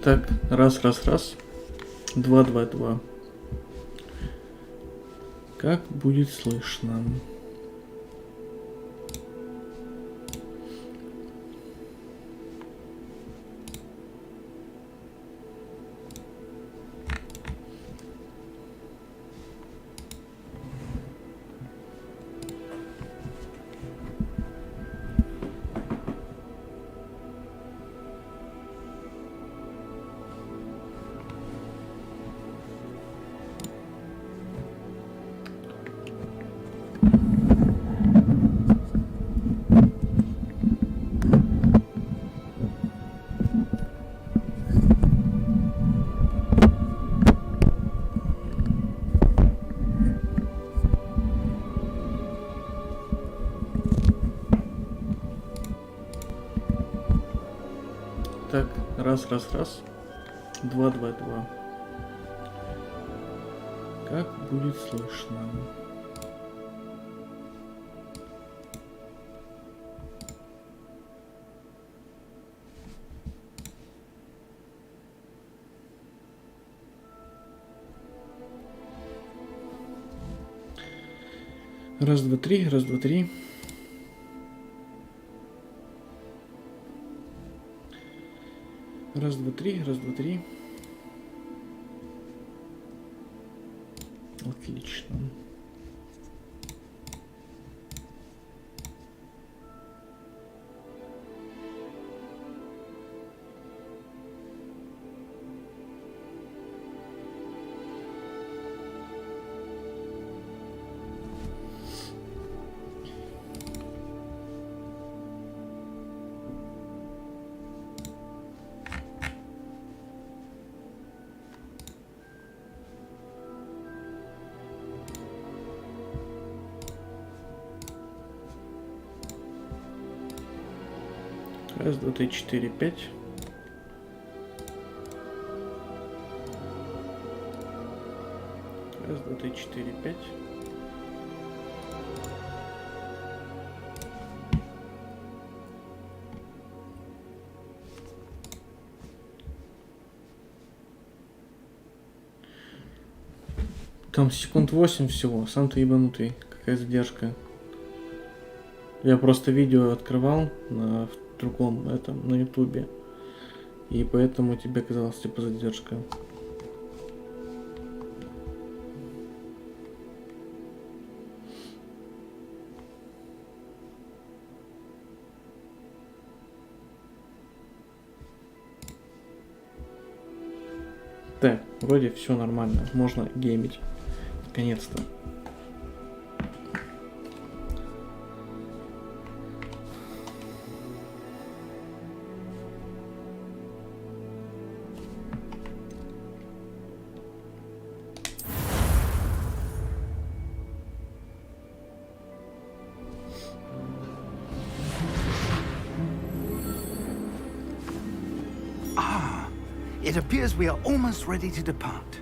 Так, раз, раз, раз. Два, два, два. Как будет слышно? Так, раз, раз, раз. Два, два, два. Как будет слышно? Раз, два, три, раз, два, три. Раз, два, три, раз, два, три. Отлично. Раз, два, три, четыре, пять. Раз, два, три, четыре, пять. Там секунд 8 всего. Сам ты ебанутый. Какая задержка. Я просто видео открывал в другом этом, на ютубе. И поэтому тебе казалось типа задержка. Так, вроде все нормально. Можно геймить. Наконец-то. It appears we are almost ready to depart.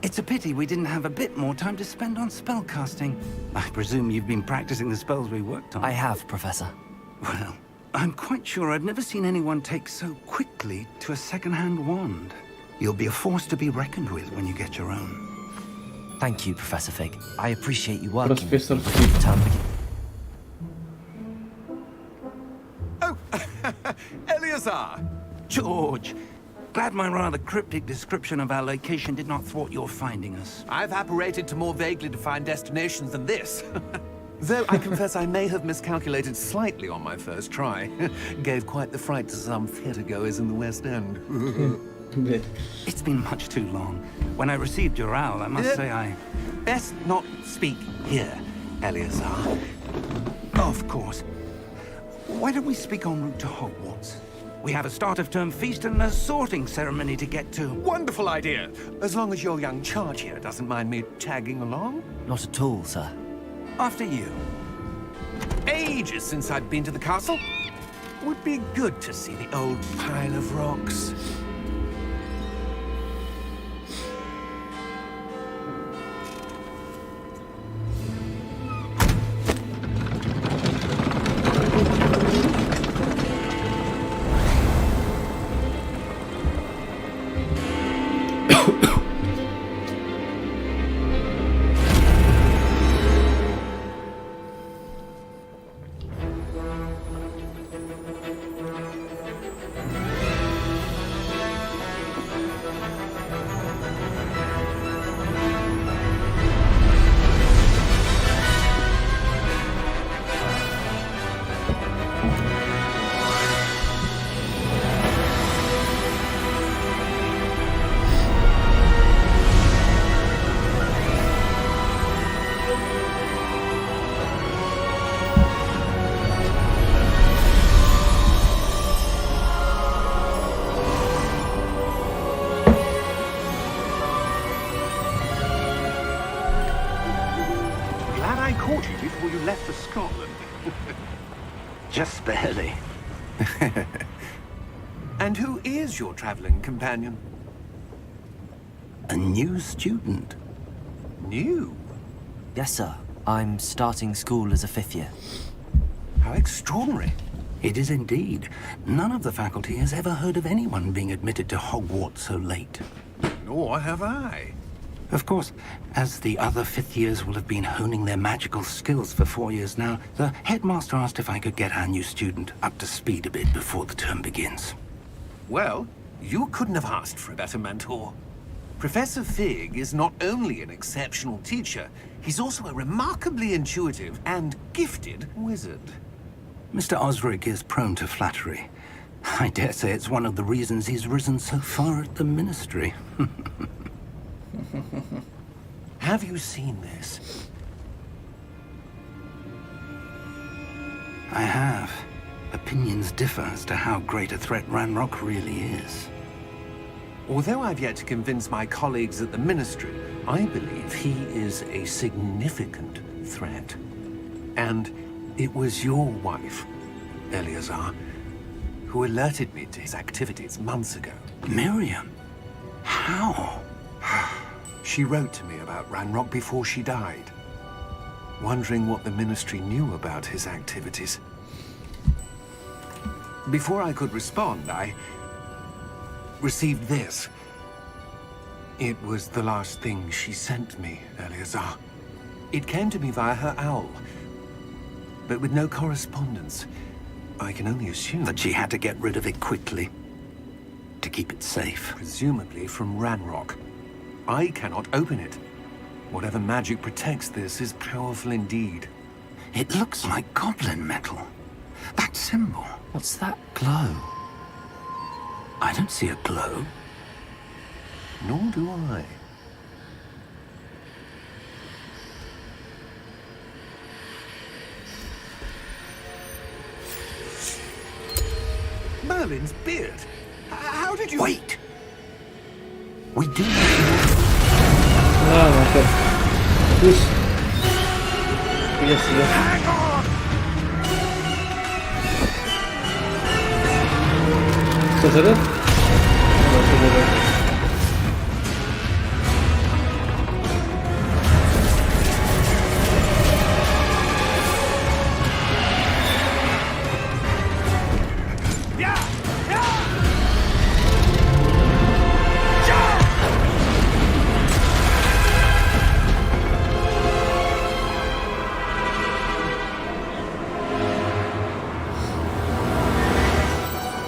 It's a pity we didn't have a bit more time to spend on spellcasting. I presume you've been practicing the spells we worked on. I have, Professor. Well, I'm quite sure I've never seen anyone take so quickly to a second-hand wand. You'll be a force to be reckoned with when you get your own. Thank you, Professor Fig. I appreciate you working with Professor me. Fig. Time begin- Oh, Eleazar! George, glad my rather cryptic description of our location did not thwart your finding us. I've apparated to more vaguely defined destinations than this. Though I confess I may have miscalculated slightly on my first try. Gave quite the fright to some theatre-goers in the West End. Блять. It's been much too long. When I received your owl, I must say I... Best not speak here, Eleazar. Of course. Why don't we speak en route to Hogwarts? We have a start-of-term feast and a sorting ceremony to get to. Wonderful idea. As long as your young charge here doesn't mind me tagging along. Not at all, sir. After you. Ages since I'd been to the castle. Would be good to see the old pile of rocks. glad I caught you before you left for Scotland. Just barely. And who is your traveling companion? A new student. New? Yes, sir. I'm starting school as a 5th year. How extraordinary. It is indeed. None of the faculty has ever heard of anyone being admitted to Hogwarts so late. Nor have I. Of course, as the other 5th years will have been honing their magical skills for 4 years now, the headmaster asked if I could get our new student up to speed a bit before the term begins. Well, you couldn't have asked for a better mentor. Professor Fig is not only an exceptional teacher, he's also a remarkably intuitive and gifted wizard. Mr. Osric is prone to flattery. I dare say it's one of the reasons he's risen so far at the ministry. Have you seen this? I have. Opinions differ as to how great a threat Ranrock really is. Although I've yet to convince my colleagues at the Ministry, I believe he is a significant threat. And it was your wife, Eleazar, who alerted me to his activities months ago. Miriam? How? She wrote to me about Ranrock before she died, wondering what the Ministry knew about his activities. Before I could respond, I received this. It was the last thing she sent me, Eleazar. It came to me via her owl, but with no correspondence. I can only assume That she had to get rid of it quickly, to keep it safe. presumably from Ranrock. I cannot open it. Whatever magic protects this is powerful indeed. It looks like goblin metal. That symbol. What's that glow? I don't see a glow. Nor do I. Merlin's beard. How did you... Wait! We do Ладно, так. Пусть. Если... Что зовет?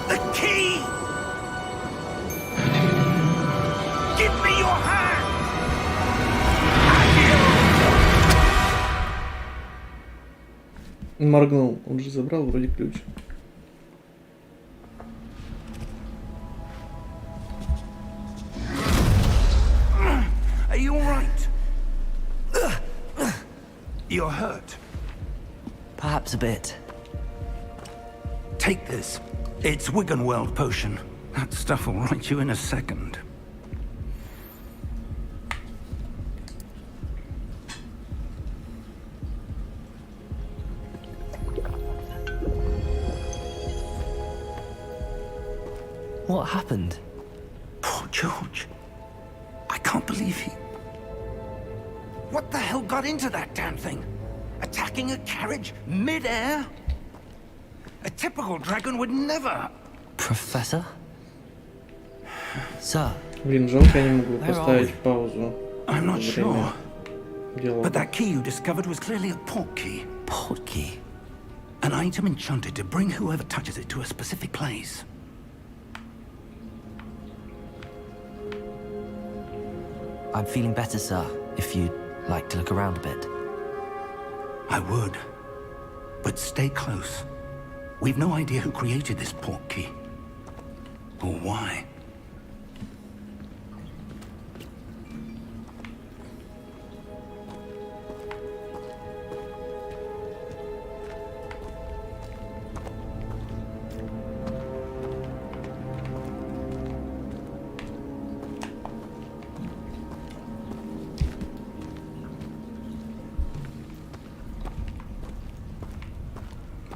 The key! Give me your hand! Моргнул. Он же забрал вроде ключ. Are you all right? You're hurt. Perhaps a bit. Take this. It's Wiggenweld potion. That stuff will right you in a second. What happened? Poor George. I can't believe he... What the hell got into that damn thing? Attacking a carriage mid-air? A typical dragon would never... Professor? Sir, Блин, жалко, я не могу Where are поставить we? паузу. I'm not Время sure. диалога. But that key you discovered was clearly a port key. port key. An item enchanted to bring whoever touches it to a specific place. I'm feeling better, sir, if you'd like to look around a bit. I would. But stay close. We've no idea who created this port key. Or why.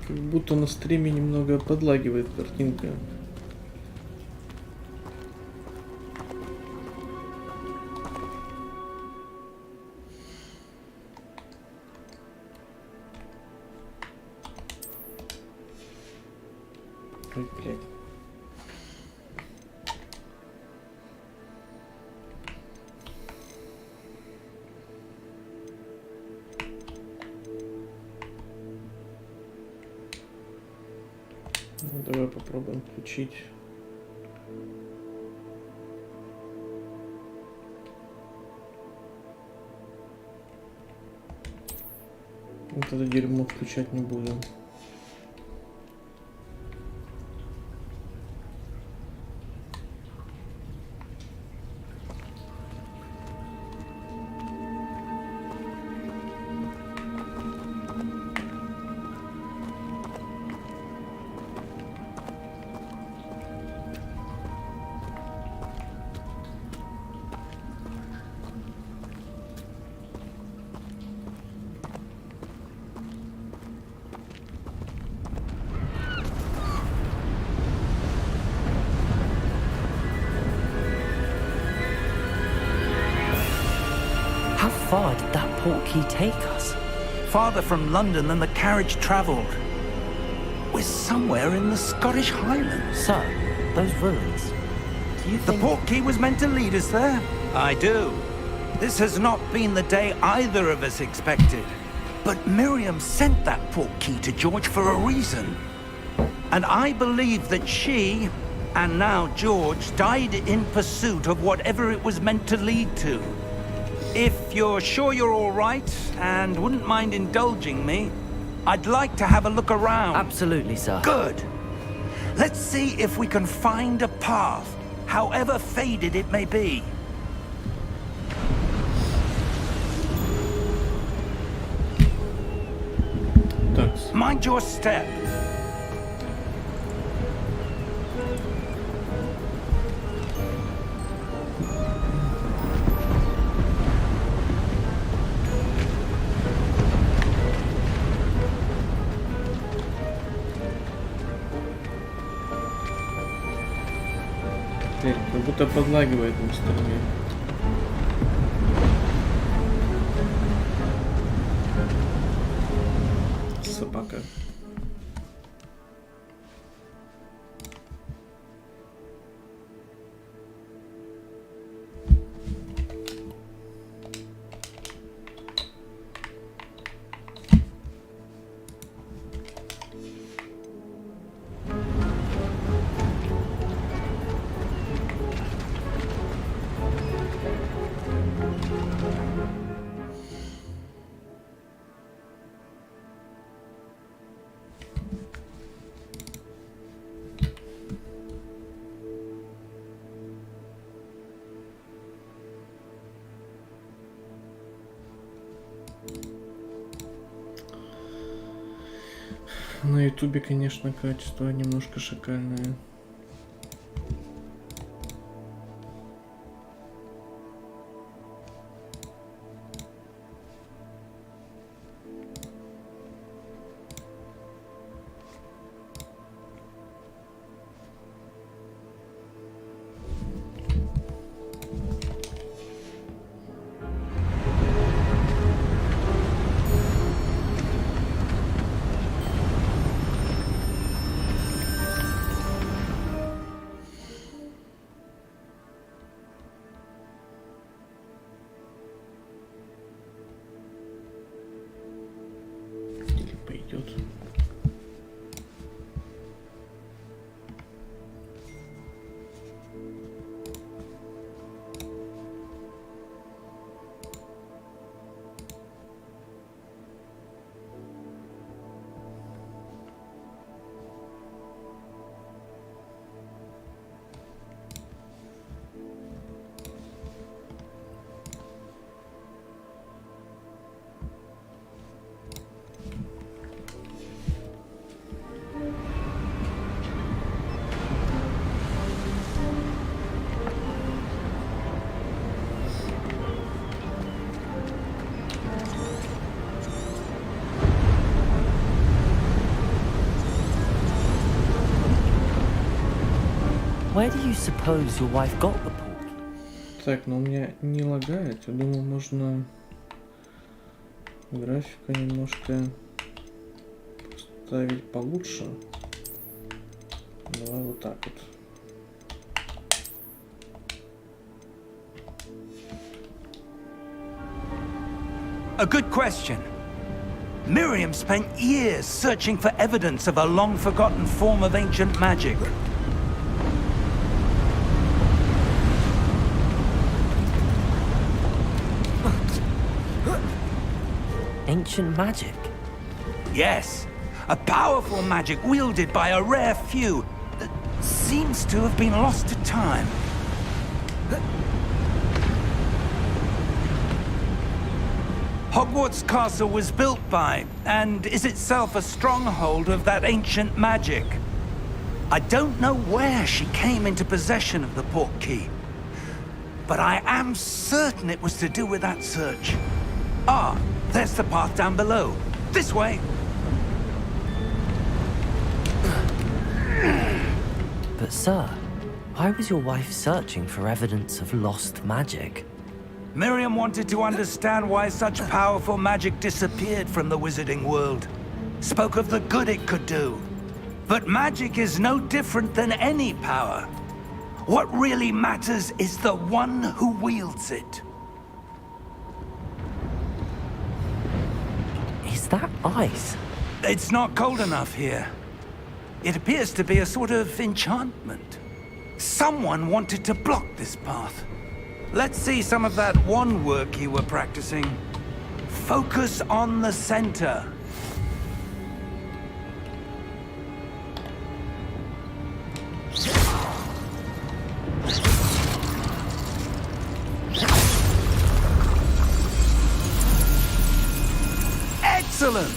Как будто на стриме немного подлагивает картинка. Ой, блядь. Ну, давай попробуем включить. Вот это дерьмо включать не буду. How far did that portkey take us? Farther from London than the carriage travelled. We're somewhere in the Scottish Highlands. Sir, those ruins. Do you The think... portkey was meant to lead us there? I do. This has not been the day either of us expected. But Miriam sent that portkey to George for a reason. And I believe that she, and now George, died in pursuit of whatever it was meant to lead to. If you're sure you're all right, and wouldn't mind indulging me, I'd like to have a look around. Absolutely, sir. Good. Let's see if we can find a path, however faded it may be. Так, Mind your step. как будто подлагивает на стороне. Собака. На ютубе, конечно, качество немножко шикальное. Пойдет. Where do you suppose your wife got the pork? Так, но у меня не лагает. Я думаю, можно графика немножко поставить получше. Давай вот так вот. A good question. Miriam spent years searching for evidence of a long-forgotten form of ancient magic. Ancient magic? Yes, a powerful magic wielded by a rare few that seems to have been lost to time. Hogwarts Castle was built by, and is itself a stronghold of that ancient magic. I don't know where she came into possession of the portkey, but I am certain it was to do with that search. Ah, there's the path down below. This way. But sir, why was your wife searching for evidence of lost magic? Miriam wanted to understand why such powerful magic disappeared from the wizarding world. Spoke of the good it could do. But magic is no different than any power. What really matters is the one who wields it. Is that ice? It's not cold enough here. It appears to be a sort of enchantment. Someone wanted to block this path. Let's see some of that wand work you were practicing. Focus on the center. Excellent!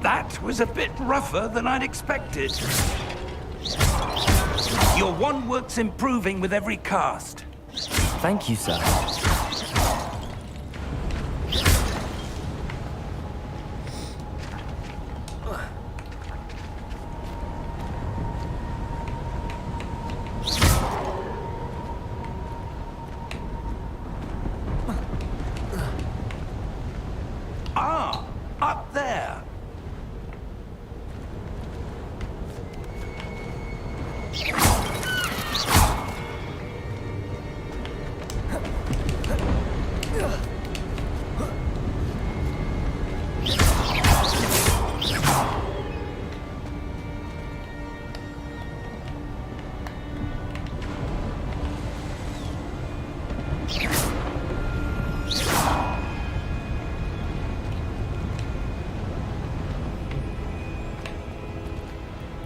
That was a bit rougher than I'd expected. Your wand work's improving with every cast. Thank you, sir. Ah, up there.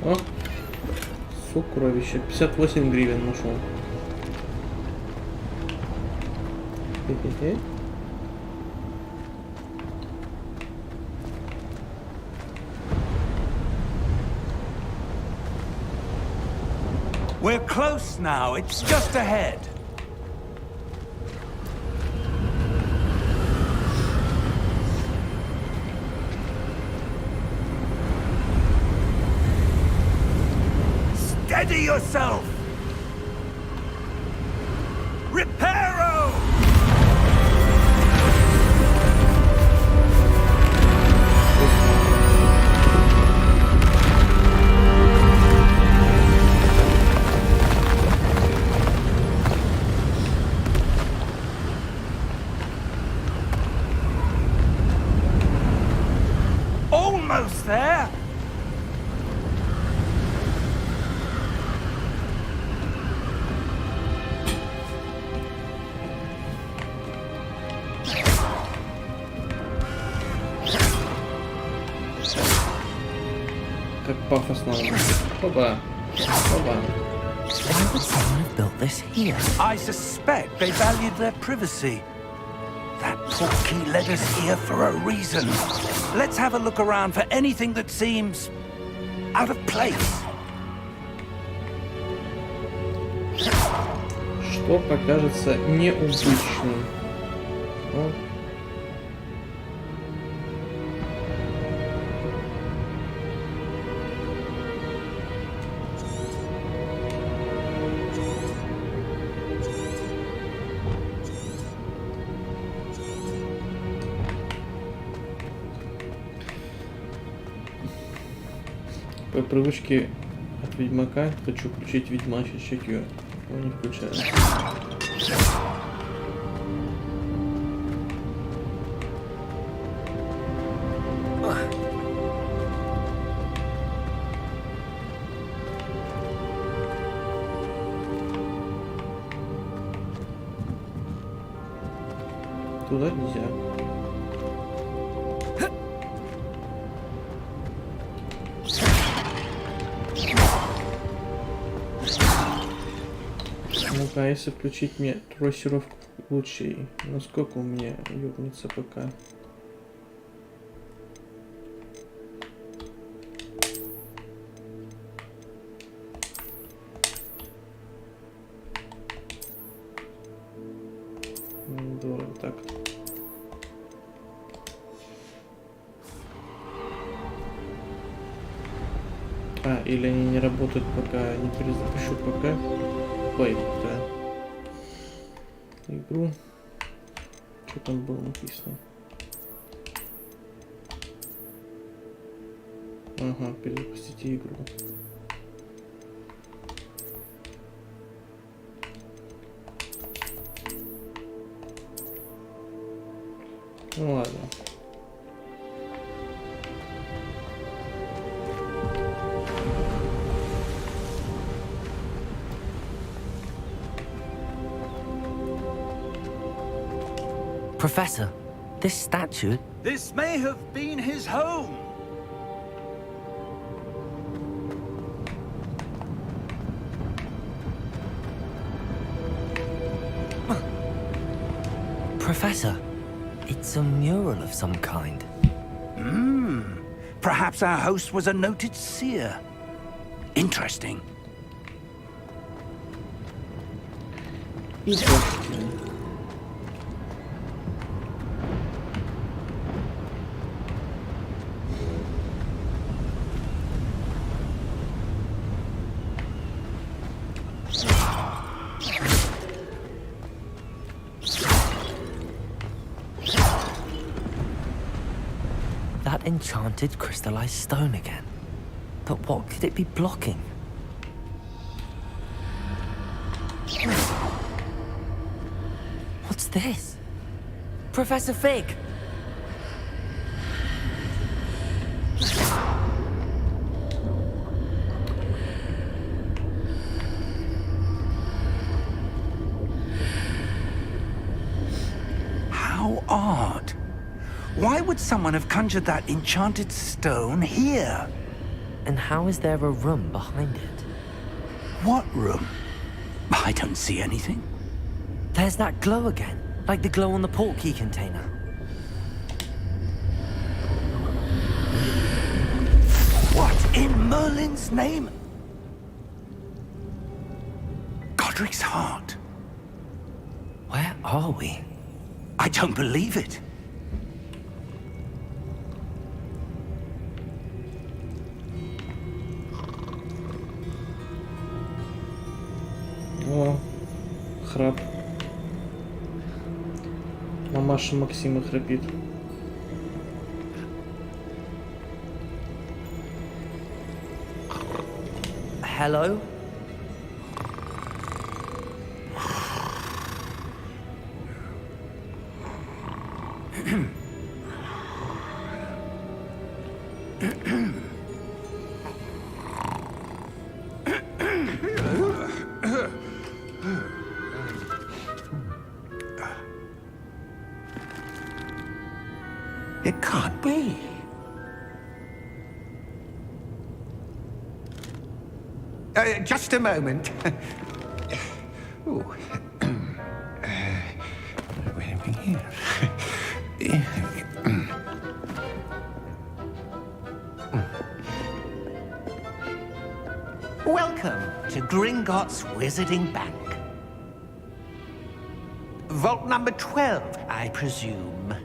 О, сокровище. 58 гривен нашел. Хе-хе-хе. We're close now. It's just ahead. Steady yourself! Reparo! Almost there! Как пафосно. Опа. Опа. Why would someone have built this here? I suspect they valued their privacy. That portkey led us here for a reason. Let's have a look around for anything that seems out of place. Что покажется необычным? Ну. По привычке от Ведьмака хочу включить ведьмачье чутье. Но не включаю. Туда нельзя. Ну-ка, а если включить мне трассировку лучей, насколько у меня ёбнется пока? Здорово так-то. А, или они не работают, пока не перезапущу ПК. Ой, да. Игру. Что там было написано? Ага, перезапустите игру. Ну ладно. Professor, this statue... This may have been his home. Professor, it's a mural of some kind. Perhaps our host was a noted seer. Interesting. Interesting. That enchanted crystallized stone again. But what could it be blocking? What's this? Professor Fig! How odd. Why would someone have conjured that enchanted stone here? And how is there a room behind it? What room? I don't see anything. There's that glow again, like the glow on the portkey container. What in Merlin's name? Godric's heart. Where are we? I don't believe it. О, храп. Мамаша Максима храпит. Hello? It can't be. Just a moment. Ooh. Wait a minute. Welcome to Gringotts Wizarding Bank. Vault number 12, I presume.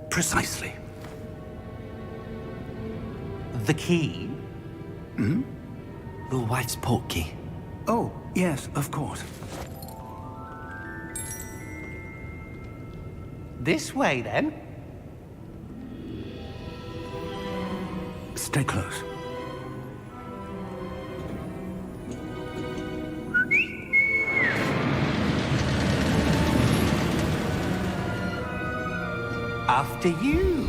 Precisely. The key? Your wife's portkey. Oh, yes, of course. This way, then. Stay close. After you.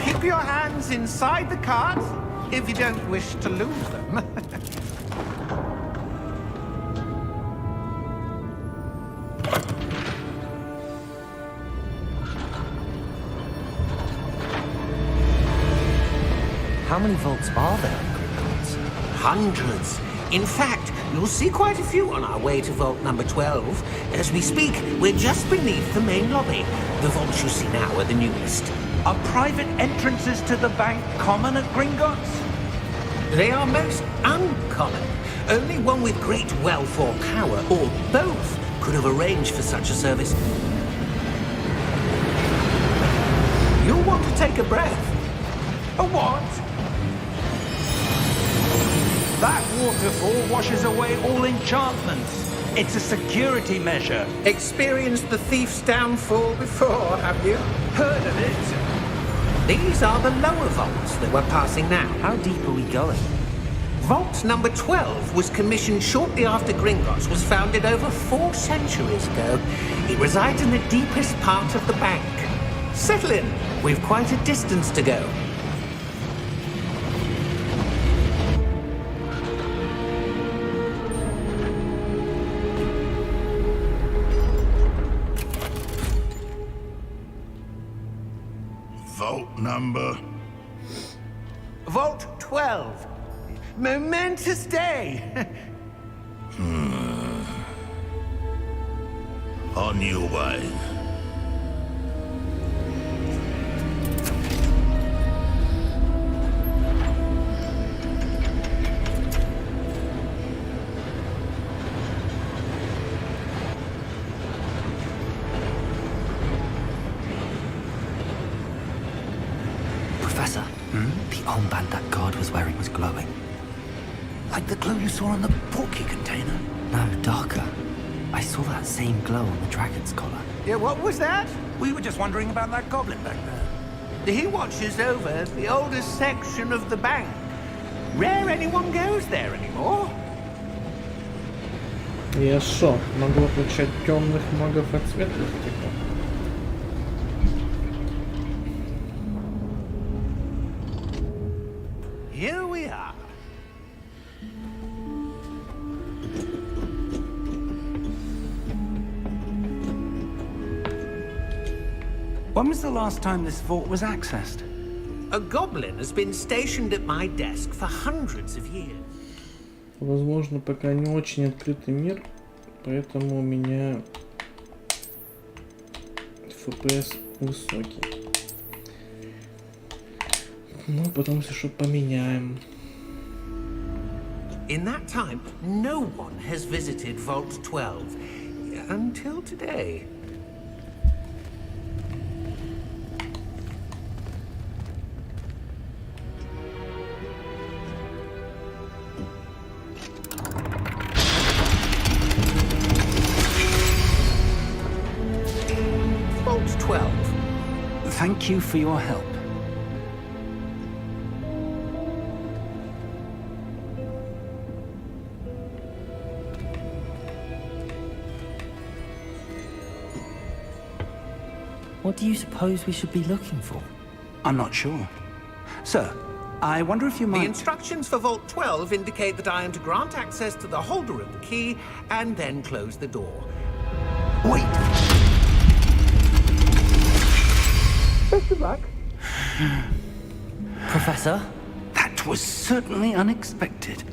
Keep your hands inside the cart if you don't wish to lose them. How many vaults are there in Gringotts? Hundreds. In fact, you'll see quite a few on our way to vault number 12. As we speak, we're just beneath the main lobby. The vaults you see now are the newest. Are private entrances to the bank common at Gringotts? They are most uncommon. Only one with great wealth or power, or both, could have arranged for such a service. You'll want to take a breath. A what? That waterfall washes away all enchantments. It's a security measure. Experienced the thief's downfall before, have you? Heard of it? These are the lower vaults that we're passing now. How deep are we going? Vault number 12 was commissioned shortly after Gringotts was founded over 4 centuries ago. It resides in the deepest part of the bank. Settle in. We've quite a distance to go. Vault number? Vault 12. Momentous day. On your way. Professor, the armband that guard was wearing was glowing. Like the glow you saw on the portkey container? No, darker. I saw that same glow on the dragon's collar. Yeah, what was that? We were just wondering about that goblin back there. He watches over the oldest section of the bank. Rare anyone goes there anymore. Я шо, могу отличать темных магов от светлых типа? Here we are. When was the last time this vault was accessed? A goblin has been stationed at my desk for hundreds of years. Возможно, пока не очень открытый мир, поэтому у меня FPS высокий. Ну, потом, если что, поменяем. In that time, no one has visited Vault 12 until today. Vault 12. Thank you for your help. What do you suppose we should be looking for? I'm not sure. Sir, I wonder if you The might... instructions for Vault 12 indicate that I am to grant access to the holder of the key and then close the door. Wait! Best of luck. Professor? That was certainly unexpected.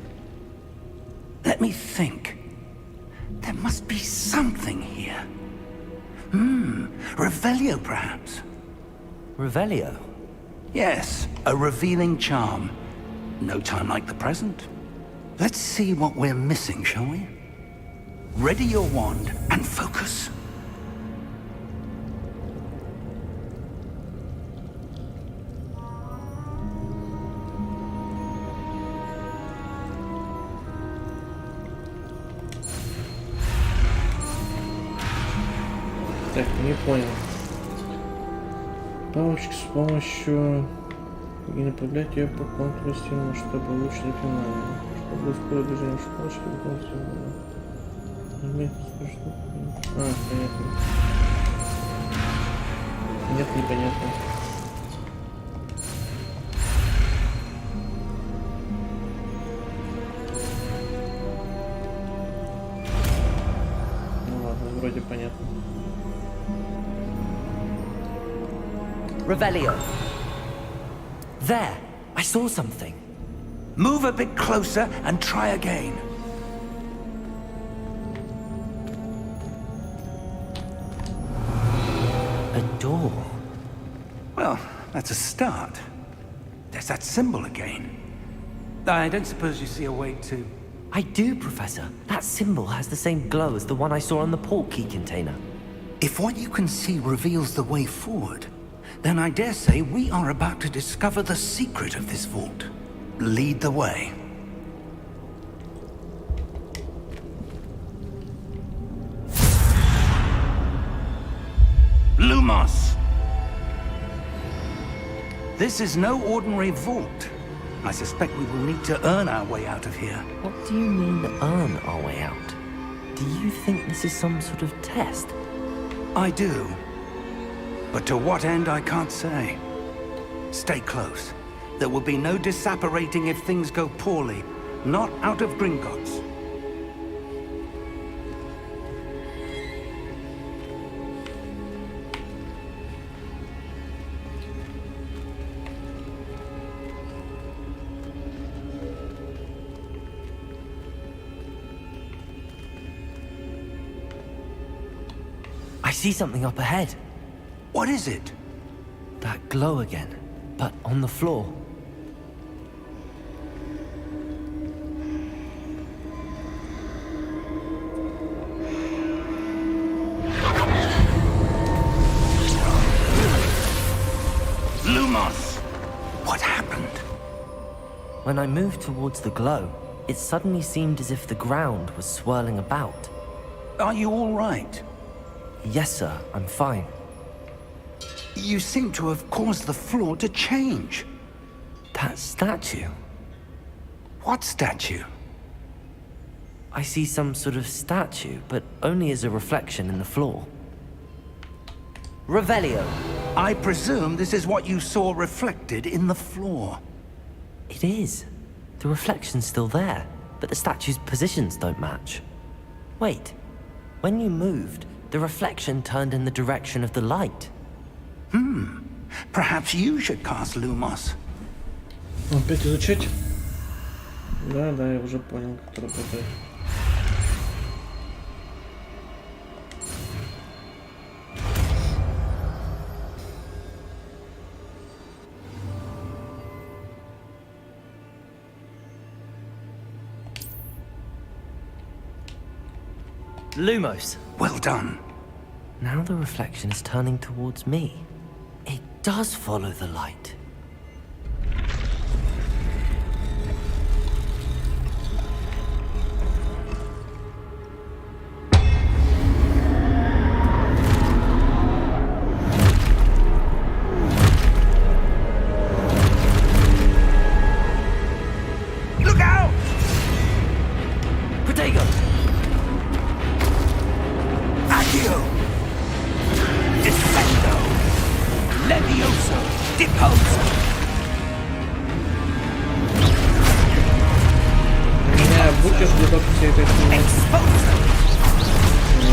Let me think. There must be something here. Revelio, perhaps? Revelio? Yes, a revealing charm. No time like the present. Let's see what we're missing, shall we? Ready your wand and focus. Так, не понял. Палочки с помощью и направлять ее по контуру стены, чтобы лучше не финально. Чтобы ускорить движение палочки по контуру. Понятно. Нет, непонятно. Ну ладно, вроде понятно. Revelio. There, I saw something. Move a bit closer and try again. A door. Well, that's a start. There's that symbol again. I don't suppose you see a way to... I do, Professor. That symbol has the same glow as the one I saw on the port key container. If what you can see reveals the way forward, then I dare say we are about to discover the secret of this vault. Lead the way. Lumos! This is no ordinary vault. I suspect we will need to earn our way out of here. What do you mean, earn our way out? Do you think this is some sort of test? I do. But to what end, I can't say. Stay close. There will be no disapparating if things go poorly. Not out of Gringotts. I see something up ahead. What is it? That glow again, but on the floor. Lumos! What happened? When I moved towards the glow, it suddenly seemed as if the ground was swirling about. Are you all right? Yes, sir, I'm fine. You seem to have caused the floor to change. That statue. What statue? I see some sort of statue, but only as a reflection in the floor. Revelio. I presume this is what you saw reflected in the floor. It is. The reflection's still there, but the statue's positions don't match. Wait. When you moved, the reflection turned in the direction of the light. Perhaps you should cast Lumos. Опять изучать? Да, я уже понял, как это работает. Lumos. Well done. Now the reflection is turning towards me. It does follow the light. Look out! Protego! Accio! Defendo! Levioso! Deposo! Меня будешь где-то все это снимать? Exposo!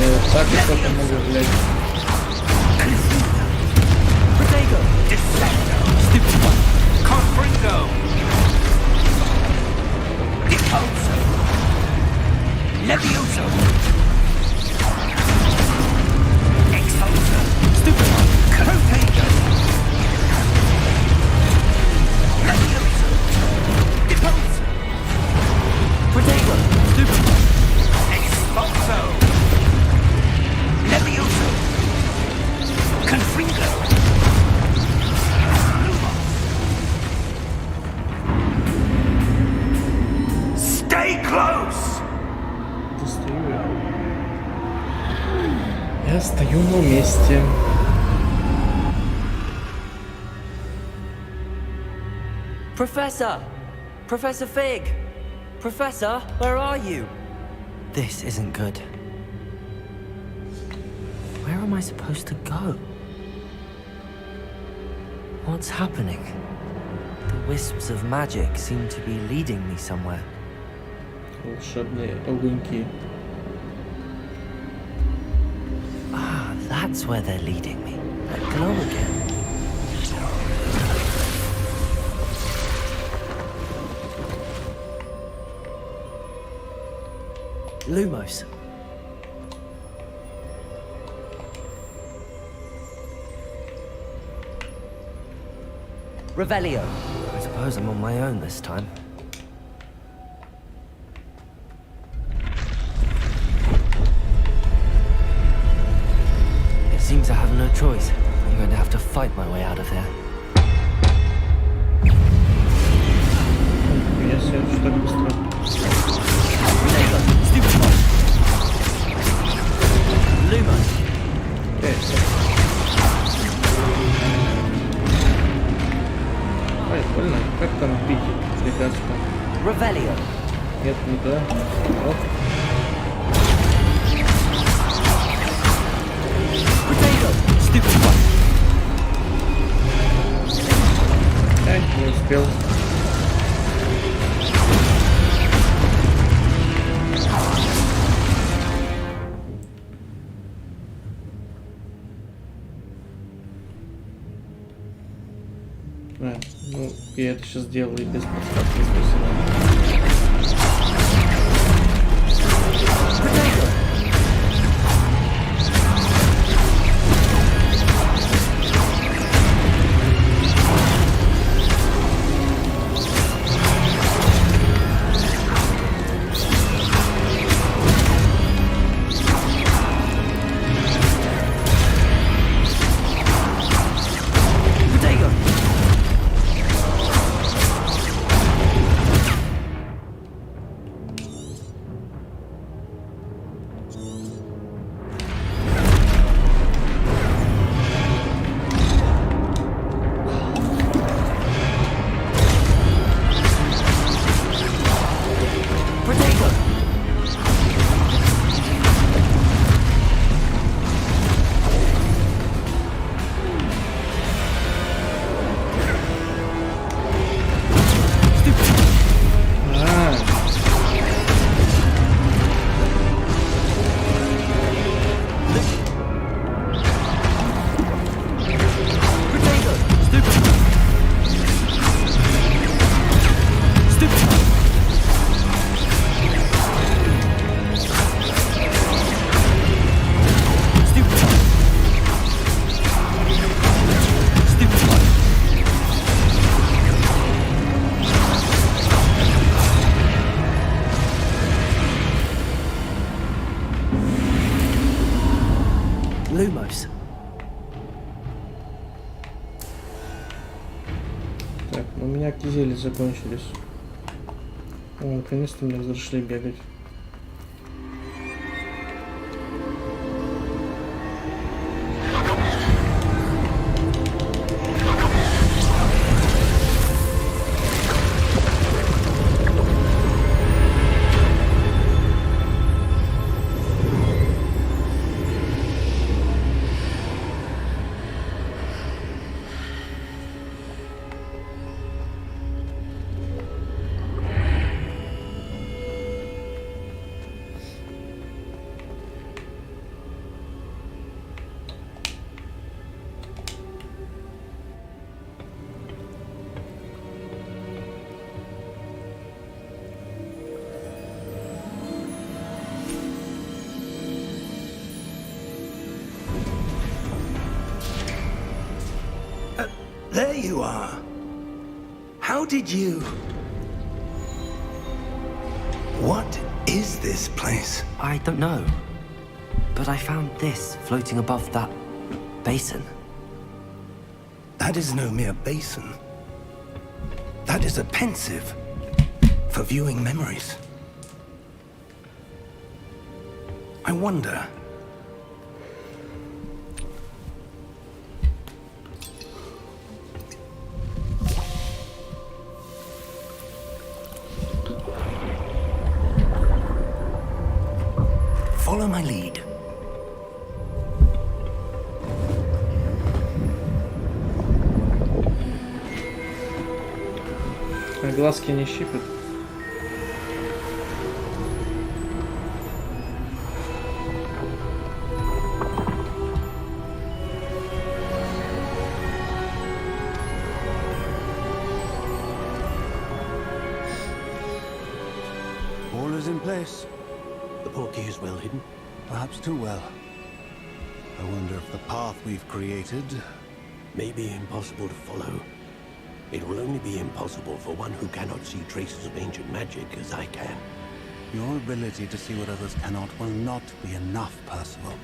Я вот так и только могу, блядь. Protego! Protego! Dissecto! Stupid one! Confringo! Deposo! Levioso! Expulso! Stupid one! Protego! Levioso! Deposo! Protego! Stupid one! Expulso! Levioso! Confringo! Stay close! Достаю я. Я стою на месте. Professor! Professor Fig! Professor, where are you? This isn't good. Where am I supposed to go? What's happening? The wisps of magic seem to be leading me somewhere. Волшебные огоньки. Ah, that's where they're leading me. That glow again. Lumos. Revelio. I suppose I'm on my own this time. It seems I have no choice. I'm going to have to fight my way out of here. Я все что так быстро. Lumos. Ай, больно. Как там пить лекарство? Revelio. Нет, не туда. Оп. Potato. Stupid one. Ай, не успел. Ну, я это сейчас делаю и без подсказки, спасибо. Lumos. Так, у меня кизели закончились. О, наконец-то мне разрешили бегать. There you are. How did you... What is this place? I don't know. But I found this floating above that basin. That is no mere basin. That is a pensive for viewing memories. I wonder... Follow my lead. А глазки не щипят. All is in place. The portkey is well hidden. Perhaps too well. I wonder if the path we've created... May be impossible to follow. It will only be impossible for one who cannot see traces of ancient magic as I can. Your ability to see what others cannot will not be enough, Percival.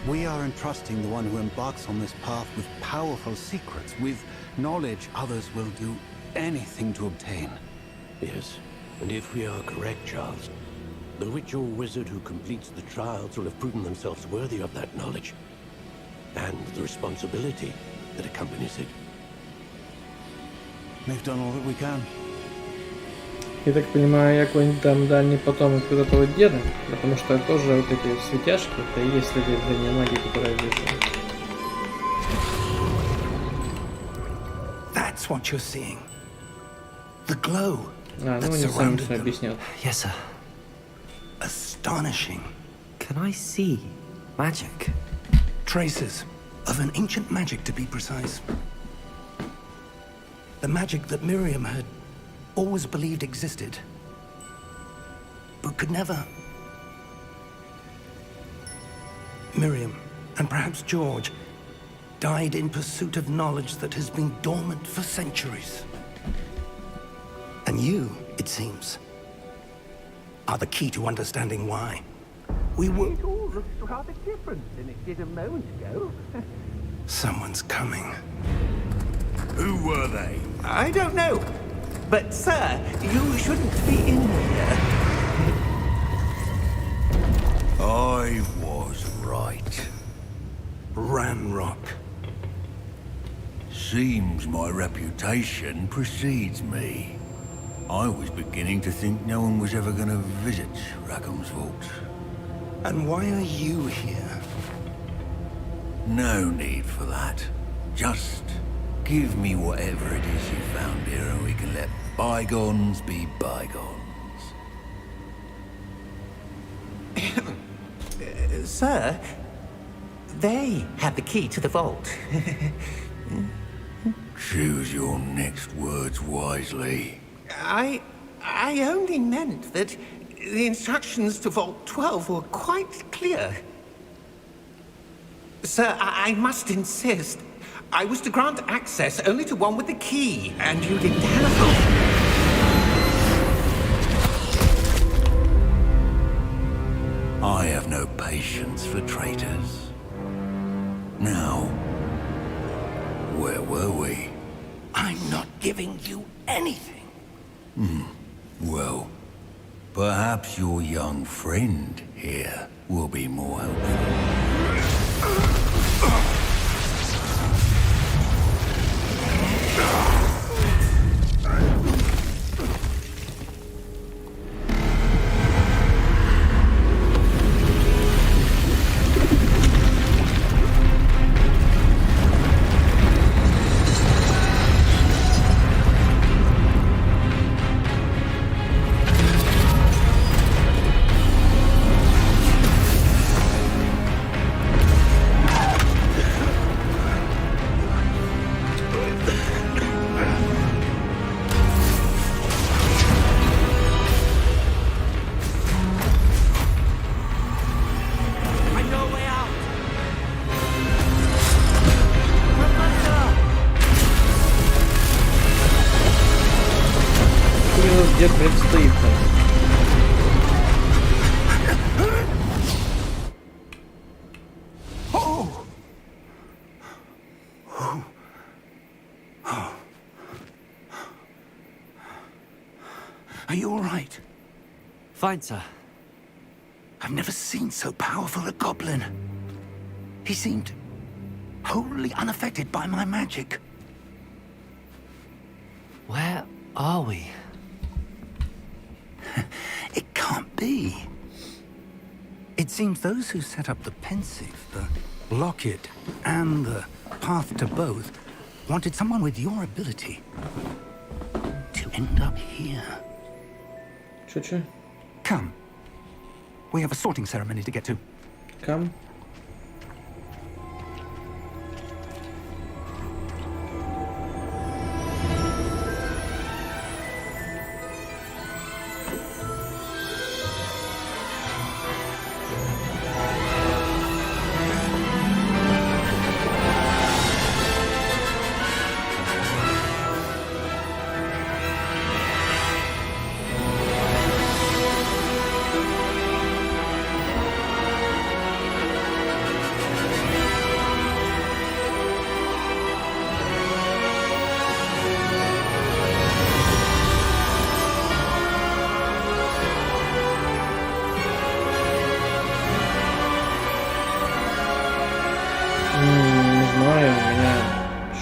We are entrusting the one who embarks on this path with powerful secrets, with knowledge others will do anything to obtain. Yes, and if we are correct, Charles, the witch or wizard who completes the trials will have proven themselves worthy of that knowledge, and the responsibility that accompanies it. We've done all that we can. Я так понимаю, я какой-нибудь там дальний потомок вот этого деда, потому что тоже вот эти светяшки, это и есть следы древней магии, которые я вижу. That's what you're seeing. The glow А, ну that они сами surrounded все them. объяснят. Yes, sir. Astonishing. Can I see magic? Traces of an ancient magic, to be precise. The magic that Miriam had always believed existed, but could never. Miriam, and perhaps George, died in pursuit of knowledge that has been dormant for centuries. And you, it seems, are the key to understanding why. We were... It all looks rather different than it did a moment ago. Someone's coming. Who were they? I don't know. But, sir, you shouldn't be in here. I was right. Ramrock. Seems my reputation precedes me. I was beginning to think no one was ever going to visit Rackham's vault. And why are you here? No need for that. Just give me whatever it is you found here and we can let bygones be bygones. Sir, they had the key to the vault. Choose your next words wisely. I only meant that the instructions to Vault 12 were quite clear. Sir, I must insist. I was to grant access only to one with the key, and you didn't have... I have no patience for traitors. Now, where were we? I'm not giving you anything. Well, perhaps your young friend here will be more helpful. Fine, sir. I've never seen so powerful a goblin. He seemed wholly unaffected by my magic. Where are we? It can't be. It seems those who set up the pensive, the locket, and the path to both wanted someone with your ability to end up here. Че? Come. We have a sorting ceremony to get to. Come. Не знаю, у меня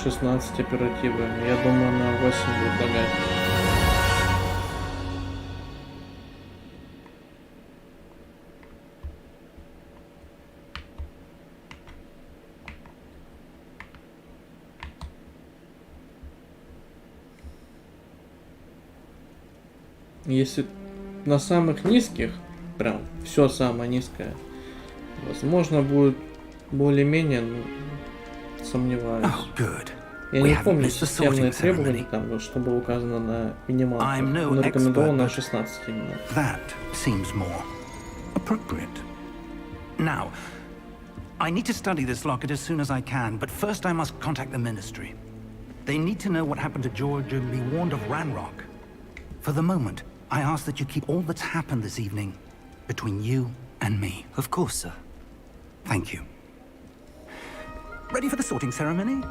16 оперативы. Я думаю, на 8 будет лагать. Если на самых низких, прям все самое низкое, возможно, будет более-менее, но сомневаюсь. Я не помню системные требования, там, что было указано на минималку, но рекомендовано на 16 именно. That seems more appropriate. Now, I need to study this locket as soon as I can, but first I must contact the ministry. They need to know what happened to George and be warned of Ranrock. For the moment, I ask that you keep all that's happened this evening between you and me. Of course, sir. Thank you. Ready for the sorting ceremony?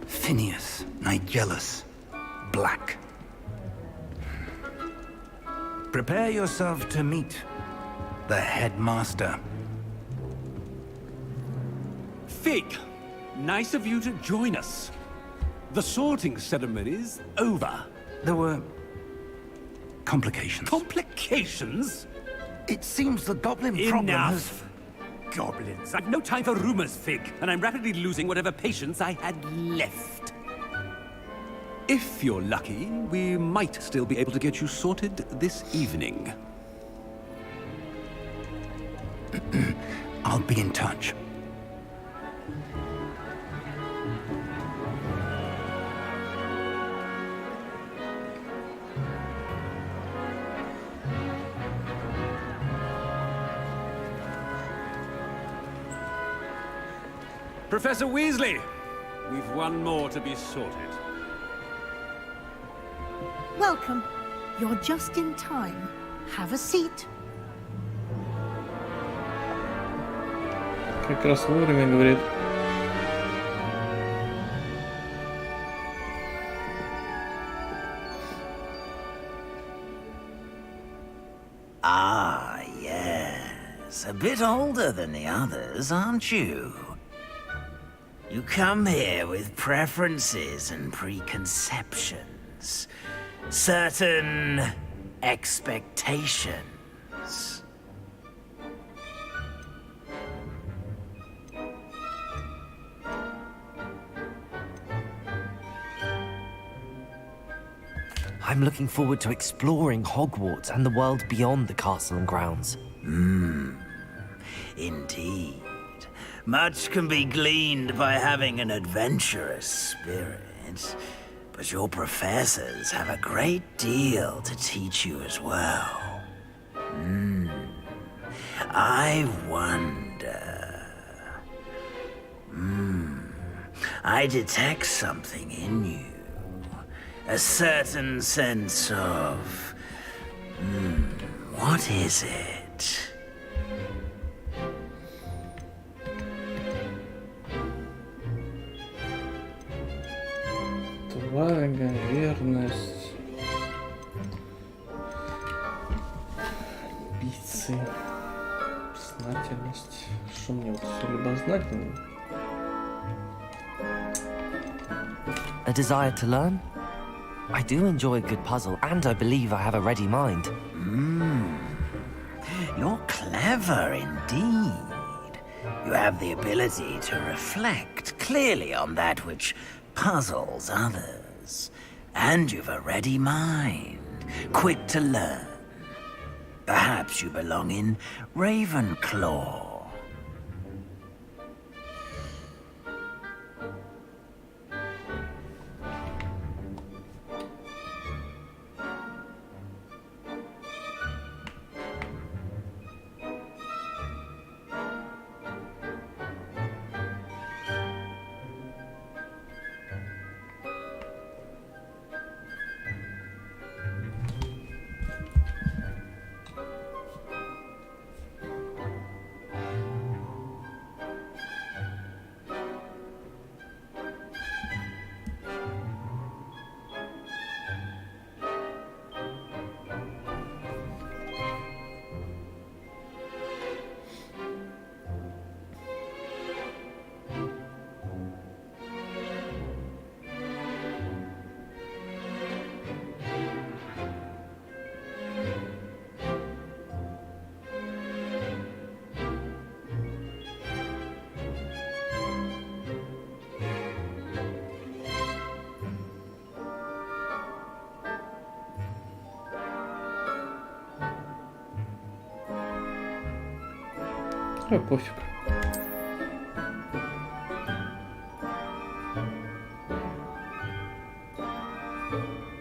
Phineas, Nigellus, Black. Prepare yourself to meet the headmaster. Fig, nice of you to join us. The sorting ceremony's over. There were complications. Complications? It seems the goblin problem has... Enough! Goblins. I've no time for rumors, Fig, and I'm rapidly losing whatever patience I had left. If you're lucky, we might still be able to get you sorted this evening. I'll be in touch. Professor Weasley, we've one more to be sorted. Welcome. You're just in time. Have a seat. Как раз вовремя говорит. Ah, yes. A bit older than the others, aren't you? You come here with preferences and preconceptions. Certain expectations. I'm looking forward to exploring Hogwarts and the world beyond the castle and grounds. Indeed. Much can be gleaned by having an adventurous spirit. But your professors have a great deal to teach you as well. I wonder... I detect something in you. A certain sense of... what is it? Отвага, верность, амбиции, сознательность. Что мне вот все любознательно? A desire to learn? I do enjoy a good puzzle, and I believe I have a ready mind. You're clever indeed. You have the ability to reflect clearly on that which puzzles others. And you've a ready mind, quick to learn. Perhaps you belong in Ravenclaw. А, пофиг.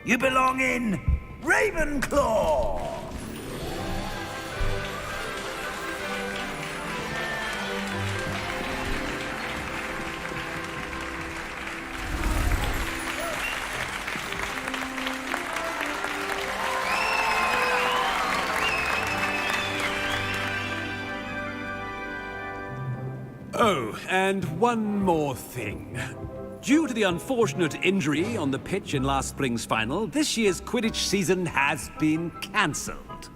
You belong in Ravenclaw! Oh, and one more thing. Due to the unfortunate injury on the pitch in last spring's final, this year's Quidditch season has been cancelled.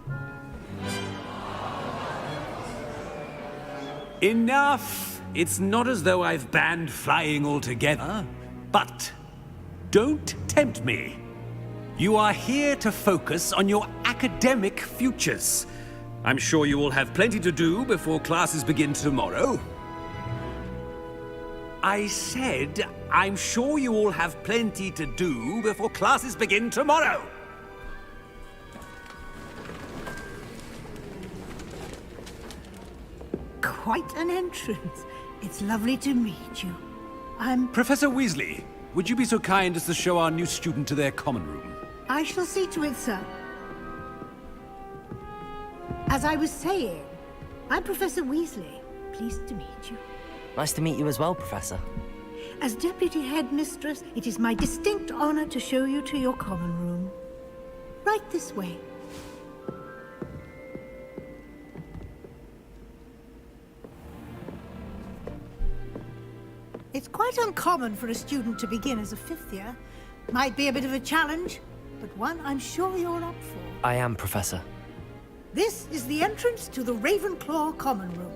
Enough! It's not as though I've banned flying altogether, but don't tempt me. You are here to focus on your academic futures. I'm sure you will have plenty to do before classes begin tomorrow. I said, I'm sure you all have plenty to do before classes begin tomorrow. Quite an entrance. It's lovely to meet you. I'm... Professor Weasley, would you be so kind as to show our new student to their common room? I shall see to it, sir. As I was saying, I'm Professor Weasley. Pleased to meet you. Nice to meet you as well, Professor. As Deputy Headmistress, it is my distinct honor to show you to your common room. Right this way. It's quite uncommon for a student to begin as a fifth year. Might be a bit of a challenge, but one I'm sure you're up for. I am, Professor. This is the entrance to the Ravenclaw common room.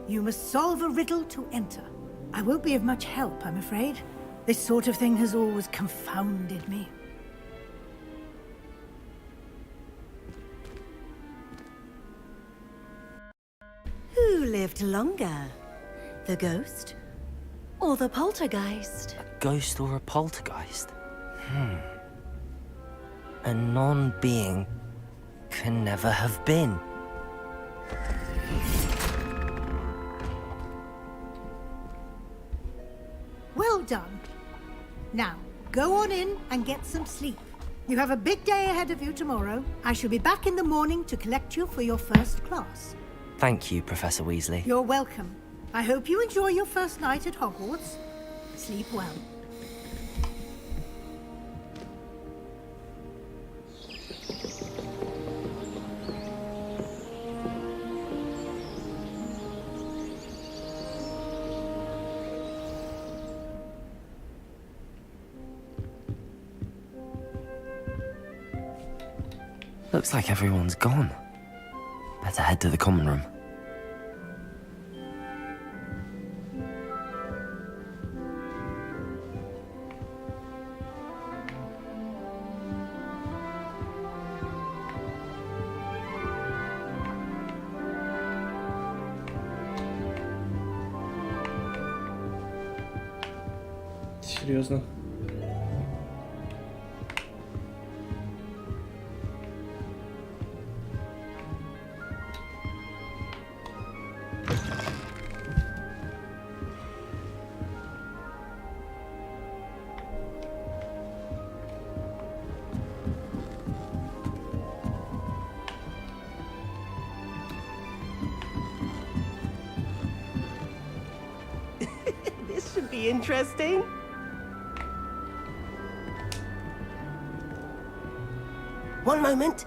You must solve a riddle to enter. I won't be of much help, I'm afraid. This sort of thing has always confounded me. Who lived longer? The ghost or the poltergeist? A ghost or a poltergeist? A non-being can never have been. Well done. Now, go on in and get some sleep. You have a big day ahead of you tomorrow. I shall be back in the morning to collect you for your first class. Thank you, Professor Weasley. You're welcome. I hope you enjoy your first night at Hogwarts. Sleep well. Looks like everyone's gone. Better head to the common room. Серьезно. This should be interesting. One moment.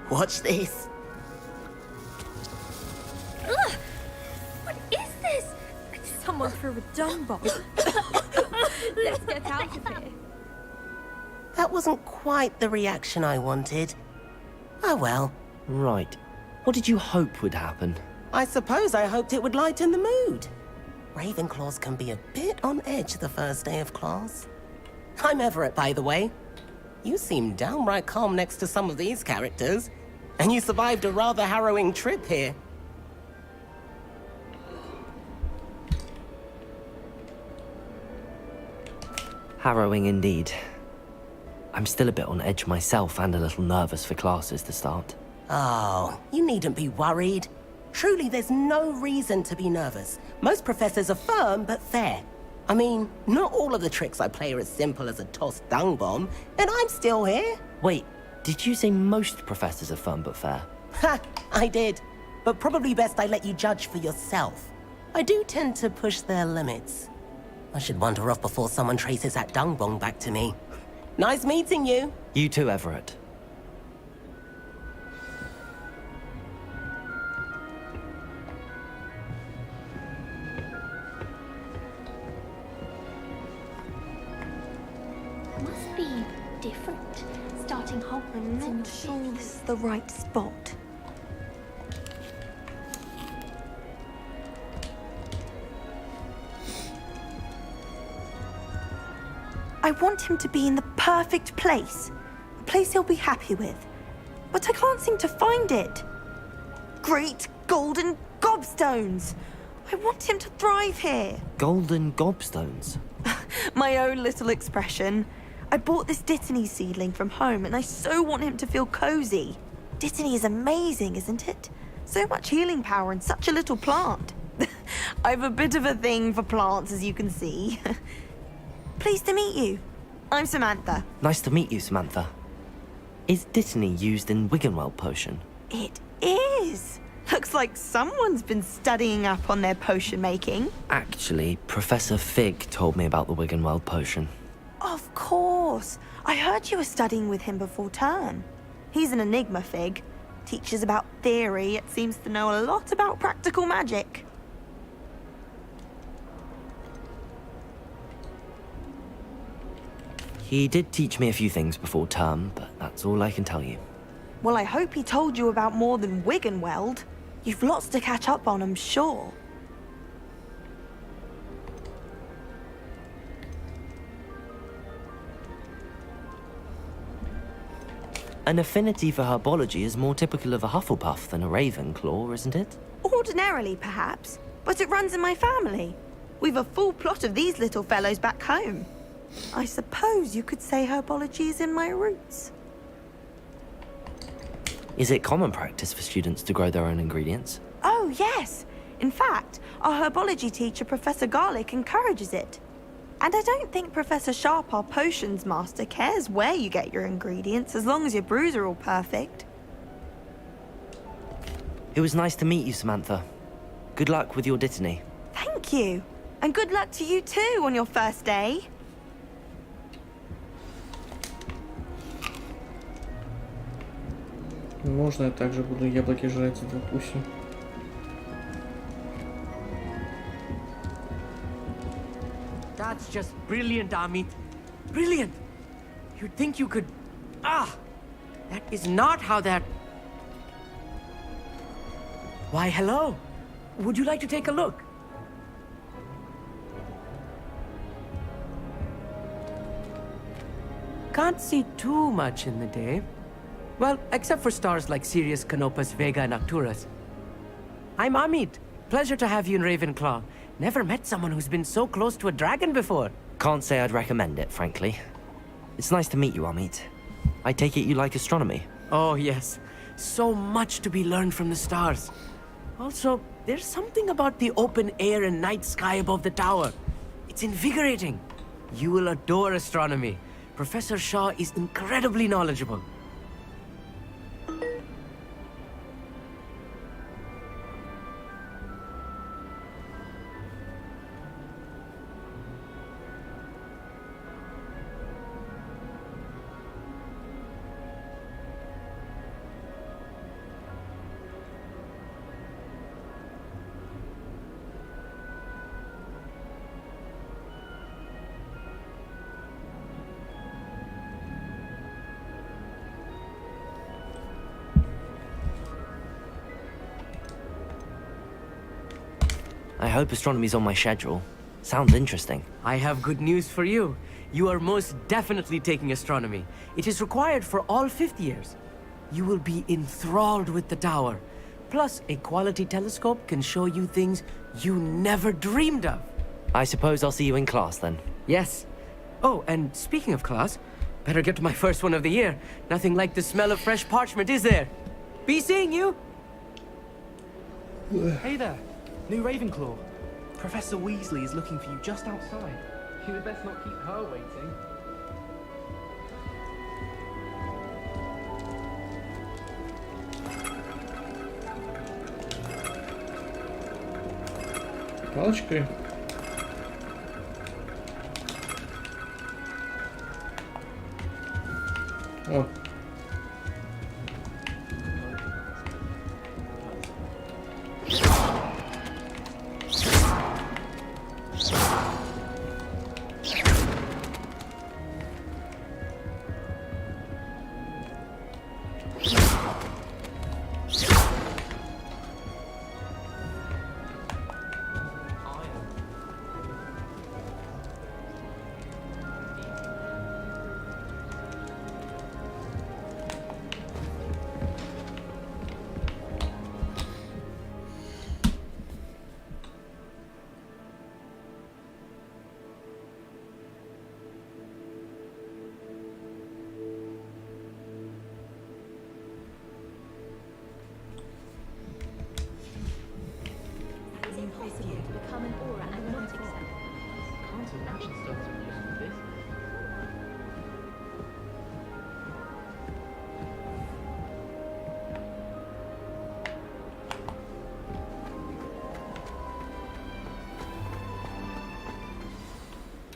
Watch this. Ugh! What is this? Someone threw a dung bomb. Let's get out of here. That wasn't quite the reaction I wanted. Oh well. Right. What did you hope would happen? I suppose I hoped it would lighten the mood. Ravenclaws can be a bit on edge the first day of class. I'm Everett, by the way. You seem downright calm next to some of these characters. And you survived a rather harrowing trip here. Harrowing indeed. I'm still a bit on edge myself and a little nervous for classes to start. Oh, you needn't be worried. Truly, there's no reason to be nervous. Most professors are firm but fair. I mean, not all of the tricks I play are as simple as a tossed dung bomb, and I'm still here. Wait, did you say most professors are firm but fair? Ha, I did. But probably best I let you judge for yourself. I do tend to push their limits. I should wander off before someone traces that dung bomb back to me. Nice meeting you. You too, Everett. Must be different. Starting Hogwarts. I'm not sure this is the right spot. I want him to be in the perfect place. A place he'll be happy with. But I can't seem to find it. Great golden gobstones! I want him to thrive here. Golden gobstones? My own little expression. I bought this Dittany seedling from home and I so want him to feel cozy. Dittany is amazing, isn't it? So much healing power in such a little plant. I've a bit of a thing for plants, as you can see. Pleased to meet you. I'm Samantha. Nice to meet you, Samantha. Is Dittany used in Wiggenweld potion? It is. Looks like someone's been studying up on their potion making. Actually, Professor Fig told me about the Wiggenweld potion. Of course. I heard you were studying with him before term. He's an enigma, Fig. Teaches about theory, yet seems to know a lot about practical magic. He did teach me a few things before term, but that's all I can tell you. Well, I hope he told you about more than Wiggenweld. You've lots to catch up on, I'm sure. An affinity for herbology is more typical of a Hufflepuff than a Ravenclaw, isn't it? Ordinarily, perhaps, but it runs in my family. We've a full plot of these little fellows back home. I suppose you could say herbology is in my roots. Is it common practice for students to grow their own ingredients? Oh, yes. In fact, our herbology teacher, Professor Garlick, encourages it. And I don't think Professor Sharp, our potions master, cares where you get your ingredients, as long as your brews are all perfect. It was nice to meet you, Samantha. Good luck with your Dittany. Thank you. And good luck to you too on your first day. Можно я также буду яблоки жрать за двукусие? That's just brilliant, Amit. Brilliant! You'd think you could... That is not how that... Why, hello. Would you like to take a look? Can't see too much in the day. Well, except for stars like Sirius, Canopus, Vega, and Arcturus. I'm Amit. Pleasure to have you in Ravenclaw. Never met someone who's been so close to a dragon before. Can't say I'd recommend it, frankly. It's nice to meet you, Amit. I take it you like astronomy? Oh, yes. So much to be learned from the stars. Also, there's something about the open air and night sky above the tower. It's invigorating. You will adore astronomy. Professor Shaw is incredibly knowledgeable. I hope astronomy's on my schedule. Sounds interesting. I have good news for you. You are most definitely taking astronomy. It is required for all 5th years. You will be enthralled with the tower. Plus, a quality telescope can show you things you never dreamed of. I suppose I'll see you in class then. Yes. Oh, and speaking of class, better get to my first one of the year. Nothing like the smell of fresh parchment, is there? Be seeing you! Hey there, new Ravenclaw. Professor Weasley is looking for you just outside. You'd best not keep her waiting. Палочкой. О.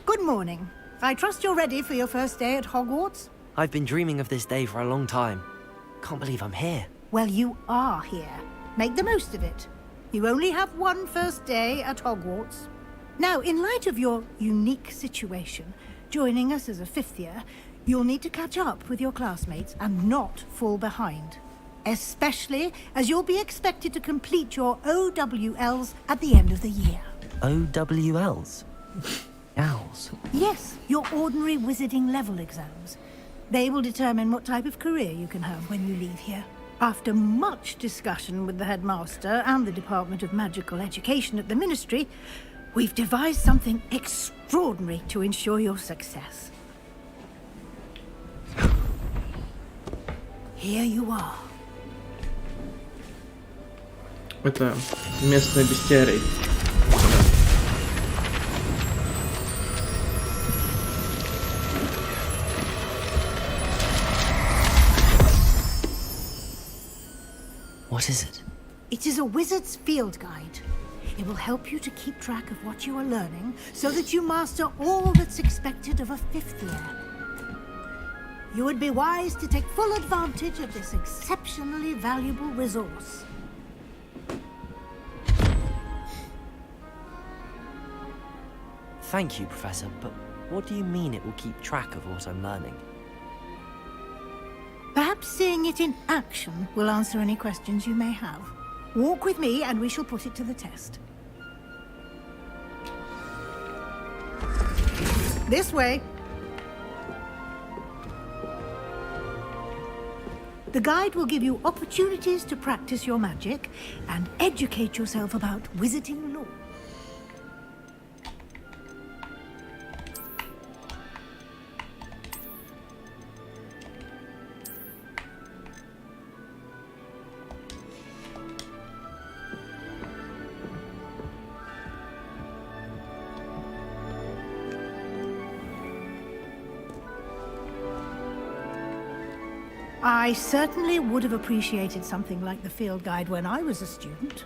Good morning. I trust you're ready for your first day at Hogwarts? I've been dreaming of this day for a long time. Can't believe I'm here. Well, you are here. Make the most of it. You only have one first day at Hogwarts. Now, in light of your unique situation, joining us as a 5th year, you'll need to catch up with your classmates and not fall behind. Especially as you'll be expected to complete your OWLs at the end of the year. OWLs? Owls? Yes, your ordinary wizarding level exams. They will determine what type of career you can have when you leave here. After much discussion with the headmaster and the Department of Magical Education at the Ministry, we've devised something extraordinary to ensure your success. Here you are. Это местное бестиарий. What is it? It is a wizard's field guide. It will help you to keep track of what you are learning so that you master all that's expected of a 5th year. You would be wise to take full advantage of this exceptionally valuable resource. Thank you, Professor, but what do you mean it will keep track of what I'm learning? Perhaps Perhaps seeing it in action will answer any questions you may have. Walk with me and we shall put it to the test. This way. The guide will give you opportunities to practice your magic and educate yourself about wizarding lore. I certainly would have appreciated something like the field guide when I was a student.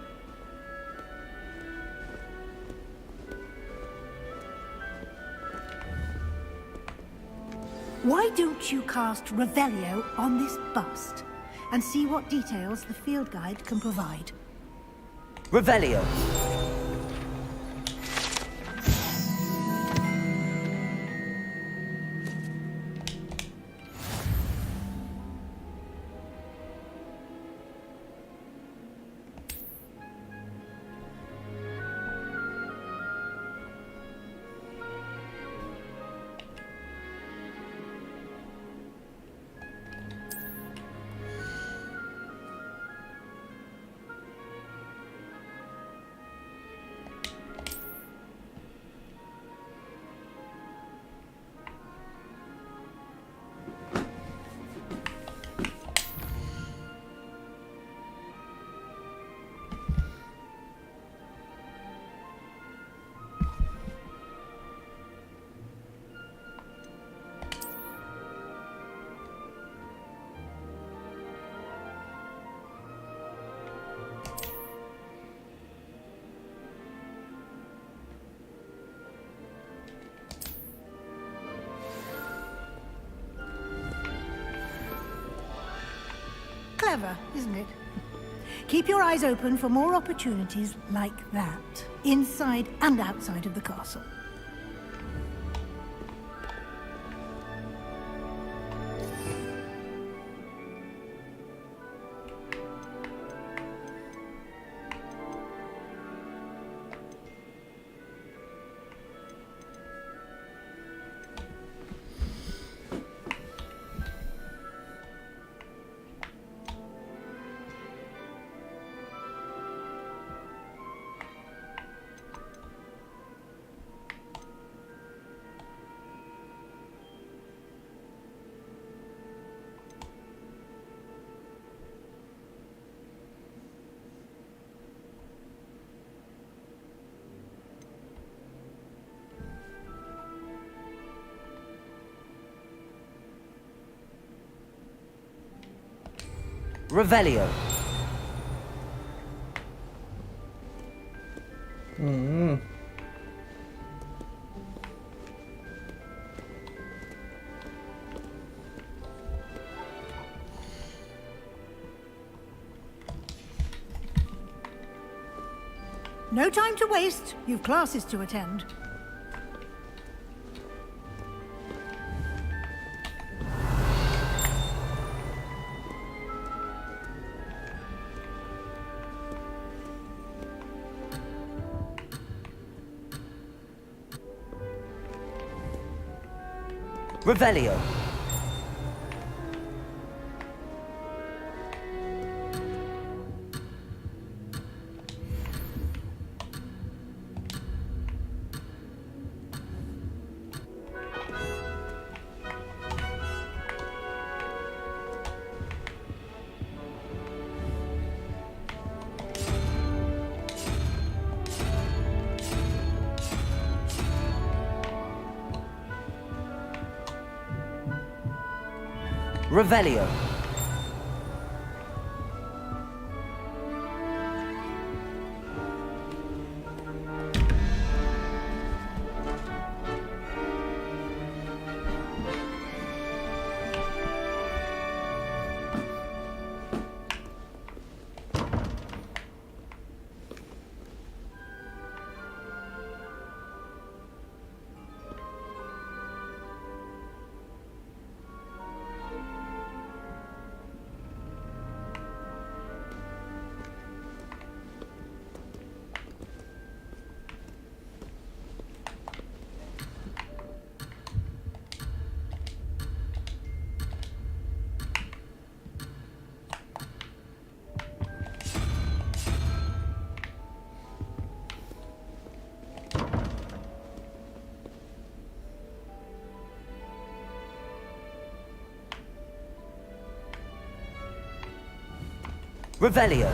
Why don't you cast Revelio on this bust and see what details the field guide can provide? Revelio. Clever, isn't it? Keep your eyes open for more opportunities like that, inside and outside of the castle. Revelio. No time to waste. You've classes to attend. Revelio. Revelio. Revelio.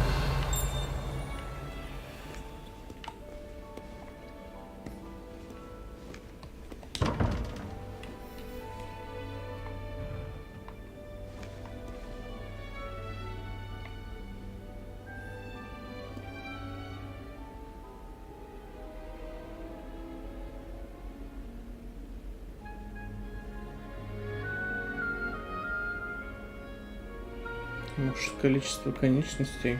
Может, количество конечностей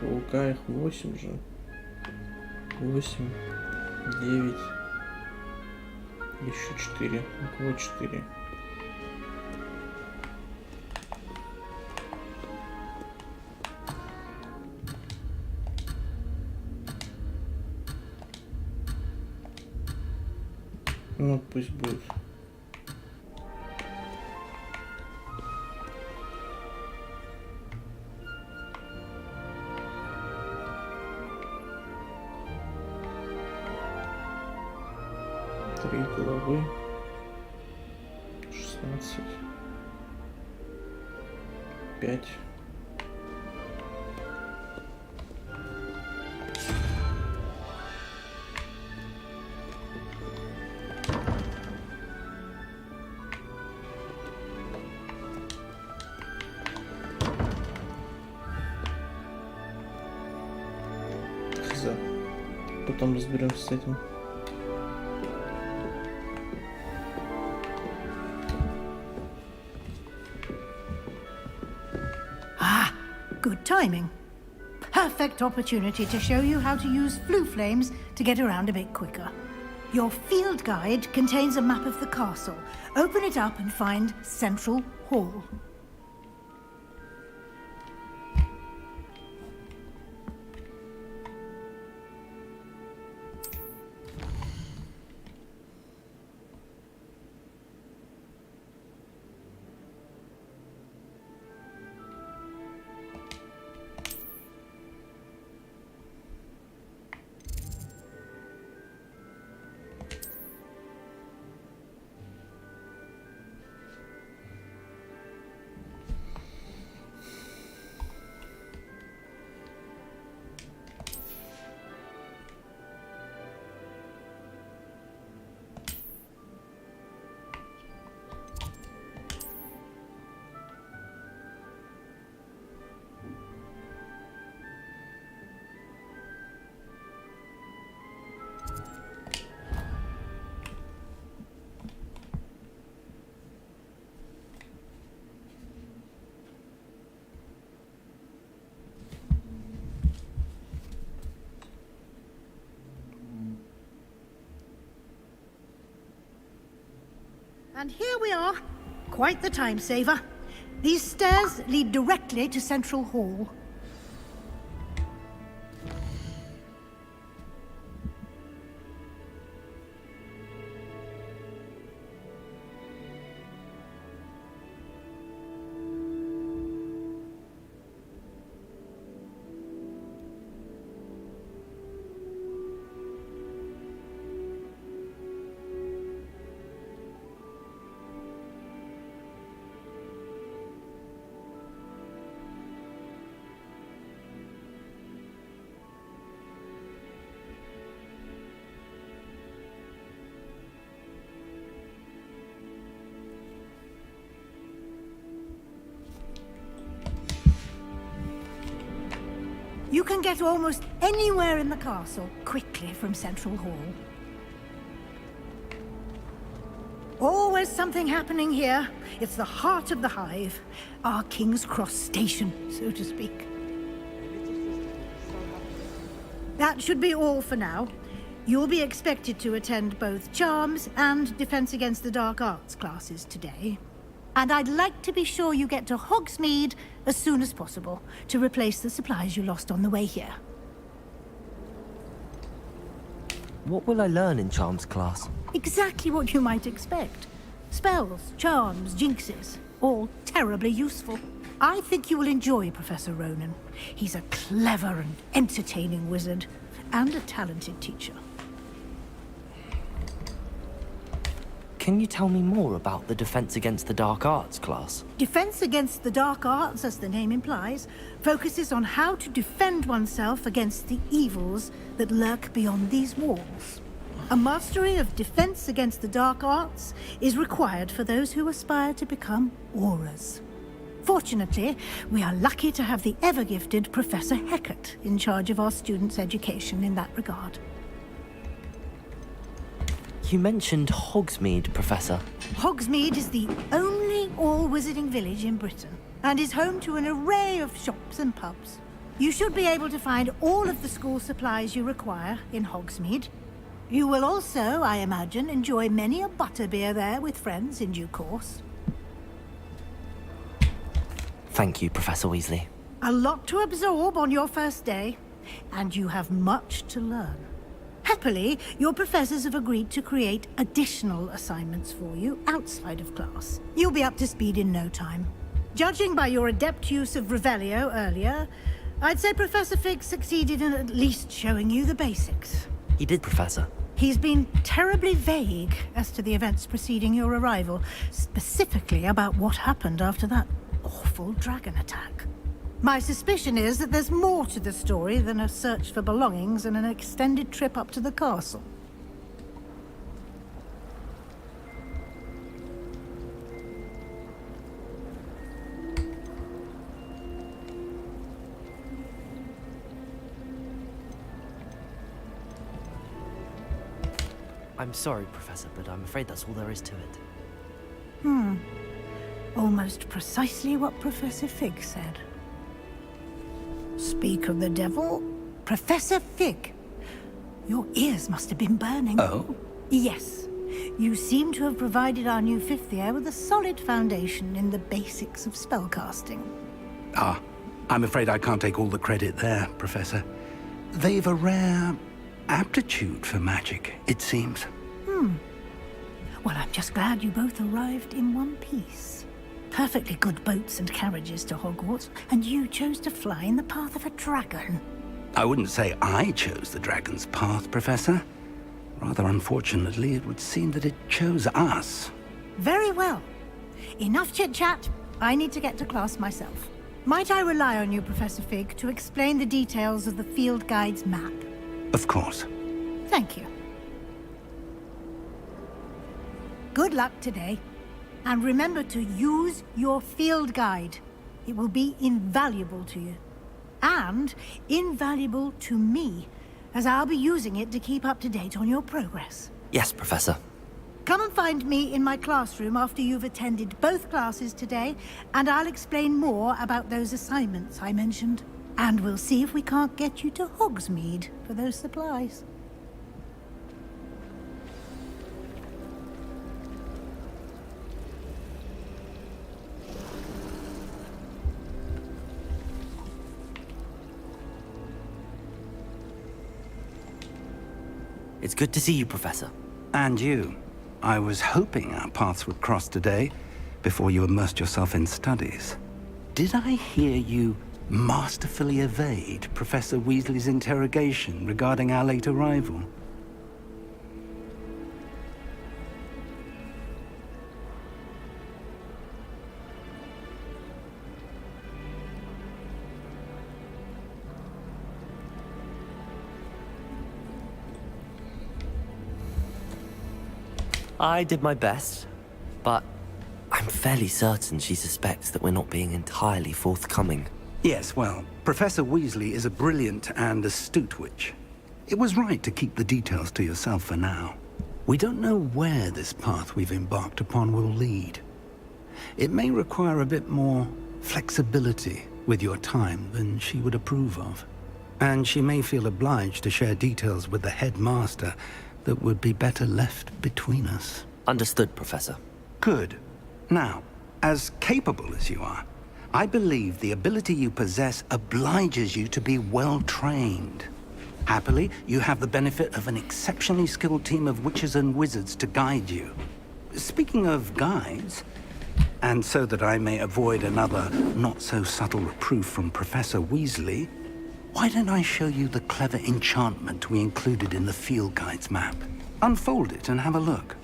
паука их 8 же. 8, 9, еще 4, около 4. Ну, пусть будет. Три головы, 16, 5. Хз. Потом разберемся с этим. Good timing. Perfect opportunity to show you how to use flue flames to get around a bit quicker. Your field guide contains a map of the castle. Open it up and find Central Hall. And here we are. Quite the time saver. These stairs lead directly to Central Hall. You can get almost anywhere in the castle quickly from Central Hall. Always something happening here. It's the heart of the hive. Our King's Cross station, so to speak. That should be all for now. You'll be expected to attend both Charms and Defense Against the Dark Arts classes today. And I'd like to be sure you get to Hogsmeade as soon as possible to replace the supplies you lost on the way here. What will I learn in Charms class? Exactly what you might expect. Spells, charms, jinxes, all terribly useful. I think you will enjoy Professor Ronan. He's a clever and entertaining wizard, and a talented teacher. Can you tell me more about the Defense Against the Dark Arts class? Defense Against the Dark Arts, as the name implies, focuses on how to defend oneself against the evils that lurk beyond these walls. A mastery of Defense Against the Dark Arts is required for those who aspire to become auras. Fortunately, we are lucky to have the ever-gifted Professor Heckert in charge of our students' education in that regard. You mentioned Hogsmeade, Professor. Hogsmeade is the only all-wizarding village in Britain, and is home to an array of shops and pubs. You should be able to find all of the school supplies you require in Hogsmeade. You will also, I imagine, enjoy many a butterbeer there with friends in due course. Thank you, Professor Weasley. A lot to absorb on your first day, and you have much to learn. Happily, your professors have agreed to create additional assignments for you outside of class. You'll be up to speed in no time. Judging by your adept use of Revelio earlier, I'd say Professor Fig succeeded in at least showing you the basics. He did, Professor. He's been terribly vague as to the events preceding your arrival, specifically about what happened after that awful dragon attack. My suspicion is that there's more to the story than a search for belongings and an extended trip up to the castle. I'm sorry, Professor, but I'm afraid that's all there is to it. Almost precisely what Professor Fig said. Speak of the devil, Professor Fig. Your ears must have been burning. Oh? Yes. You seem to have provided our new fifth year with a solid foundation in the basics of spellcasting. Ah, I'm afraid I can't take all the credit there, Professor. They've a rare aptitude for magic, it seems. Well, I'm just glad you both arrived in one piece. Perfectly good boats and carriages to Hogwarts, and you chose to fly in the path of a dragon. I wouldn't say I chose the dragon's path, Professor. Rather unfortunately, it would seem that it chose us. Very well. Enough chit-chat. I need to get to class myself. Might I rely on you, Professor Fig, to explain the details of the field guide's map? Of course. Thank you. Good luck today. And remember to use your field guide. It will be invaluable to you. And invaluable to me, as I'll be using it to keep up to date on your progress. Yes, Professor. Come and find me in my classroom after you've attended both classes today, and I'll explain more about those assignments I mentioned. And we'll see if we can't get you to Hogsmeade for those supplies. It's good to see you, Professor. And you. I was hoping our paths would cross today, before you immersed yourself in studies. Did I hear you masterfully evade Professor Weasley's interrogation regarding our late arrival? I did my best, but I'm fairly certain she suspects that we're not being entirely forthcoming. Yes, well, Professor Weasley is a brilliant and astute witch. It was right to keep the details to yourself for now. We don't know where this path we've embarked upon will lead. It may require a bit more flexibility with your time than she would approve of. And she may feel obliged to share details with the headmaster that would be better left between us. Understood, Professor. Good. Now, as capable as you are, I believe the ability you possess obliges you to be well-trained. Happily, you have the benefit of an exceptionally skilled team of witches and wizards to guide you. Speaking of guides, and so that I may avoid another not-so-subtle reproof from Professor Weasley, why don't I show you the clever enchantment we included in the field guide's map? Unfold it and have a look.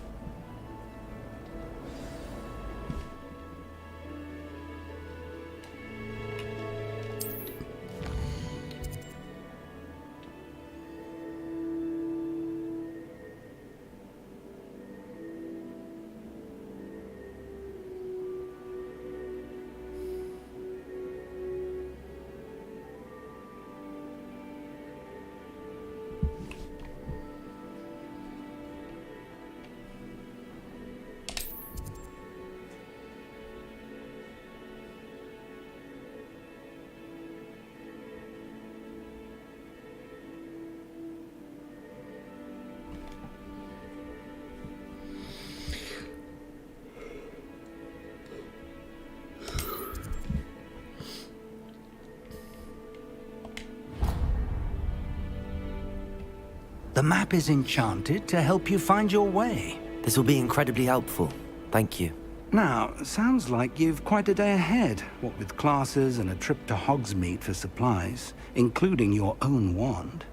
The map is enchanted to help you find your way. This will be incredibly helpful. Thank you. Now, sounds like you've quite a day ahead, what with classes and a trip to Hogsmeade for supplies, including your own wand.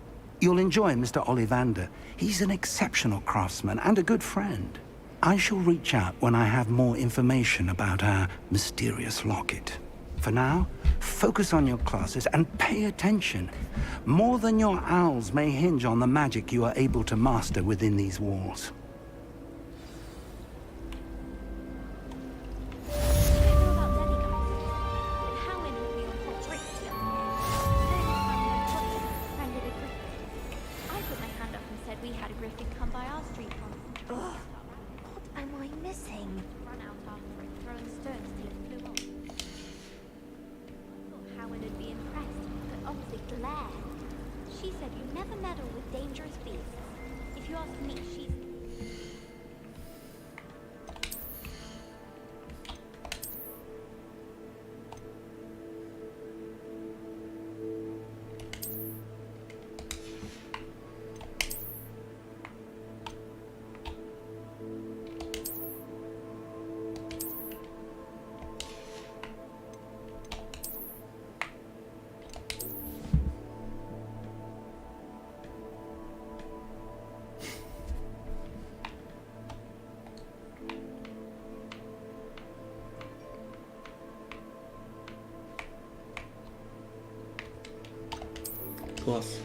You'll enjoy Mr. Ollivander. He's an exceptional craftsman and a good friend. I shall reach out when I have more information about our mysterious locket. For now, focus on your classes and pay attention. More than your owls may hinge on the magic you are able to master within these walls. Класс.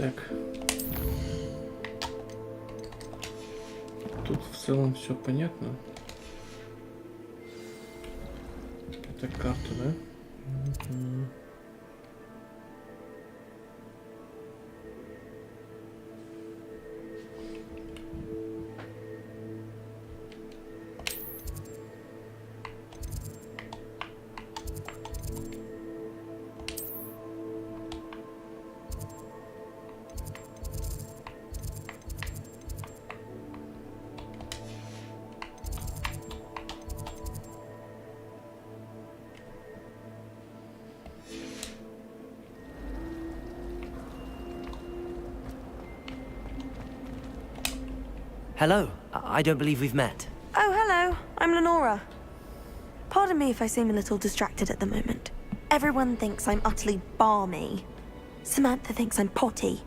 Так. Тут в целом все понятно. Это карта, да? Hello. I don't believe we've met. Oh, hello. I'm Lenora. Pardon me if I seem a little distracted at the moment. Everyone thinks I'm utterly balmy. Samantha thinks I'm potty.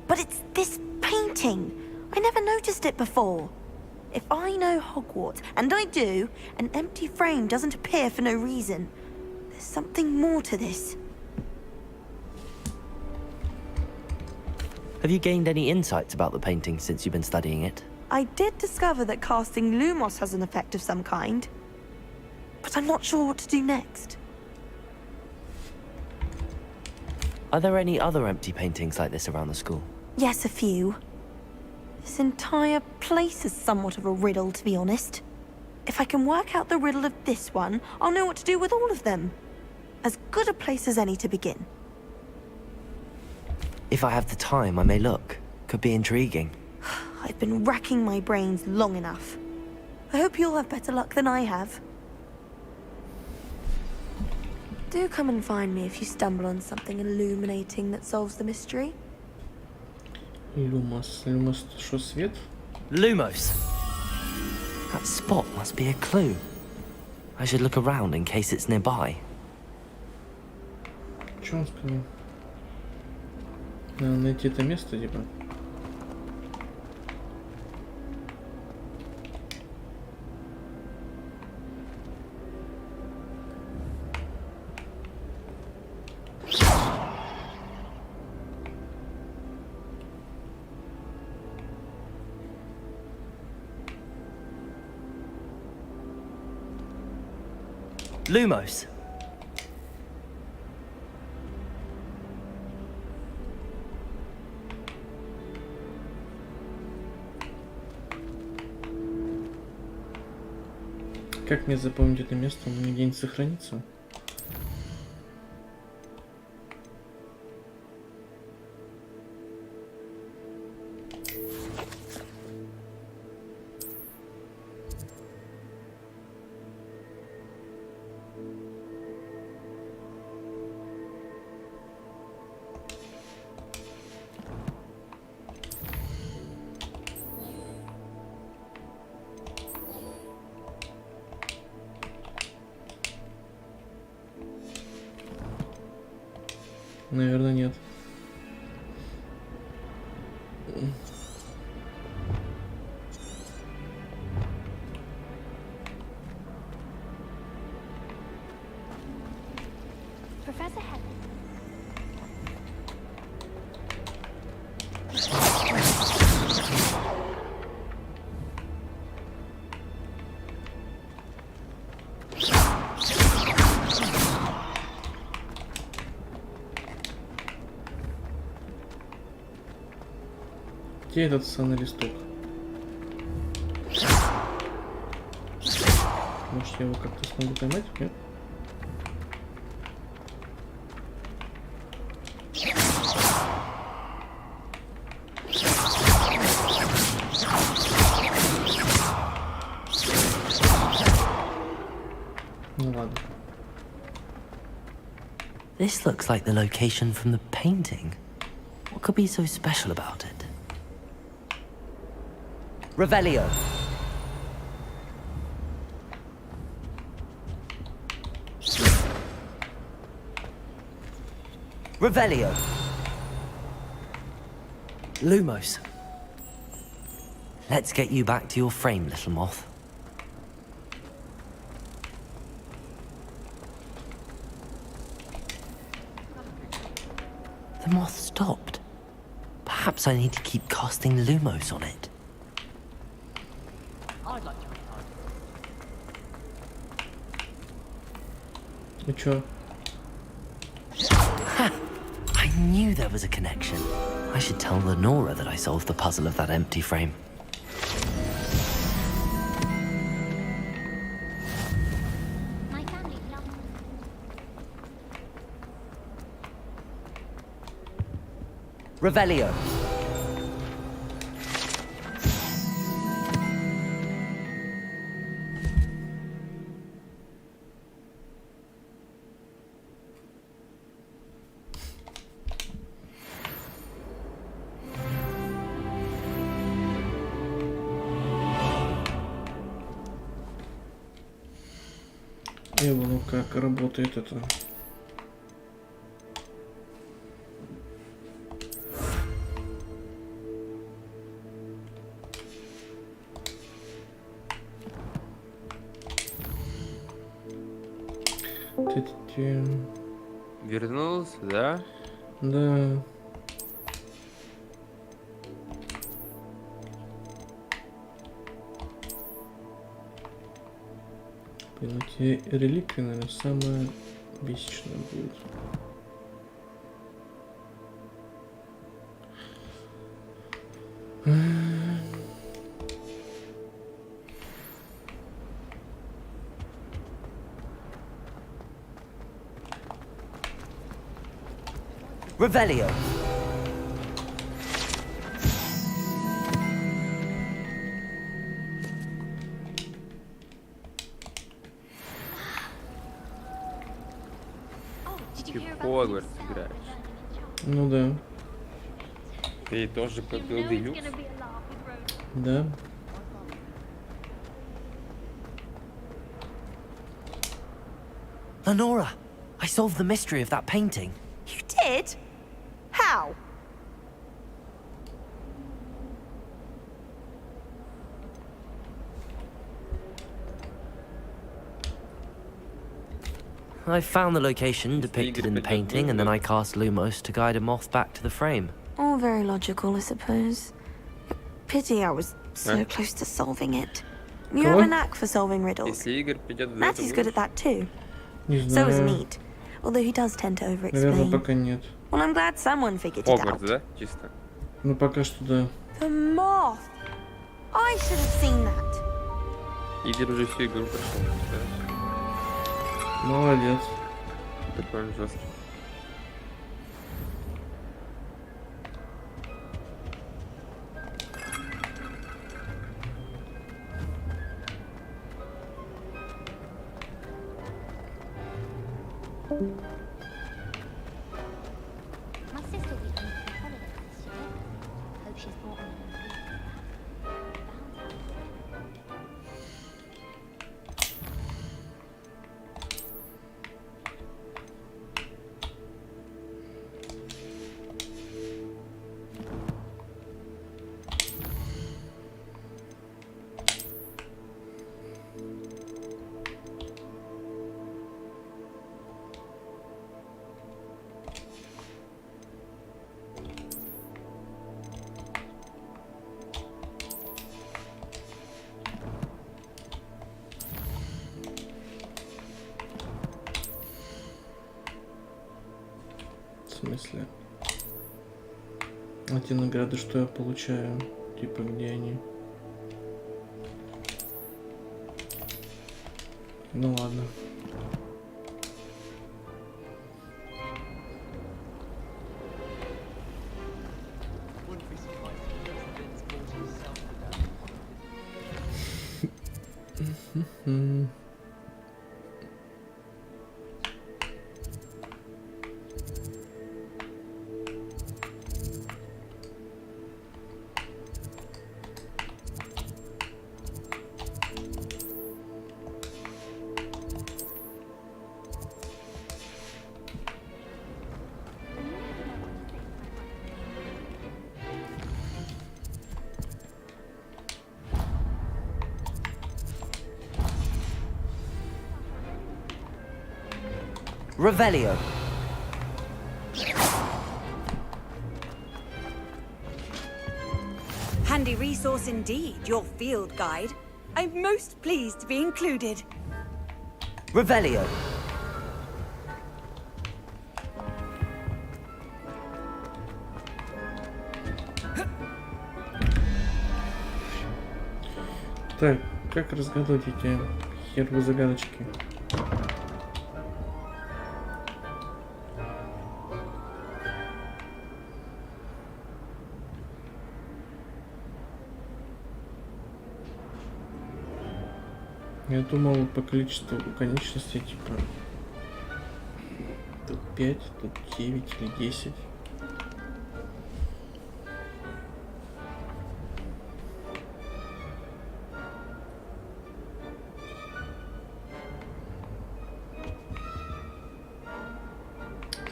But it's this painting. I never noticed it before. If I know Hogwarts, and I do, an empty frame doesn't appear for no reason. There's something more to this. Have you gained any insights about the painting since you've been studying it? I did discover that casting Lumos has an effect of some kind, but I'm not sure what to do next. Are there any other empty paintings like this around the school? Yes, a few. This entire place is somewhat of a riddle, to be honest. If I can work out the riddle of this one, I'll know what to do with all of them. As good a place as any to begin. If I have the time, I may look. Could be intriguing. I've been racking my brains long enough. I hope you'll have better luck than I have. Do come and find me if you stumble on something illuminating that solves the mystery. Lumos. Lumos, что, свет? Lumos! That spot must be a clue. I should look around in case it's nearby. Что он сказал? Надо найти это место, типа. Lumos! Как мне запомнить это место? У меня где-нибудь сохранится? Наверное, нет. Professor Heather. Где этот ссаный листок? Может, я его как-то смогу поймать? Нет? Ну ладно. This looks like the location from the painting. What could be so special about it? Revelio. Revelio. Lumos. Let's get you back to your frame, little moth. The moth stopped. Perhaps I need to keep casting Lumos on it. I'd like to retire. И чё? Ha! I knew there was a connection. I should tell Lenora that I solved the puzzle of that empty frame. My family belongs. Revelio. Ну как работает это? Вернулся, да? Да. Эти реликвии, наверное, самое бесячное будет. Revelio. Ты в Хогвартс играешь. Ну да. Ты тоже купил Деюкс? Да. Lenora, I solved the mystery of that painting. You did? How? I found the location depicted in the painting, and then I cast Lumos to guide a moth back to the frame. All very logical, I suppose. Pity I was so close to solving it. You have a knack for solving riddles. Natty's good at that too. So is Neat, although he does tend to Наверное, пока over-explain. нет. Well, I'm glad someone figured it out. Хогвартс, да? Чисто. Ну, пока что да. The moth! I should have seen that. Игорь уже всю игру прошел. Молодец. Такой он жесткий. My sister will be home for holidays this year. Hope she's brought me В смысле? А те награды, что я получаю? Типа, где они? Ну ладно. Revelio. Handy resource indeed, your field guide. I'm most pleased to be included. Revelio. Так, как разгадать эти херовые загадочки? Я думал по количеству конечностей, типа, тут 5, тут 9 или 10.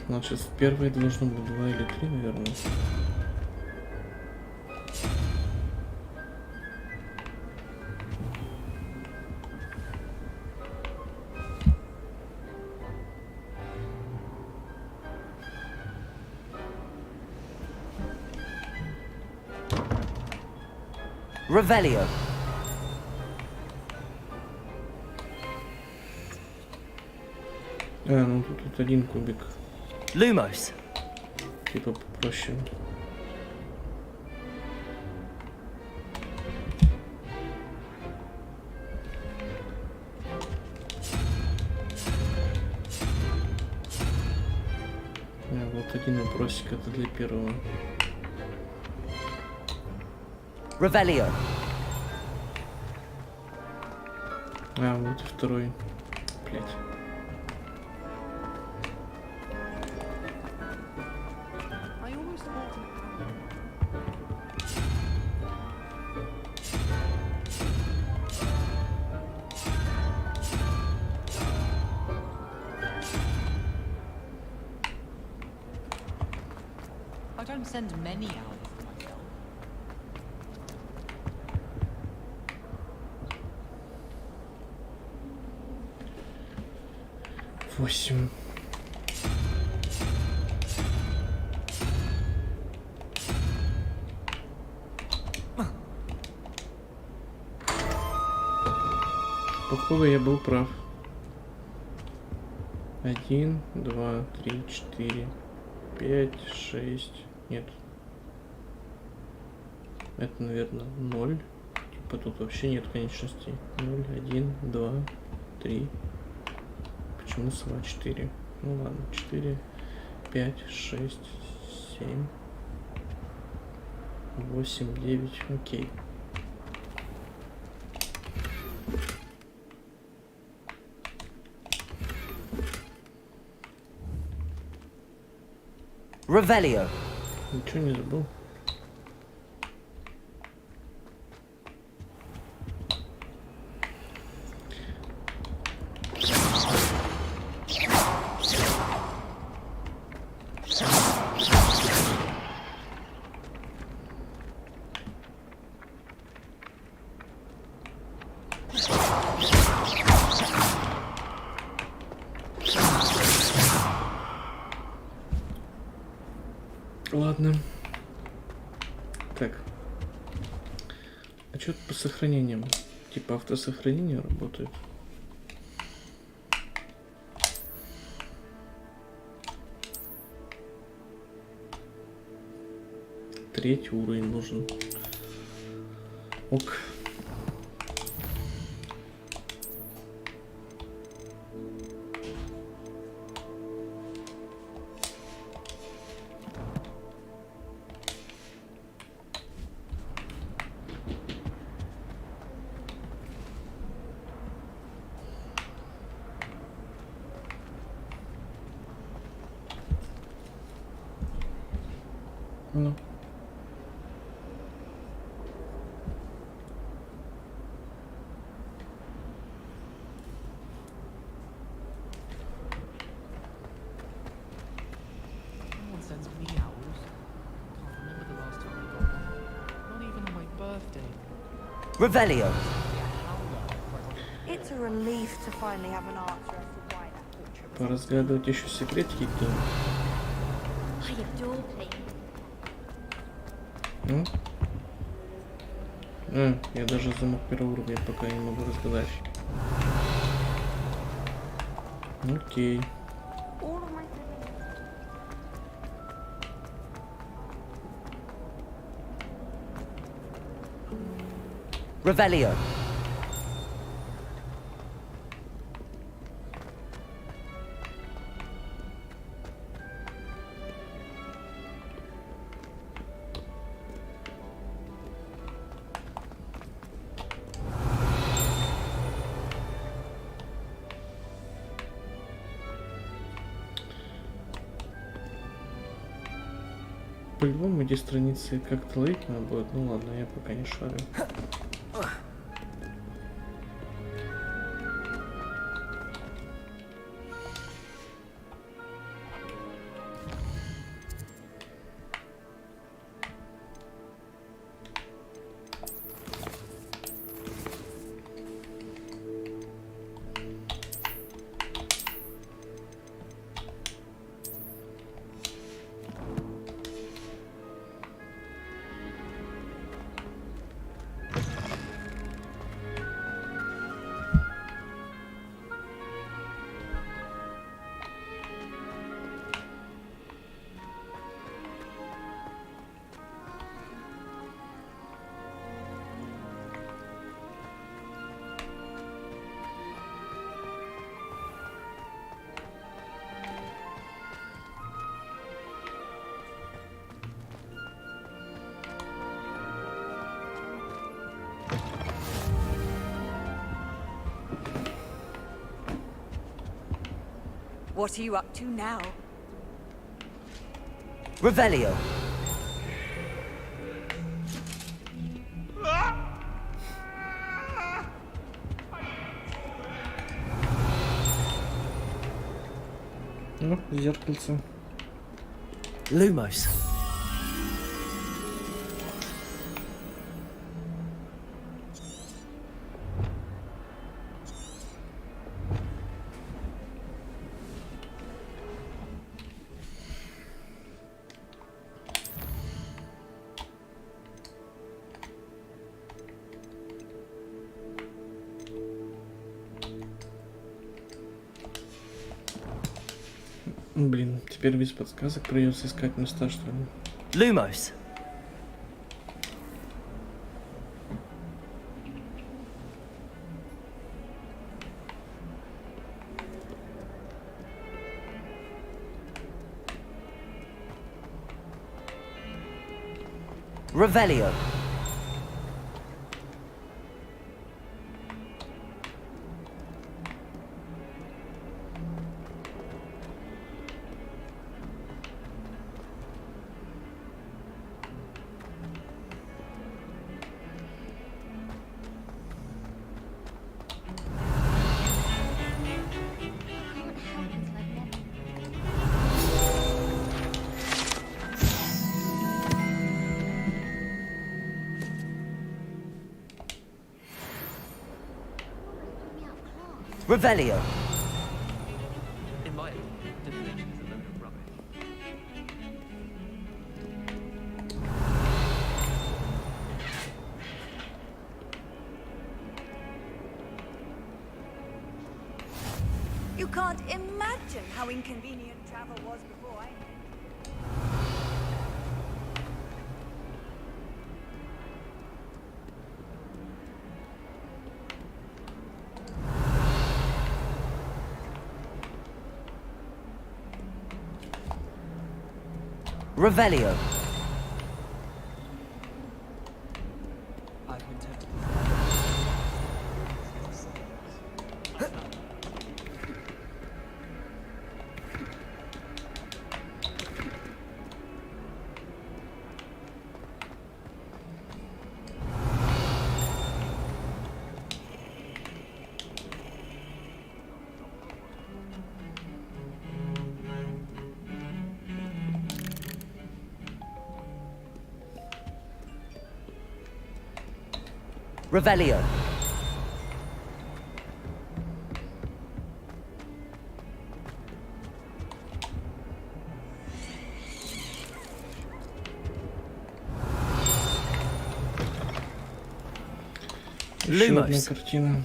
Значит, в первой должно быть 2 или 3, наверное. Revelio. Ну тут один кубик. Lumos. Типа попроще. Вот один вопросик, это для первого. Revelio. Вот и второй. Блять. I don't send many hours to myself. 8. Походу я был прав. 1, 2, 3, 4, 5, 6. Нет. Это, наверное, 0. Типа тут вообще нет конечностей. 0, 1, 2, 3. Почему сова 4? Ну ладно, 4, 5, 6, 7, 8, 9. Окей. Revelio. Ничего не забыл. Ладно. Так. А что по сохранениям? Типа автосохранение работает? Третий уровень нужен. Ок. Ну. No one sends me owls. Can't remember the last time I got one. Not even on my birthday. Revelio. It's a relief to finally have an answer as to why that portrait was. Поразглядывать еще секретики где. I adore playing. Ну? Я даже замок первого уровня пока не могу разгадать. Окей. Revelio. По-любому эти страницы как-то ловить надо будет. Ну ладно, я пока не шарю. What are you up to now? Revelio. Ну, зеркальце. Lumos. Блин, теперь без подсказок придется искать места, что ли. Lumos. Revelio. Revelio. In my opinion, divination is a load of rubbish. You can't imagine how inconvenient travel was before I... Revelio. I've been tempted. Revelio. Еще одна Lumos. картина.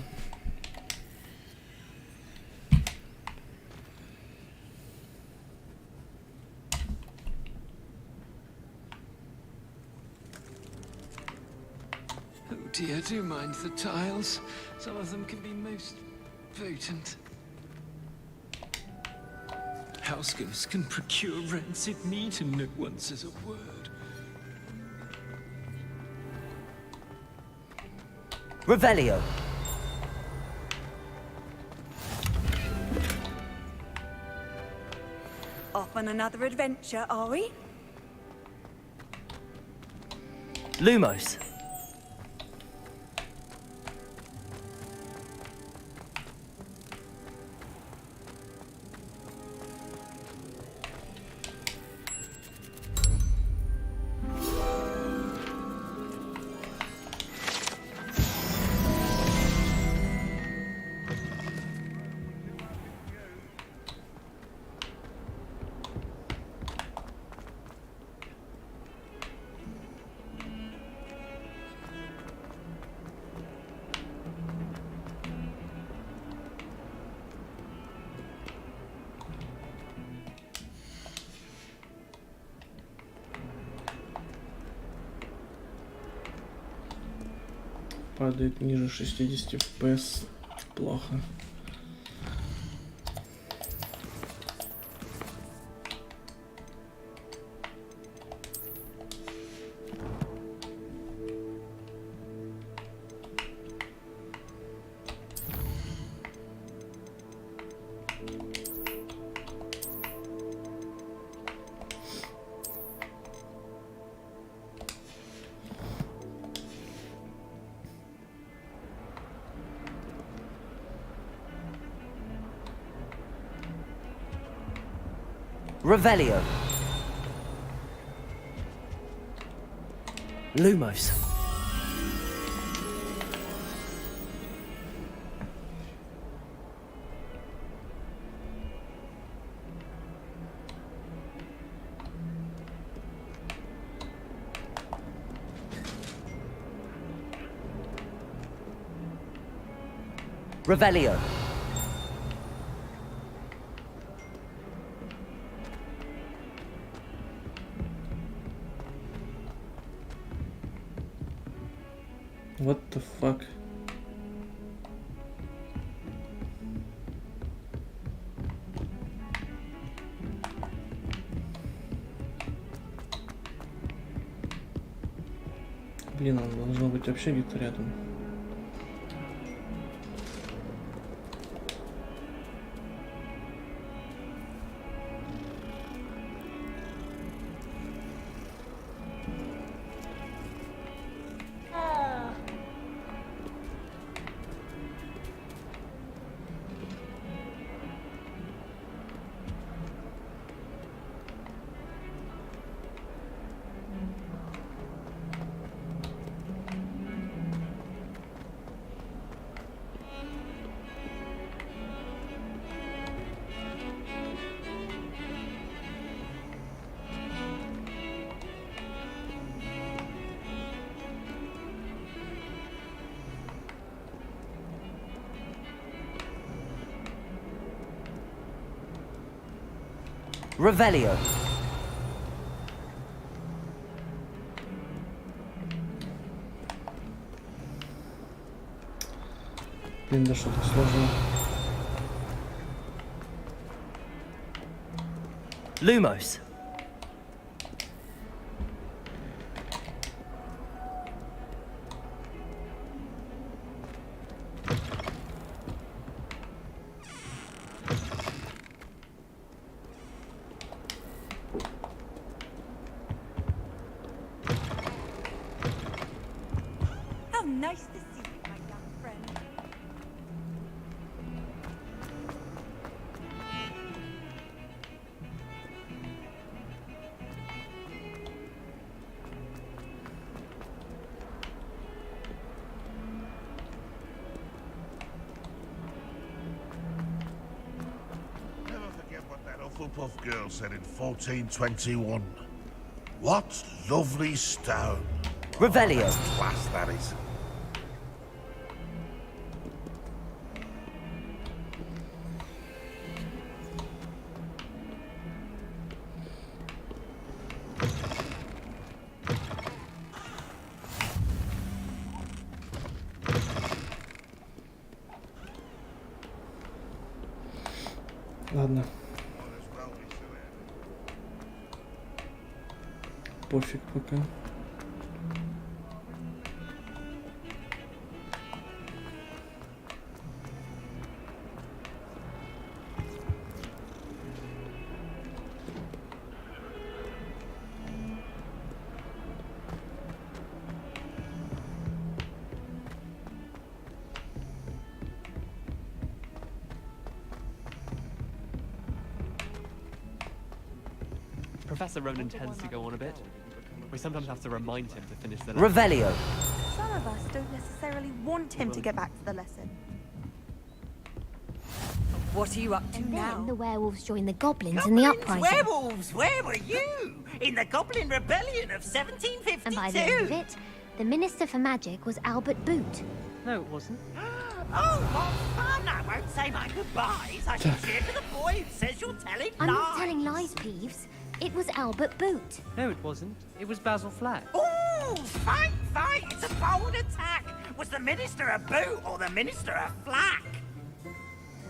Oh dear, do mind the tiles. Some of them can be most potent. House ghosts can procure rancid meat and no one says a word. Revelio. Off on another adventure, are we? Lumos. Падает ниже 60 FPS. Плохо. Revelio. Lumos. Revelio. What the fuck? Блин, он должно быть вообще где-то рядом. Revelio. Блин, да что так сложно. Lumos. How nice to see you, my young friend. Never forget what that Hufflepuff girl said in 1421. What lovely stone. Revelio. That's class, that is. Ладно. Пофиг пока. Professor Ronan tends to go on a bit. We sometimes have to remind him to finish the lesson. Revelio. Some of us don't necessarily want him to get back to the lesson. What are you up to And now? then the werewolves joined the goblins in the uprising. Werewolves, where were you? In the Goblin Rebellion of 1752. And by the end of it, the Minister for Magic was Albert Boot. No, it wasn't. Oh, what fun! I won't say my goodbyes. I shall cheer for the boy who says you're telling I'm lies. not telling lies, Peeves. It was Albert Boot. No, it wasn't. It was Basil Flack. Ooh, fight! It's a bold attack. Was the Minister a boot or the Minister a flack?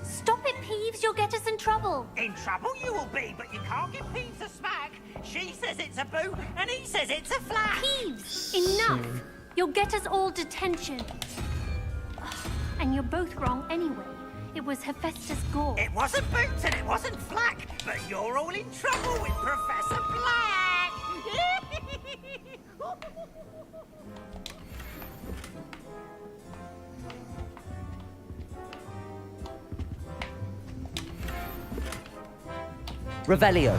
Stop it, Peeves. You'll get us in trouble. In trouble you will be, but you can't give Peeves a smack. She says it's a boot, and he says it's a flack. Peeves, enough. You'll get us all detention. And you're both wrong anyway. It was Hephaestus Gore. It wasn't Boots and it wasn't Flack, but you're all in trouble with Professor Black. Revelio.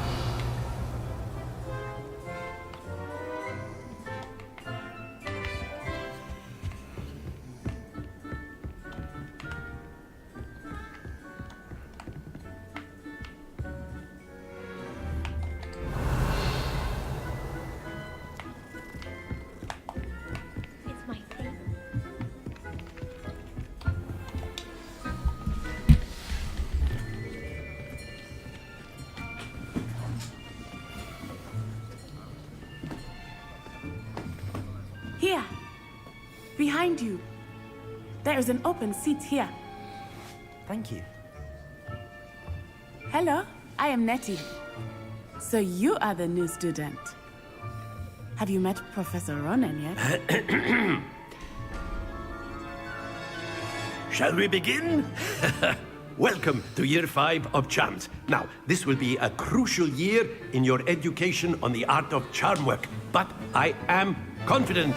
behind you. There is an open seat here. Thank you. Hello, I am Nettie. So you are the new student. Have you met Professor Ronan yet? Shall we begin? Welcome to Year 5 of Charms. Now, this will be a crucial year in your education on the art of charm work, but I am confident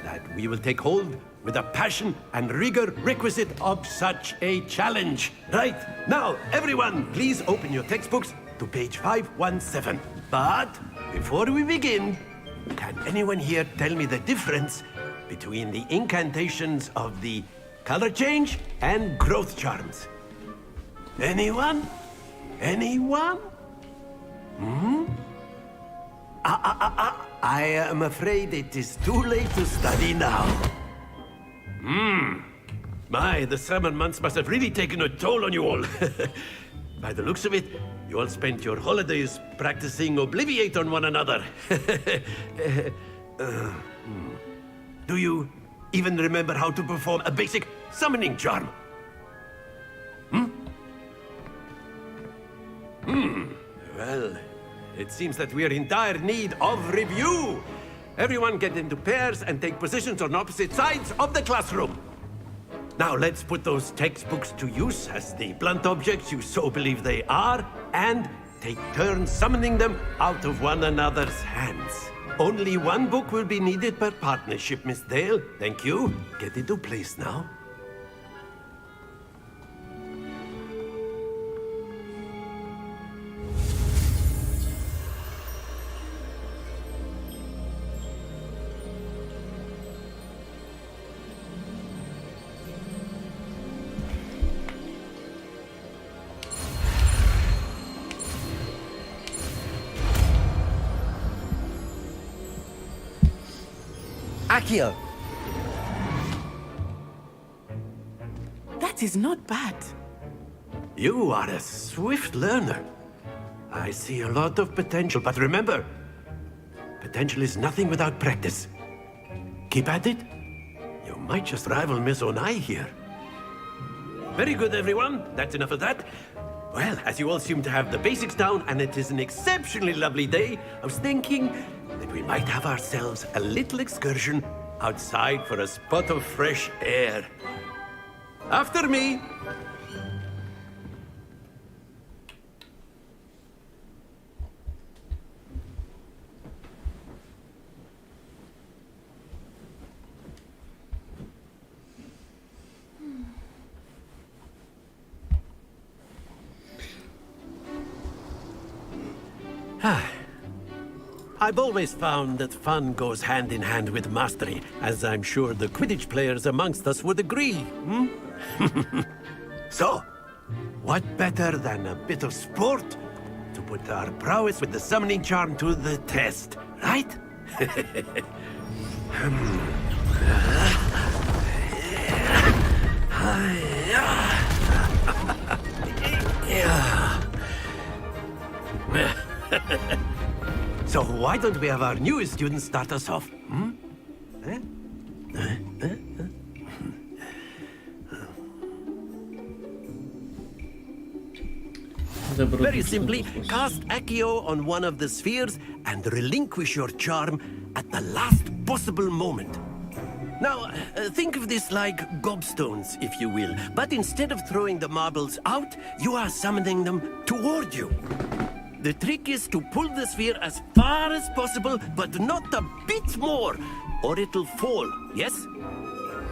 that we will take hold with the passion and rigor requisite of such a challenge. Right, now, everyone, please open your textbooks to page 517. But before we begin, can anyone here tell me the difference between the incantations of the color change and growth charms? Anyone? Anyone? I am afraid it is too late to study now. My, the summer months must have really taken a toll on you all. By the looks of it, you all spent your holidays practicing Obliviate on one another. Do you even remember how to perform a basic summoning charm? Well, it seems that we are in dire need of review. Everyone get into pairs and take positions on opposite sides of the classroom. Now let's put those textbooks to use as the blunt objects you so believe they are, and take turns summoning them out of one another's hands. Only one book will be needed per partnership, Miss Dale. Thank you. Get into place now. Accio! That is not bad. You are a swift learner. I see a lot of potential, but remember, potential is nothing without practice. Keep at it. You might just rival Miss Onai here. Very good, everyone. That's enough of that. Well, as you all seem to have the basics down, and it is an exceptionally lovely day, I was thinking that we might have ourselves a little excursion outside for a spot of fresh air. After me! I've always found that fun goes hand in hand with mastery, as I'm sure the Quidditch players amongst us would agree. So, what better than a bit of sport to put our prowess with the summoning charm to the test, right? So why don't we have our newest student start us off? Very simply, cast Accio on one of the spheres and relinquish your charm at the last possible moment. Now, think of this like gobstones, if you will, but instead of throwing the marbles out, you are summoning them toward you. The trick is to pull the sphere as far as possible, but not a bit more, or it'll fall, yes?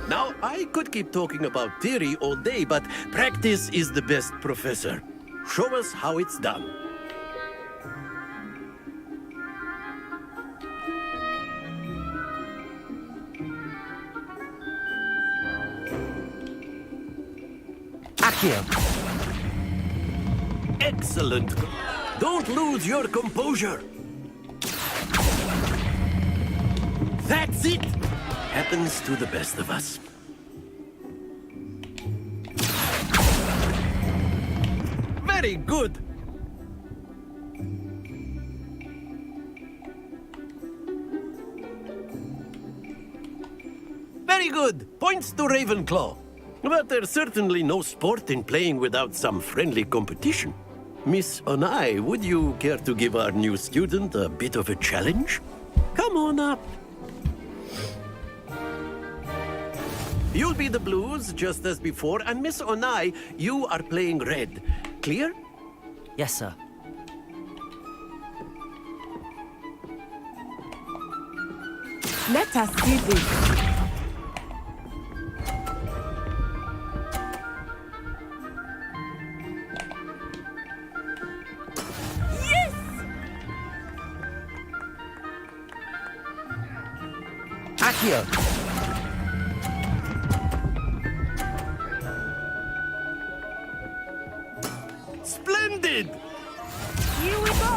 Now, I could keep talking about theory all day, but practice is the best professor. Show us how it's done. Accio! Excellent. Don't lose your composure. That's it. Happens to the best of us. Very good. Very good. Points to Ravenclaw. But there's certainly no sport in playing without some friendly competition. Miss Onai, would you care to give our new student a bit of a challenge? Come on up. You'll be the blues, just as before, and Miss Onai, you are playing red. Clear? Yes, sir. Let us see this. Yes! Accio! Splendid! Here we go!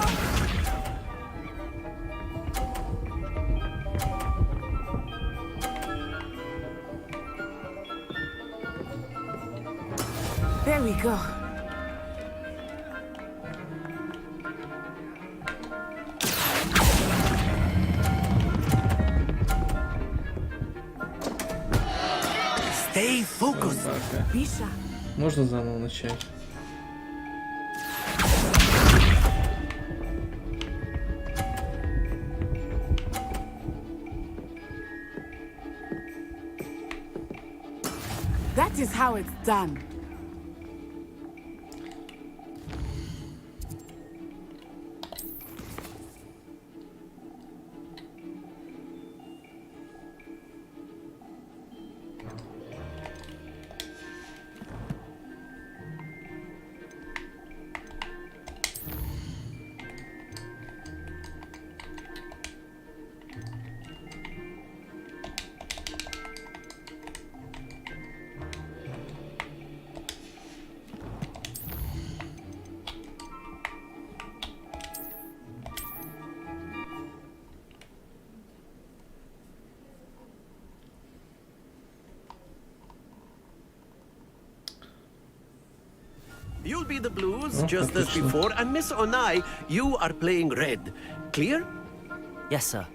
There we go. Stay focused. Bisha. Можно заново начать. That is how it's done. You'll be the blues, just as before, and Miss Onai, you are playing red. Clear? Yes, sir.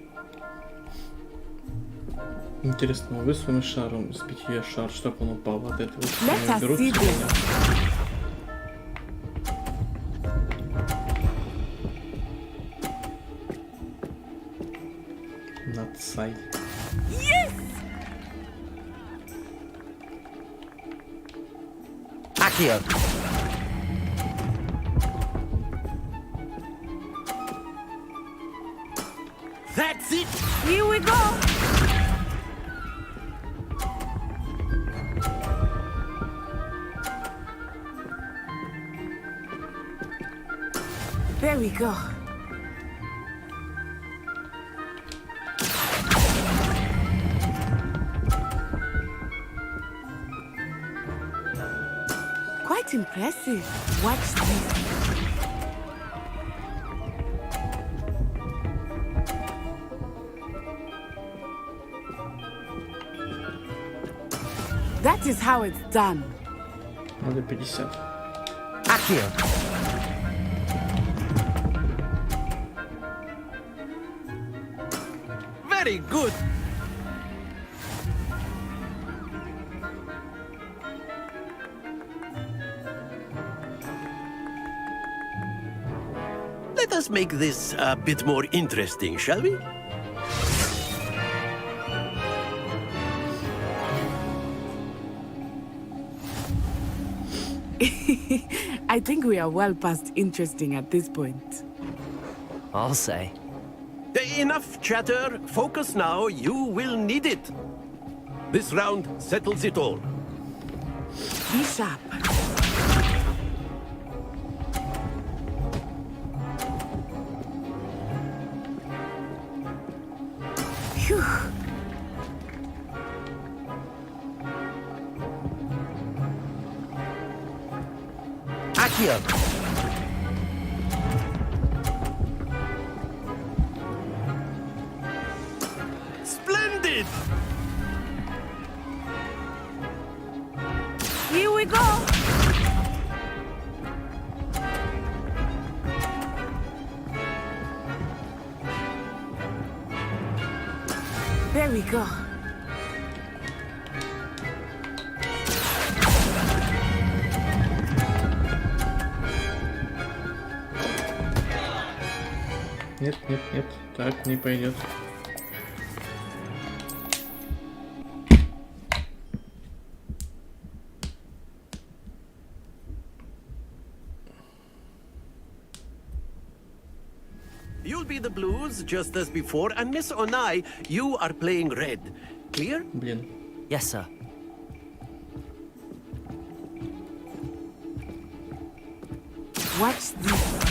Интересно, вы своим шаром с 5 шар, чтобы он упал от этого? Let us Берут see себе, this. Надсай. Yes! Accio! That's it! Here we go! There we go. Quite impressive. Watch this. That is how it's done. Надо 50. Accio! Very good! Let us make this a bit more interesting, shall we? I think we are well past interesting at this point. I'll say. Enough chatter. Focus now. You will need it. This round settles it all. Be sharp. Phew. Accio! Splendid! Here we go. There we go. Нет, нет, нет. Так не пойдет. You'll be the blues just as before, and Miss Onai, you are playing red. Clear? Блин. Yes, sir. Watch this.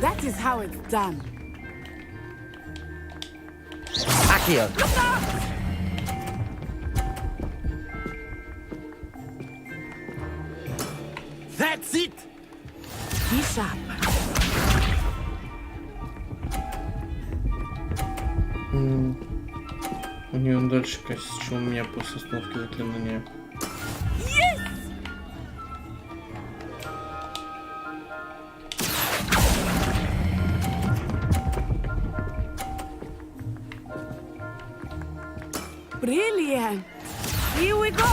That is how it's done. Accio. That's it! Be sharp. У нее дальше косит, что у меня после остановки заклинания. Brilliant. Here we go.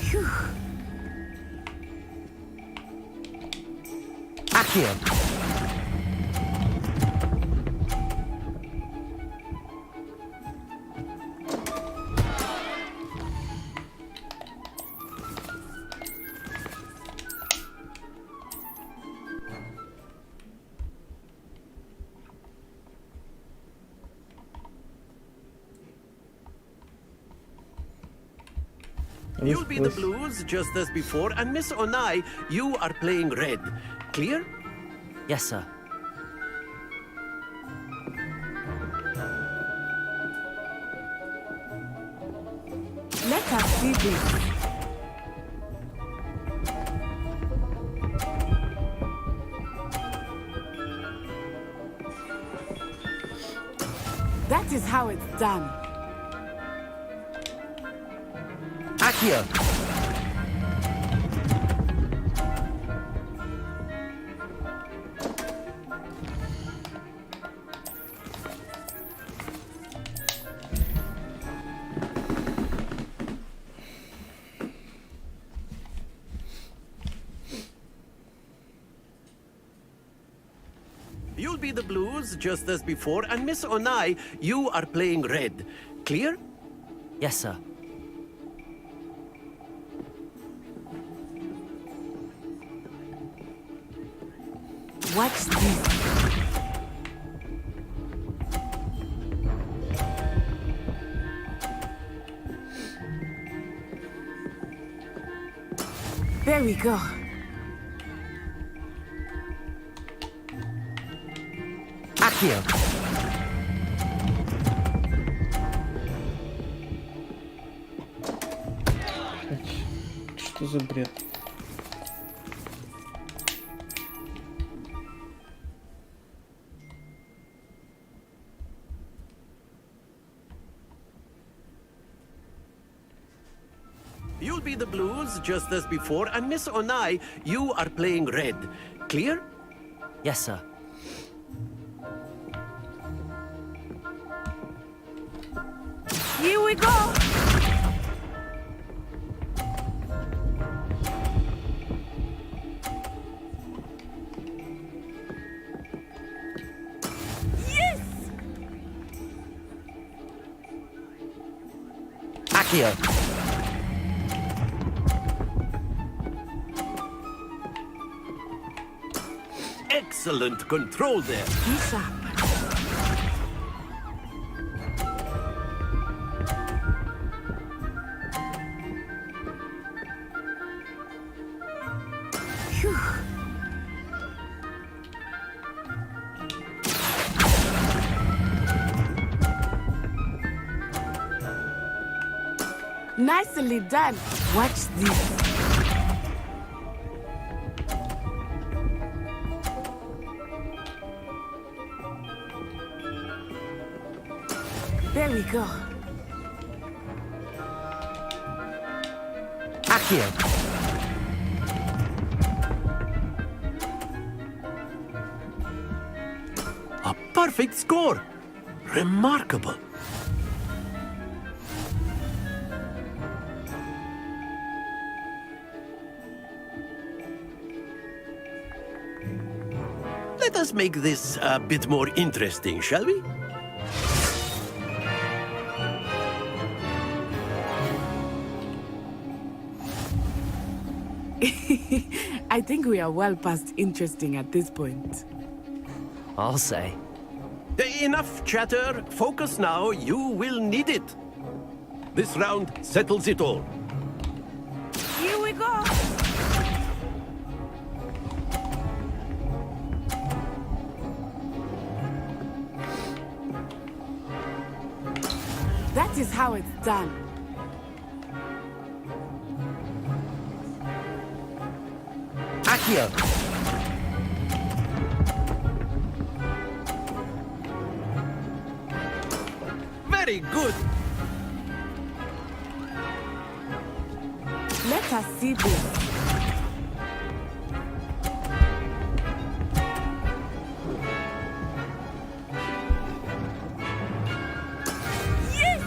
Phew. Accio. You'll be the blues just as before, and Miss Onai, you are playing red. Clear? Yes, sir. Let us see this. That is how it's done. Accio. You'll be the blues just as before, and Miss Onai, you are playing red. Clear? Yes, sir. Watch this. There we go. Accio. Что за бред? You'll be the blues just as before, and Miss Onai, you are playing red. Clear? Yes, sir. Here we go. Yes. Accio. Excellent control there. Be sharp. Phew. Nicely done. Watch this. There we go. Accio. perfect score. Remarkable. Let us make this a bit more interesting, shall we? I think we are well past interesting at this point. I'll say. Enough chatter. Focus now. You will need it. This round settles it all. Here we go! That is how it's done. Accio! Very good. Let us see this. Yes!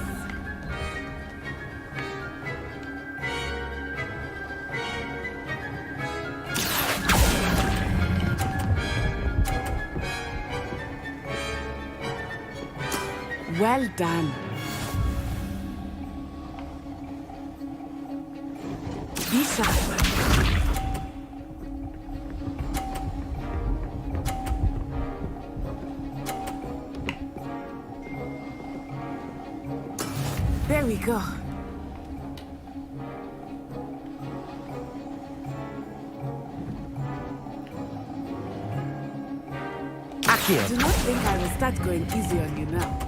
Well done. Be sharp. There we go. Accio! Do not think I will start going easy on you now.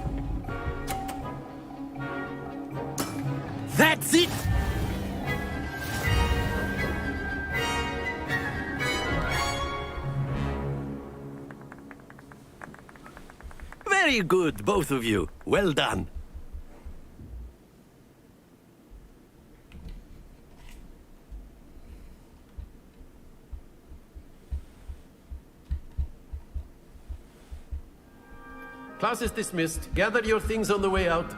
That's it. Very good, both of you. Well done. Class is dismissed. Gather your things on the way out.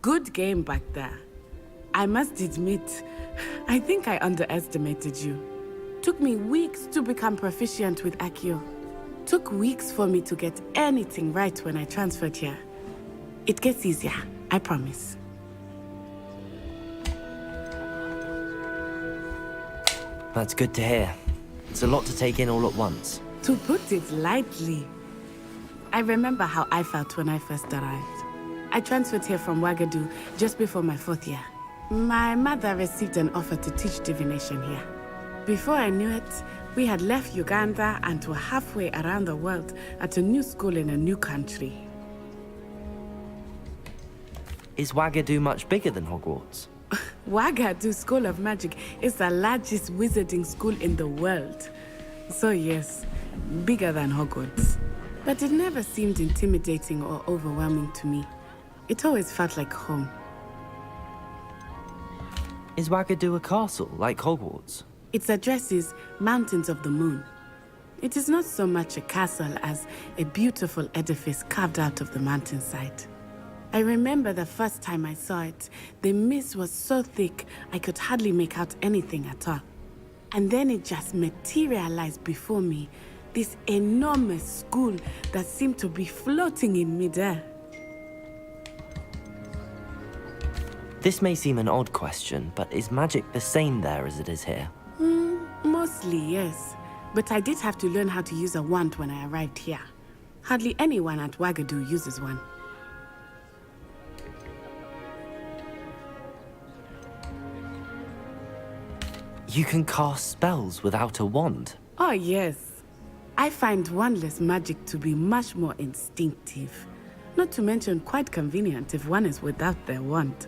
Good game back there. I must admit, I think I underestimated you. Took me weeks to become proficient with Accio. Took weeks for me to get anything right when I transferred here. It gets easier, I promise. That's good to hear. It's a lot to take in all at once. To put it lightly, I remember how I felt when I first arrived. I transferred here from Ouagadougou just before my 4th year. My mother received an offer to teach divination here. Before I knew it, we had left Uganda and were halfway around the world at a new school in a new country. Is Ouagadougou much bigger than Hogwarts? Ouagadougou School of Magic is the largest wizarding school in the world. So yes, bigger than Hogwarts. But it never seemed intimidating or overwhelming to me. It always felt like home. Is Ouagadougou a castle, like Hogwarts? Its address is Mountains of the Moon. It is not so much a castle as a beautiful edifice carved out of the mountainside. I remember the first time I saw it, the mist was so thick I could hardly make out anything at all. And then it just materialized before me, this enormous school that seemed to be floating in midair. This may seem an odd question, but is magic the same there as it is here? Mostly, yes. But I did have to learn how to use a wand when I arrived here. Hardly anyone at Ouagadougou uses one. You can cast spells without a wand? Oh, yes. I find wandless magic to be much more instinctive. Not to mention quite convenient if one is without their wand.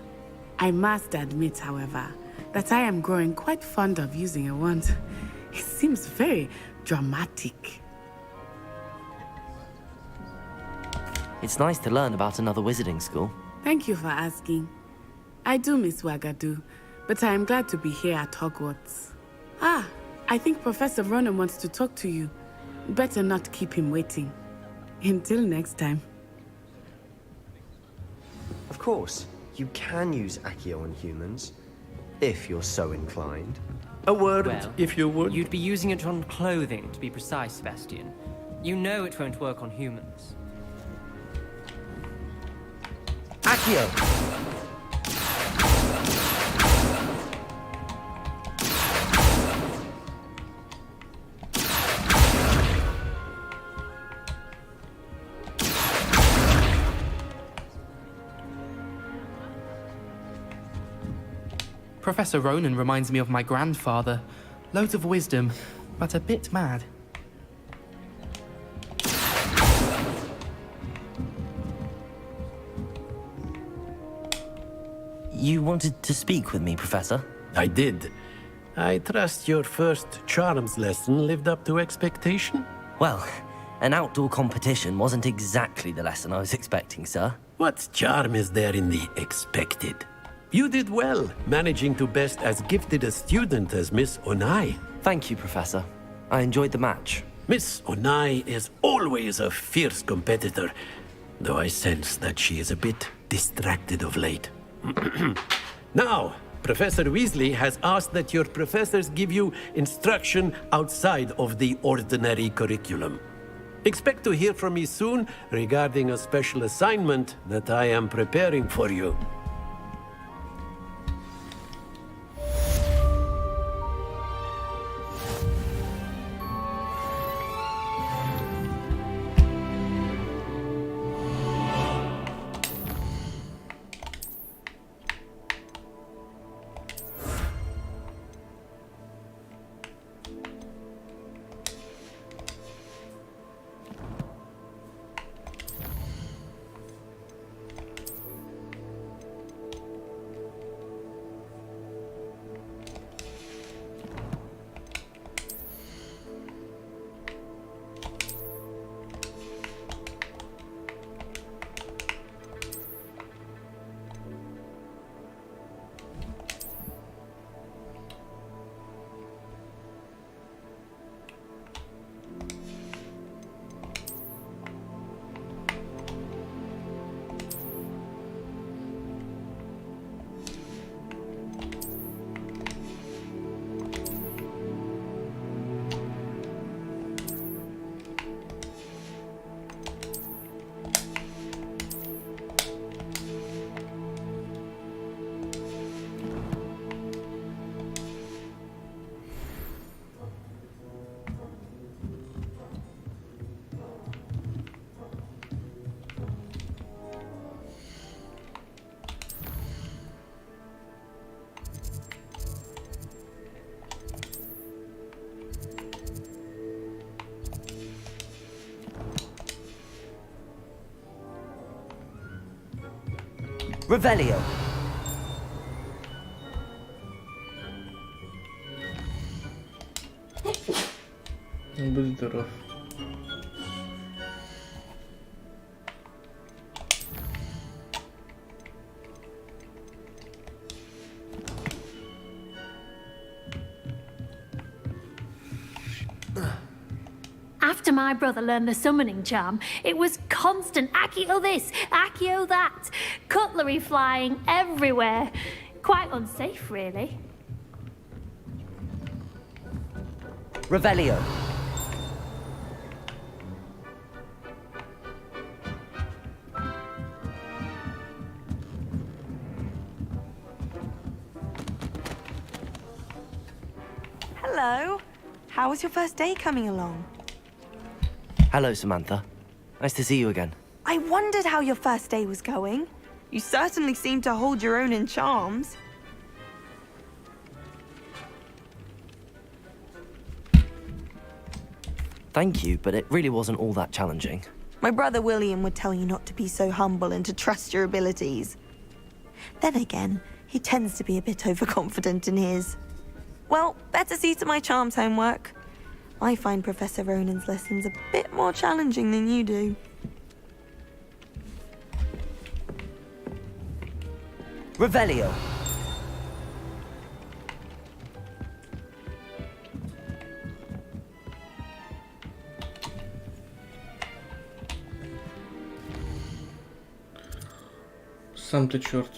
I must admit, however, that I am growing quite fond of using a wand. It seems very dramatic. It's nice to learn about another wizarding school. Thank you for asking. I do miss Ouagadougou, but I am glad to be here at Hogwarts. Ah, I think Professor Ronan wants to talk to you. Better not keep him waiting. Until next time. Of course, you can use Accio on humans, if you're so inclined. A word, Well, if you would. You'd be using it on clothing, to be precise, Sebastian. You know it won't work on humans. Accio! Professor Ronan reminds me of my grandfather. Loads of wisdom, but a bit mad. You wanted to speak with me, Professor? I did. I trust your first charms lesson lived up to expectation? Well, an outdoor competition wasn't exactly the lesson I was expecting, sir. What charm is there in the expected? You did well, managing to best as gifted a student as Miss Onai. Thank you, Professor. I enjoyed the match. Miss Onai is always a fierce competitor, though I sense that she is a bit distracted of late. Now, Professor Weasley has asked that your professors give you instruction outside of the ordinary curriculum. Expect to hear from me soon regarding a special assignment that I am preparing for you. Revelio. Будь здоров. After my brother learned the summoning charm, it was constant Accio this, Accio that, cutlery flying everywhere. Quite unsafe, really. Revelio. Hello. How was your first day coming along? Hello, Samantha. Nice to see you again. I wondered how your first day was going. You certainly seem to hold your own in charms. Thank you, but it really wasn't all that challenging. My brother William would tell you not to be so humble and to trust your abilities. Then again, he tends to be a bit overconfident in his. Well, better see to my charms homework. I find Professor Ronan's lessons a bit more challenging than you do. Revelio. Сам ты черт.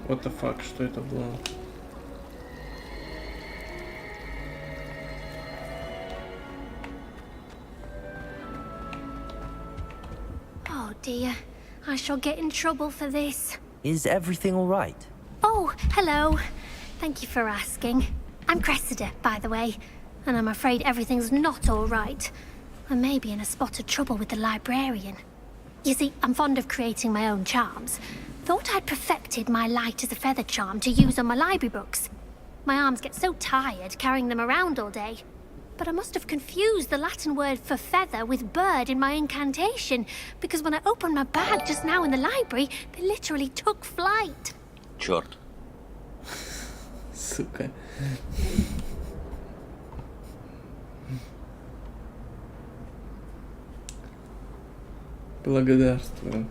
What the fuck, что это было? Oh dear, I shall get in trouble for this. Is everything all right? Oh, hello. Thank you for asking. I'm Cressida, by the way, and I'm afraid everything's not all right. I may be in a spot of trouble with the librarian. You see, I'm fond of creating my own charms. Thought I'd perfected my light as a feather charm to use on my library books. My arms get so tired carrying them around all day. But I must have confused the Latin word for feather with bird in my incantation, because when I opened my bag just now in the library, they literally took flight. Черт. Сука. Благодарствую.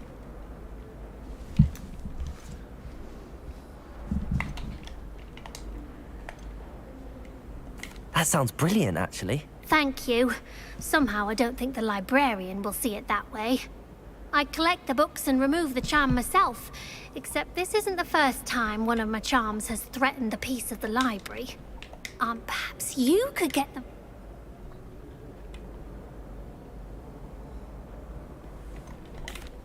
That sounds brilliant, actually. Thank you. Somehow I don't think the librarian will see it that way. I collect the books and remove the charm myself, except this isn't the first time one of my charms has threatened the peace of the library. Perhaps you could get them.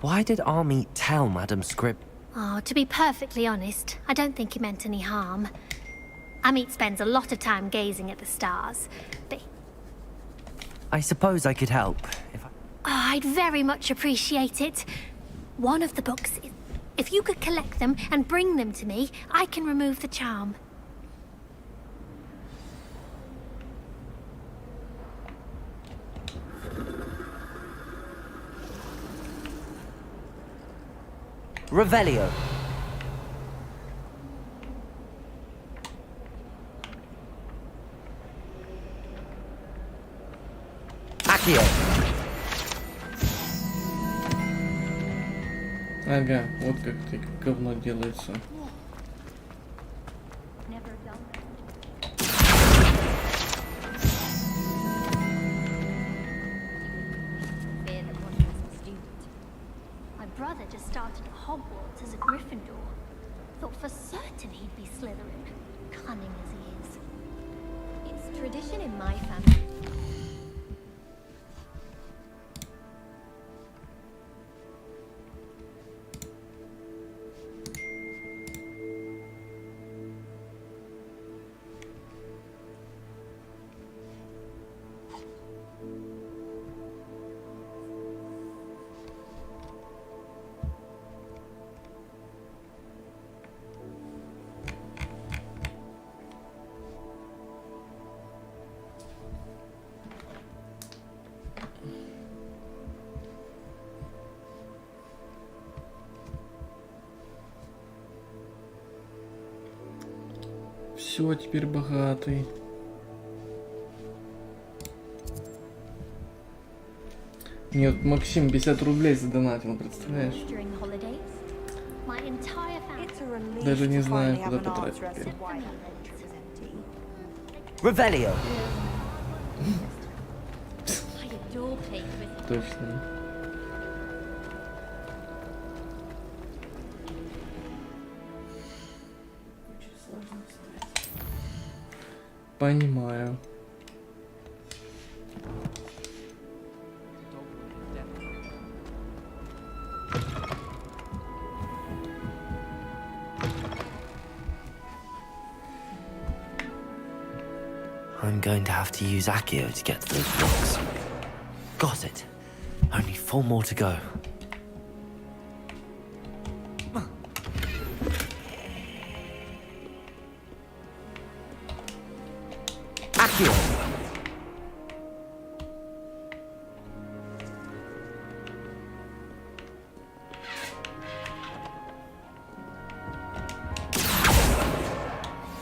Why did Army tell Madam Scrib? Oh, to be perfectly honest, I don't think he meant any harm. Amit spends a lot of time gazing at the stars, but... I suppose I could help. I'd very much appreciate it. One of the books, if you could collect them and bring them to me, I can remove the charm. Revelio. Accio. Ага, вот как ты говно делается. My brother just started at Hogwarts as a Gryffindor. Thought for certain he'd be Slytherin, cunning as he is. It's tradition in my family. Все, теперь богатый. Нет, Максим 50 рублей задонатил, представляешь? Даже не знаю, куда потратить теперь. Revelio. Точно. Понимаю. I'm going to have to use Accio to get to those blocks. Got it. Only 4 more to go. Accio.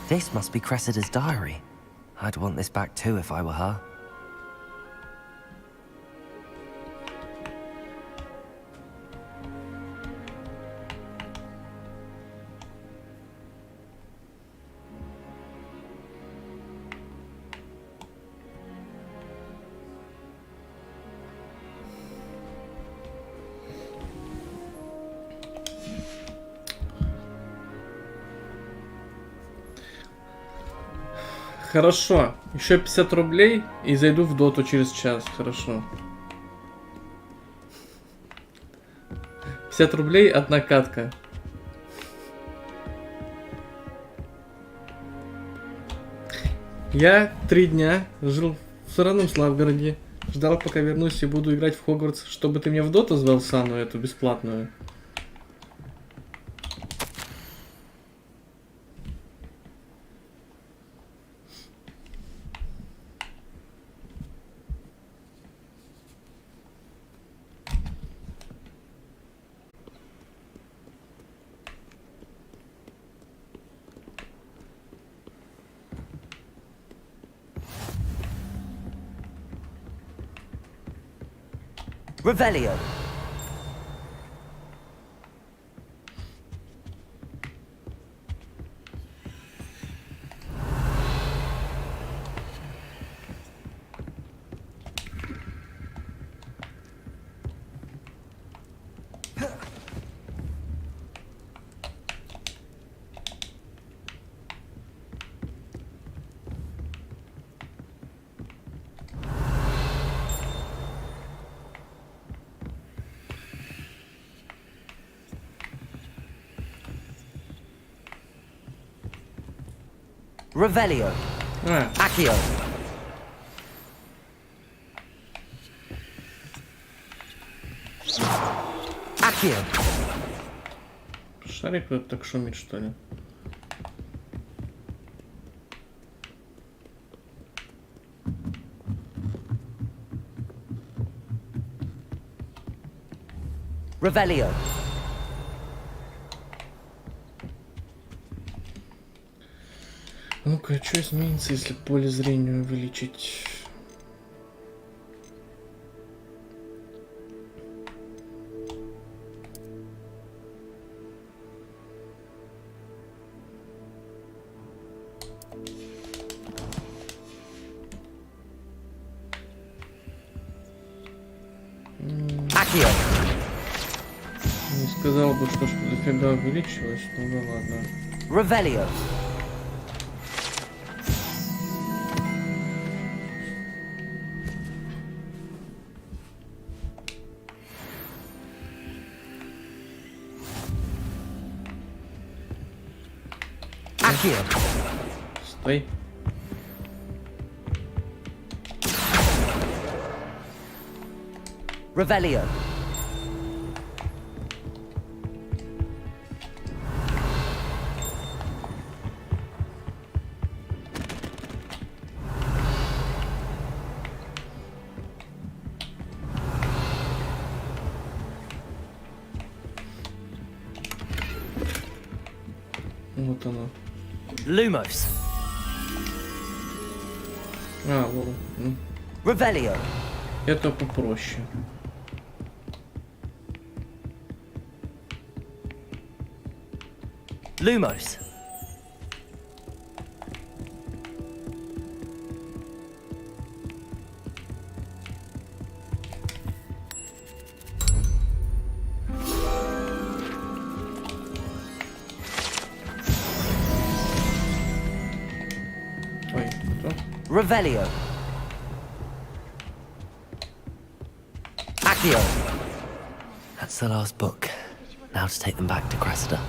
This must be Cressida's diary. I'd want this back too if I were her. Хорошо. Еще 50 рублей и зайду в доту через час. Хорошо. 50 рублей одна катка. Я 3 дня жил в сраном Славгороде. Ждал, пока вернусь и буду играть в Хогвартс, чтобы ты меня в доту звал, Сану, эту бесплатную. Revelio. Revelio. Accio. Accio. Шарик кто-то так шумит, что ли? Revelio. Ну-ка, что изменится, если поле зрения увеличить? Не сказал бы, что дофига увеличилось, ну да ладно. Revelio. Стой. Revelio. Вот оно. Lumos. А, вот. Revelio. Это попроще. Lumos. Ой, кто? Revelio. Accio. That's the last book. Now to take them back to Cressida.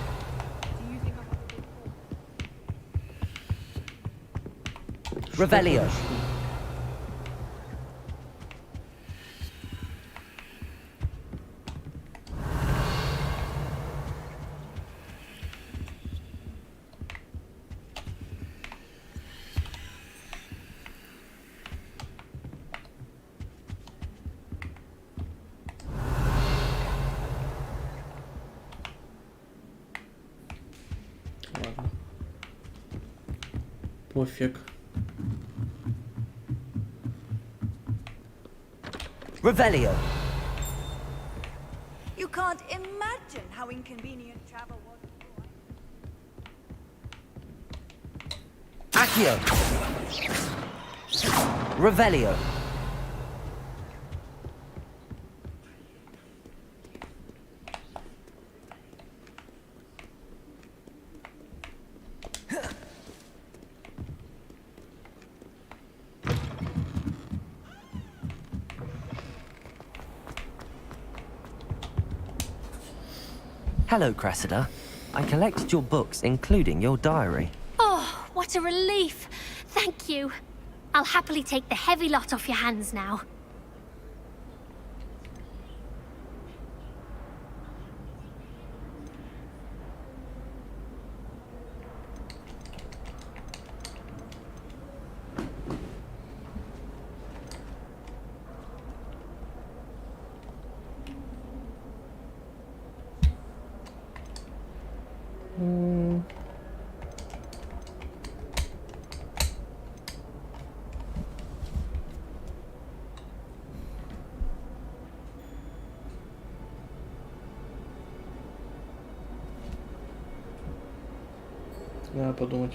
Revelio. Пофиг. Revelio. You can't imagine how inconvenient travel was. Accio. Revelio. Hello, Cressida. I collected your books, including your diary. Oh, what a relief. Thank you. I'll happily take the heavy lot off your hands now. Надо подумать.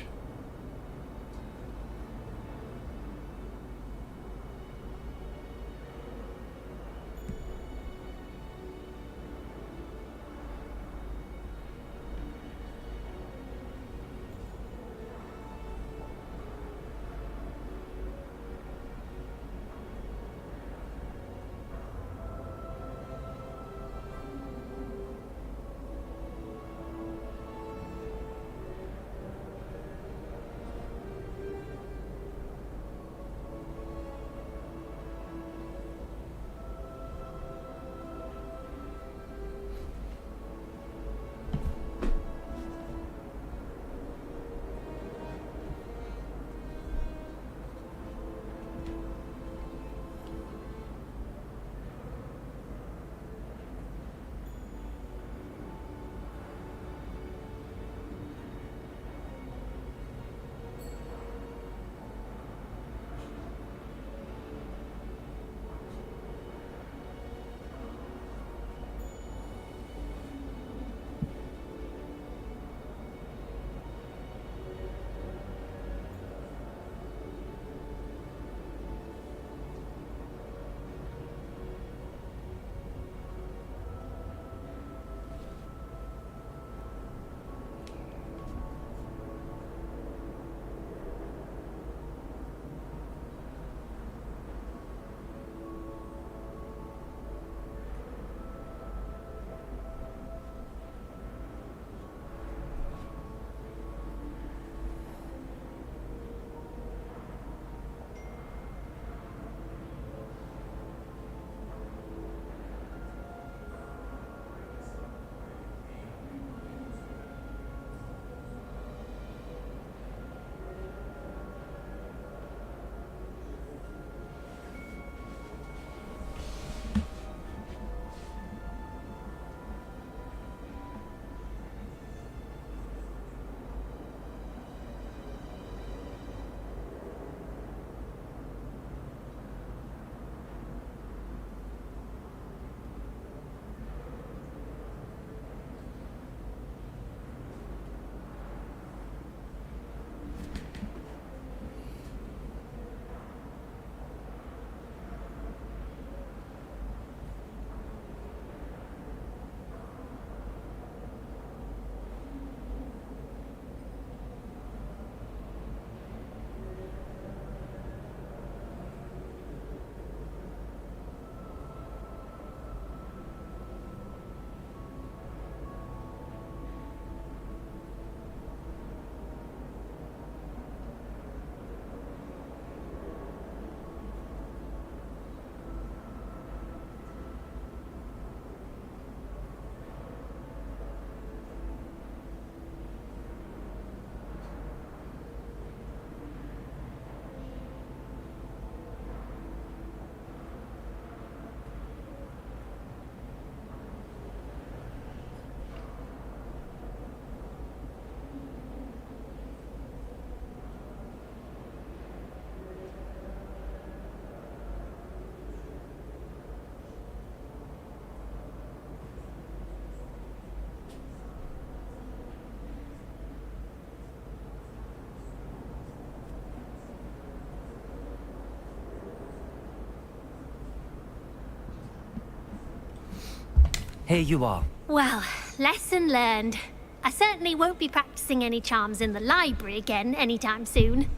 here you are. Well, lesson learned. I certainly won't be practicing any charms in the library again anytime soon.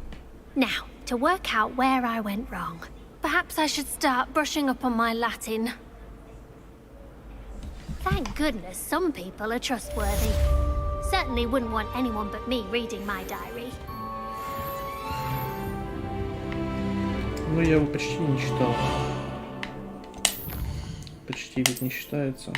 Now, to work out where I went wrong. Perhaps I should start brushing up on my Latin. Thank goodness some people are trustworthy. Certainly wouldn't want anyone but me reading my diary. Ну, я его почти не читал. Почти ведь не считается.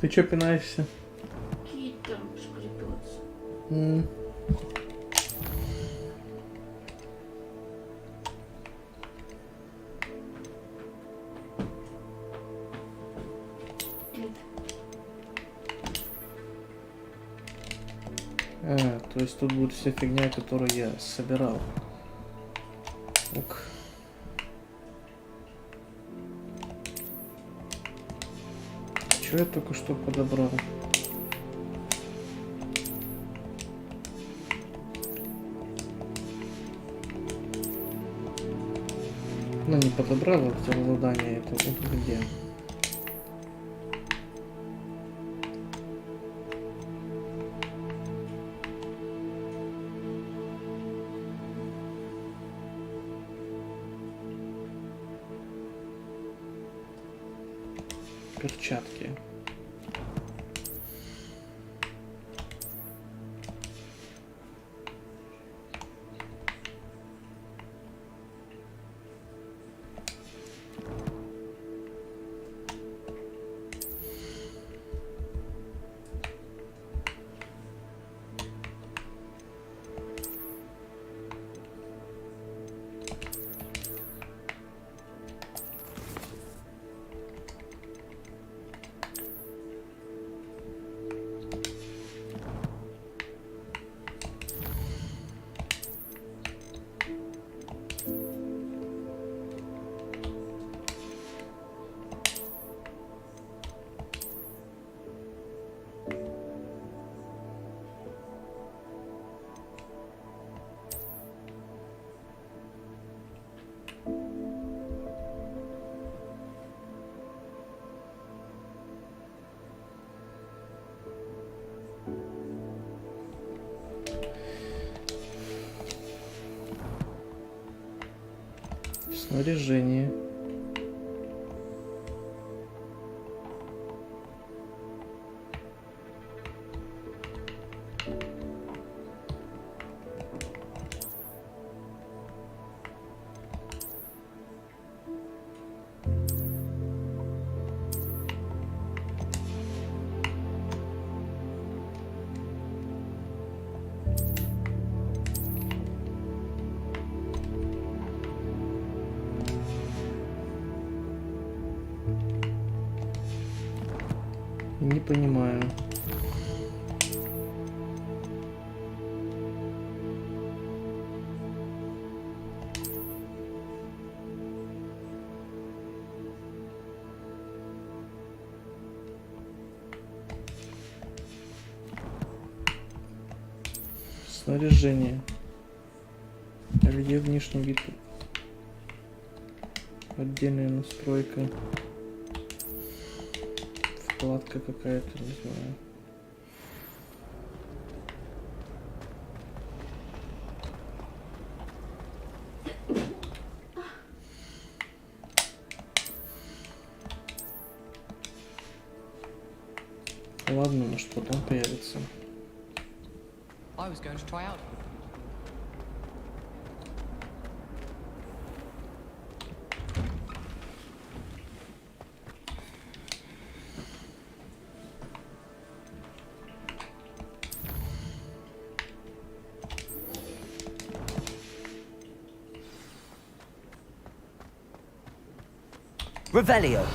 Ты чё пинаешься? Какие там скрипется? То есть тут будет вся фигня, которую я собирал. Ок. Что я только что подобрал? Ну, не подобрал, а взял задание. Это вот где? Перчатки. Снаряжение. Не понимаю. Снаряжение. А где внешний вид? Отдельная настройка. Вкладка какая-то, не знаю. Ладно, может потом появится. I was going to try out. Revelio.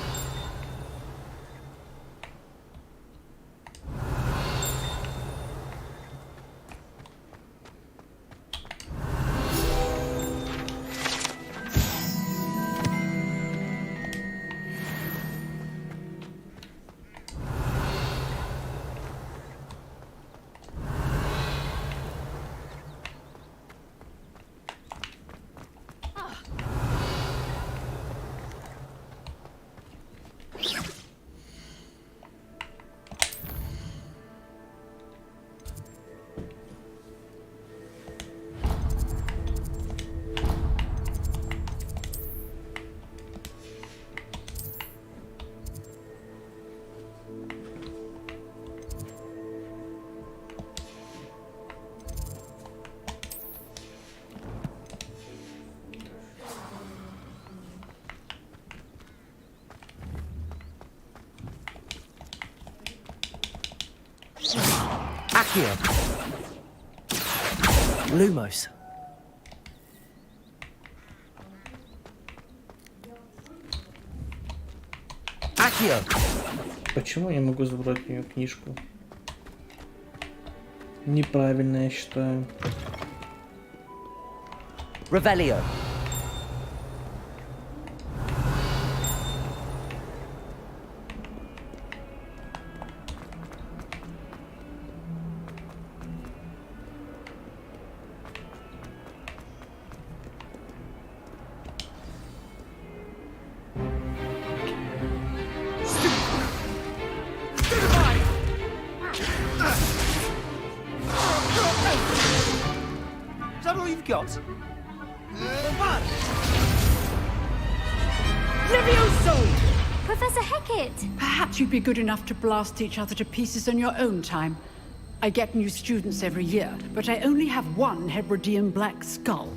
Accio. Lumos. Accio. Почему я могу забрать у нее книжку? Неправильно, я считаю. Revelio. Is that all you've got? Levioso! Professor Hecat! Perhaps you'd be good enough to blast each other to pieces on your own time. I get new students every year, but I only have one Hebridean black skull.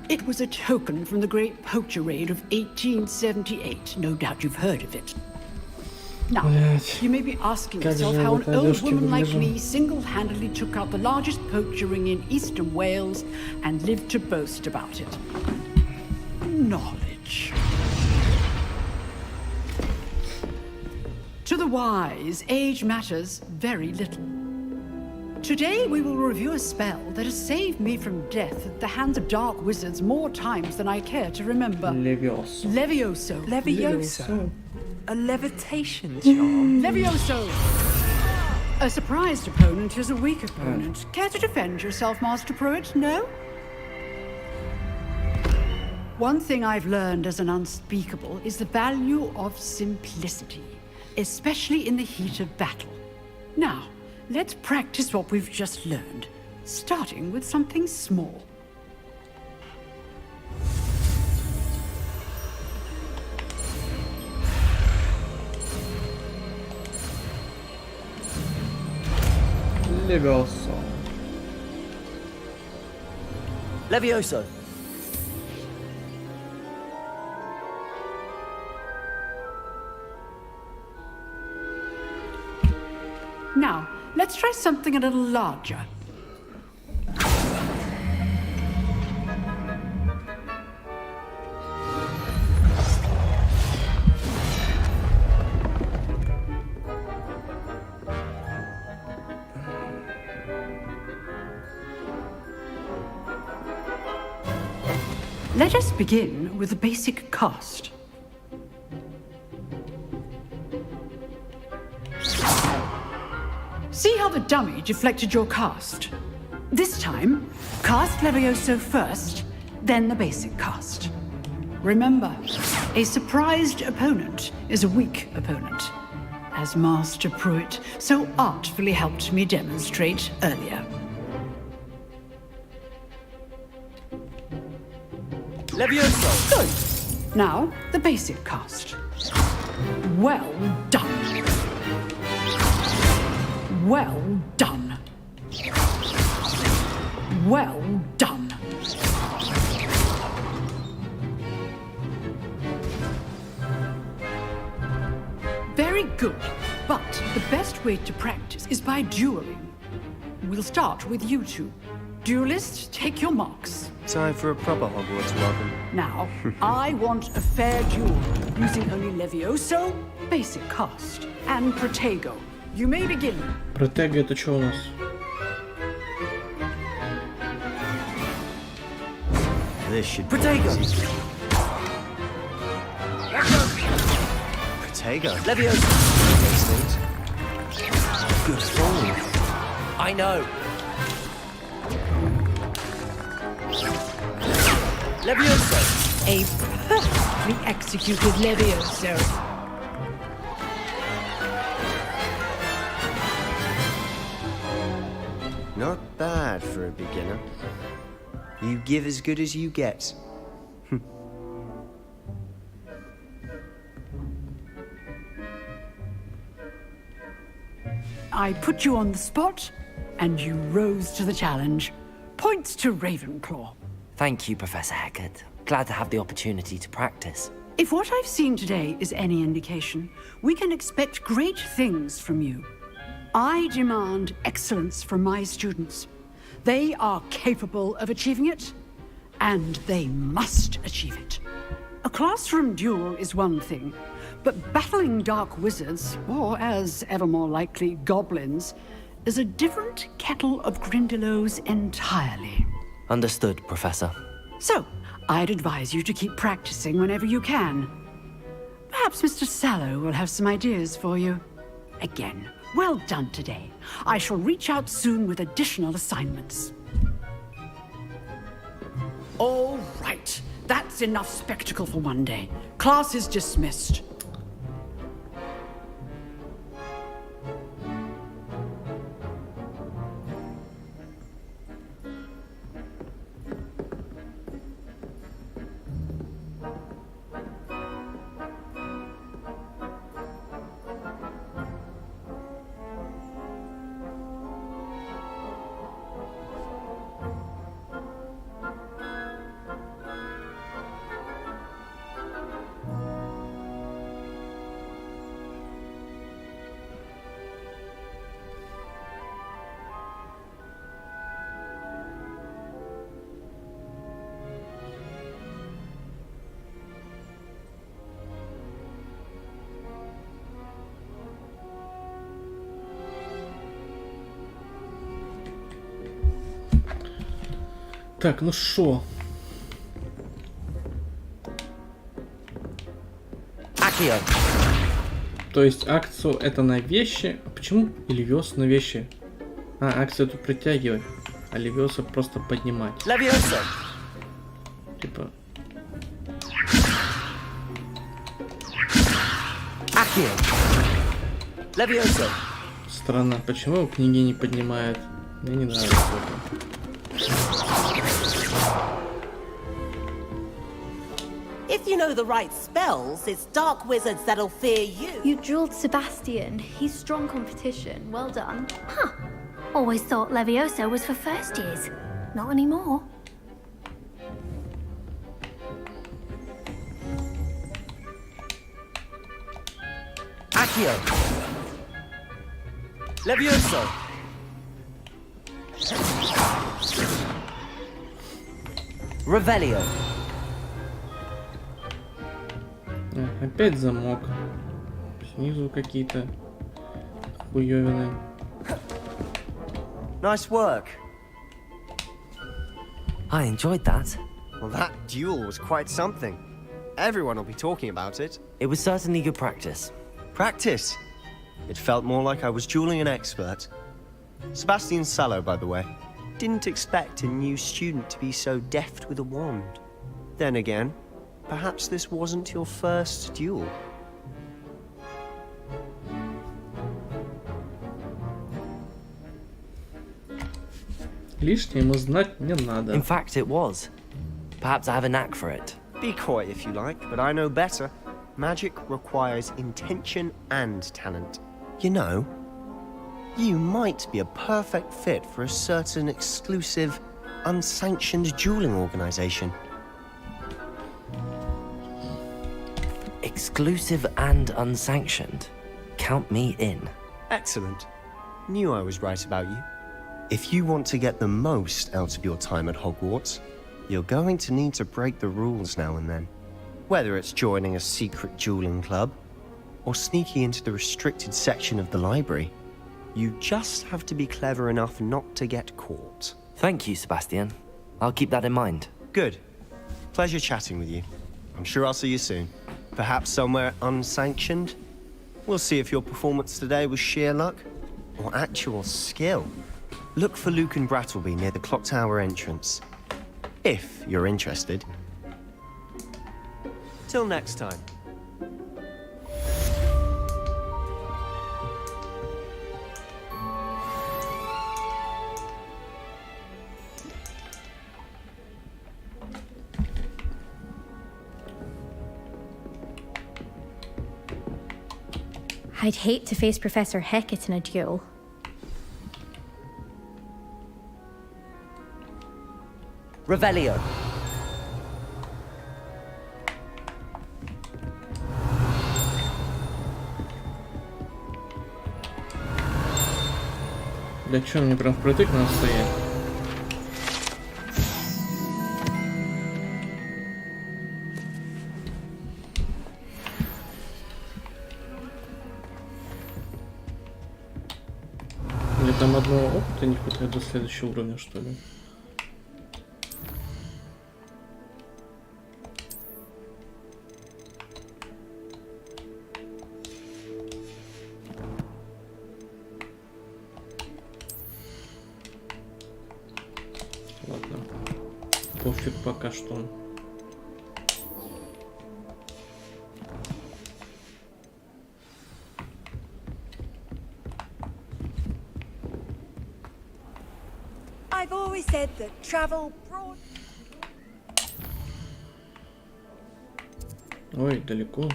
It was a token from the Great Poacher Raid of 1878. No doubt you've heard of it. Now, you may be asking yourself how an old woman like me single-handedly took out the largest poacher ring in eastern Wales and lived to boast about it. Knowledge. To the wise, age matters very little. Today we will review a spell that has saved me from death at the hands of dark wizards more times than I care to remember. Levioso. Levioso. Levioso. A levitation charm. Levioso! A surprised opponent is a weak opponent. Care to defend yourself, Master Pruitt? No? One thing I've learned as an unspeakable is the value of simplicity, especially in the heat of battle. Now, let's practice what we've just learned, starting with something small. Levioso. Levioso. Now, let's try something a little larger. Let us begin with the basic cast. See how the dummy deflected your cast? This time, cast Levioso first, then the basic cast. Remember, a surprised opponent is a weak opponent, as Master Pruitt so artfully helped me demonstrate earlier. Levioso! Good. Now, the basic cast. Well done. Well done. Well done. Very good. But the best way to practice is by dueling. We'll start with you two. Duelists, take your marks. Time for a proper Hogwarts welcome. Now, I want a fair duel, using only Levioso, basic cast, and Protego. You may begin. Протега это что у нас? This should be Protego. easy. Protego. Levioso. Good fall. I know. Levioso. A perfectly executed Levioso. Not bad for a beginner. You give as good as you get. I put you on the spot, and you rose to the challenge. Points to Ravenclaw. Thank you, Professor Hecat. Glad to have the opportunity to practice. If what I've seen today is any indication, we can expect great things from you. I demand excellence from my students. They are capable of achieving it, and they must achieve it. A classroom duel is one thing, but battling dark wizards, or as ever more likely, goblins, is a different kettle of Grindylows entirely. Understood, Professor. So, I'd advise you to keep practicing whenever you can. Perhaps Mr. Sallow will have some ideas for you. Again, well done today. I shall reach out soon with additional assignments. All right. That's enough spectacle for one day. Class is dismissed. Так, ну шо? Акио. То есть акцию это на вещи. Почему Левиоса на вещи? А, акцию это притягивать, а Левиоса просто поднимать. Левиоса. Типа. Акио. Левиоса. Странно, почему его книги не поднимает? Мне не нравится это. If you know the right spells, it's dark wizards that'll fear you. You drilled Sebastian. He's strong competition. Well done. Huh. Always thought Levioso was for first years. Not anymore. Accio. Levioso. Revelio. Опять замок. Снизу какие-то хуёвины. Nice work. I enjoyed that. Well, that duel was quite something. Everyone will be talking about it. It was certainly good practice. Practice? It felt more like I was dueling an expert. Sebastian Sallow, by the way. Didn't expect a new student to be so deft with a wand. Then again, perhaps this wasn't your first duel. Лишнему знать не надо. In fact, it was. Perhaps I have a knack for it. Be coy if you like, but I know better. Magic requires intention and talent. You know, you might be a perfect fit for a certain exclusive, unsanctioned dueling organization. Exclusive and unsanctioned. Count me in. Excellent. Knew I was right about you. If you want to get the most out of your time at Hogwarts, you're going to need to break the rules now and then. Whether it's joining a secret dueling club, or sneaking into the restricted section of the library, you just have to be clever enough not to get caught. Thank you, Sebastian. I'll keep that in mind. Good. Pleasure chatting with you. I'm sure I'll see you soon. Perhaps somewhere unsanctioned? We'll see if your performance today was sheer luck, or actual skill. Look for Luke and Brattleby near the clock tower entrance. If you're interested. Till next time. I'd hate to face Professor Hecat in a duel. Revelio. Для чего мне прям впритык надо стоять? Мне там одного опыта не хватает до следующего уровня, что ли? Ладно. Пофиг пока что. I've always said that travel brought... Ой, далеко.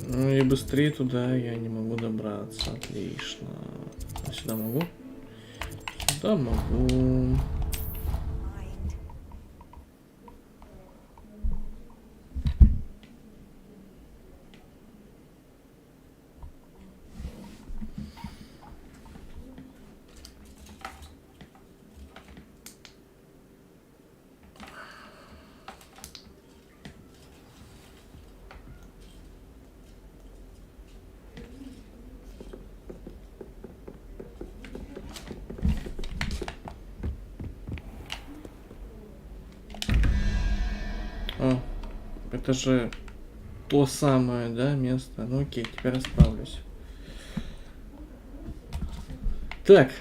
Ну и быстрее туда я не могу добраться. Отлично. А сюда могу? Сюда могу. О, это же то самое, да, место. Ну окей, теперь расправлюсь. Так,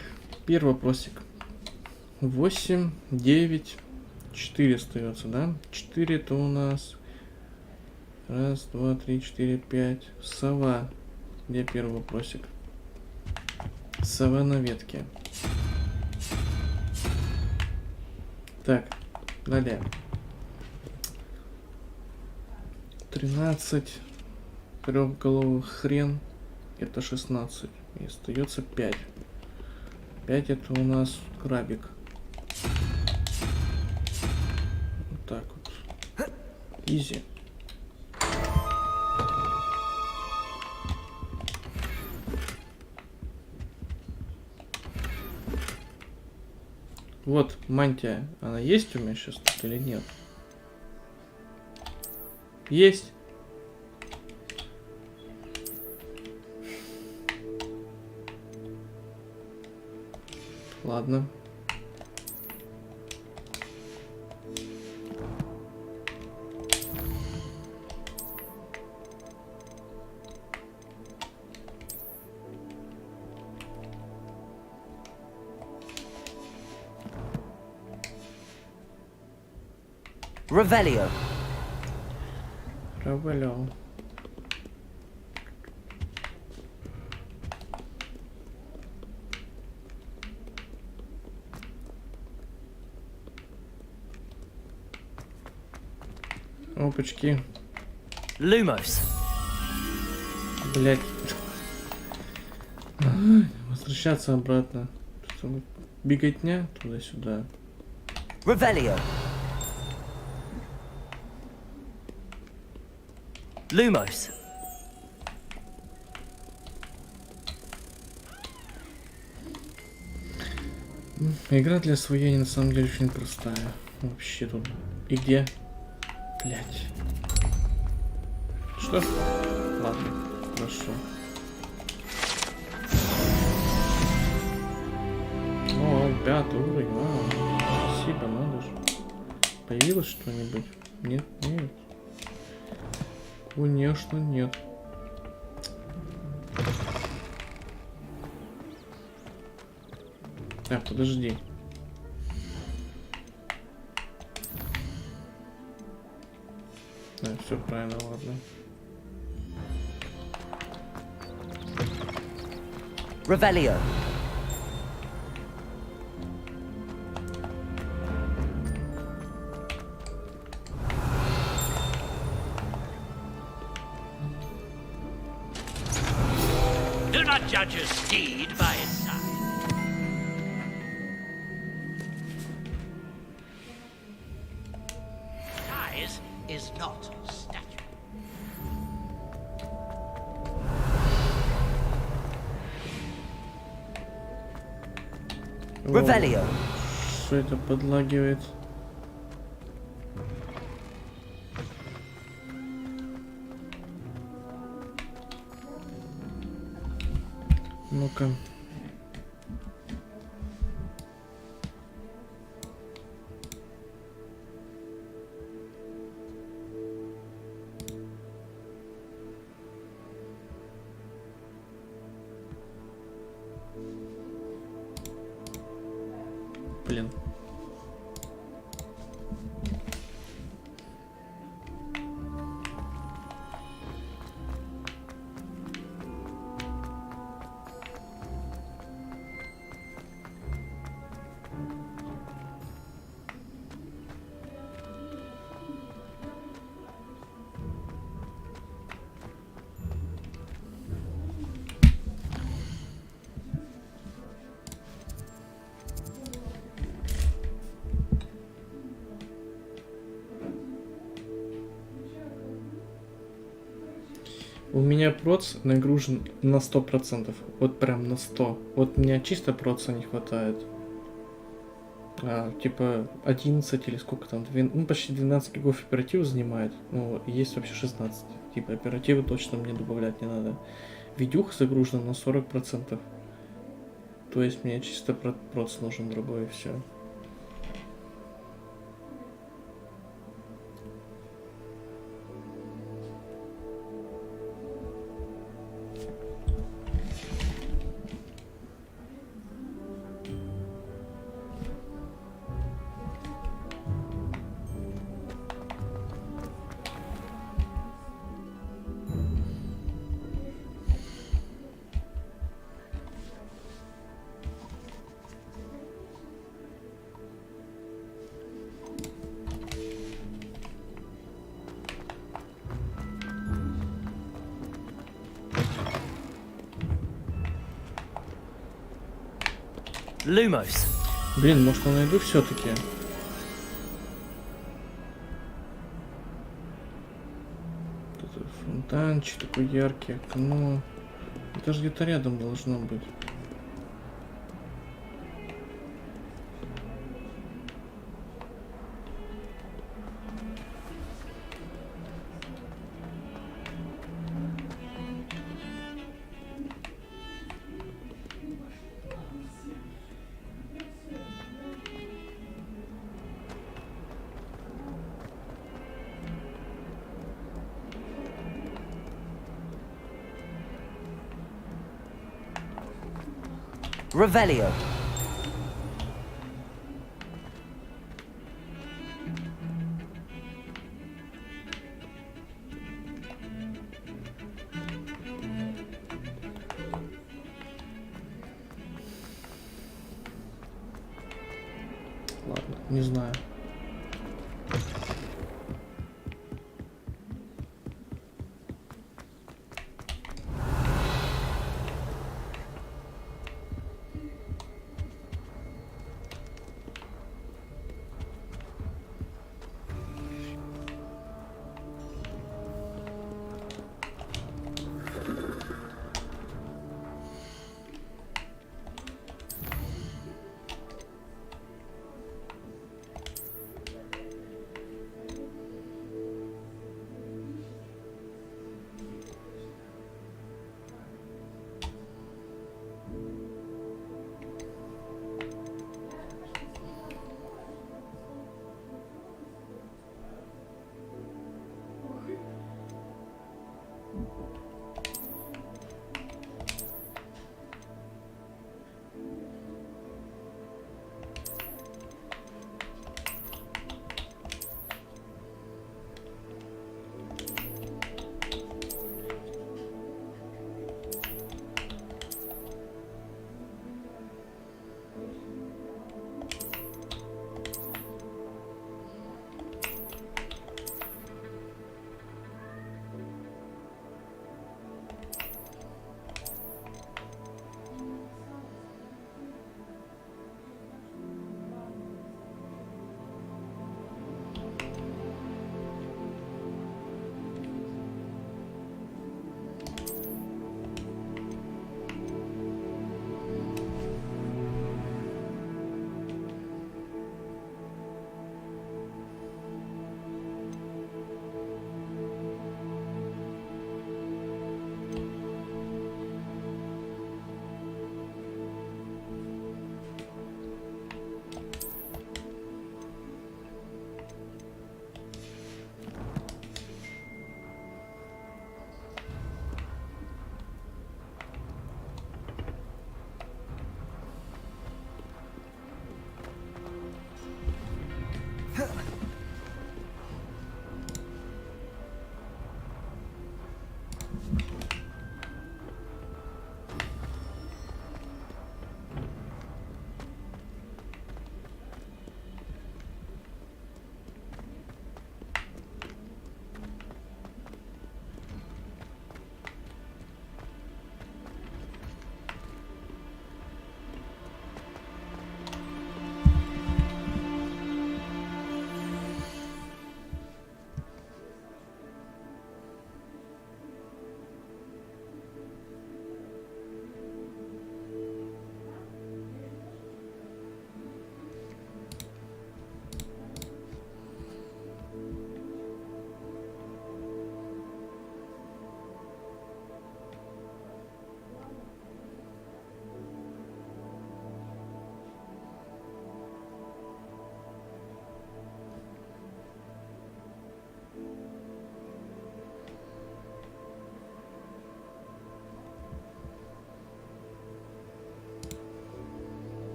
первый вопросик. 8, 9, 4 остается, да? 4 это у нас... Раз, два, три, четыре, 5. Сова. Где первый вопросик? Сова на ветке. Так, далее. 13 трехголовых хрен, это 16, и остается 5. 5 это у нас крабик. Вот так вот. Изи. Вот мантия, она есть у меня сейчас тут или нет? Есть. Ладно. Revelio. Revelio. Опачки. Lumos. Блять. Возвращаться обратно. Тут беготня туда-сюда. Revelio. Lumos. Игра для освоения на самом деле очень простая. Вообще тут. И где? Блять. Что? Ладно, хорошо. О, 5 уровень. Вау. Спасибо, надо же. Появилось что-нибудь? Нет, нет. Конечно, нет. Так, подожди. Да, все правильно, ладно. Revelio. Do not judge a steed by its size. Size is not stature. Revelio. Что это подлагивает? Ну-ка. Блин. У меня проц нагружен на 100%. Вот прям на 100. Вот меня чисто проца не хватает. Типа 11 или сколько там, ну почти 12 гигов оператива занимает. Ну, есть вообще 16. Типа оперативы точно мне добавлять не надо. Видюха загружена на 40%. То есть мне чисто проц нужен другой и все. Lumos. Блин, может я найду все-таки? Фонтанчик такой яркий, окно. Это же где-то рядом должно быть. Revelio. Ладно, не знаю.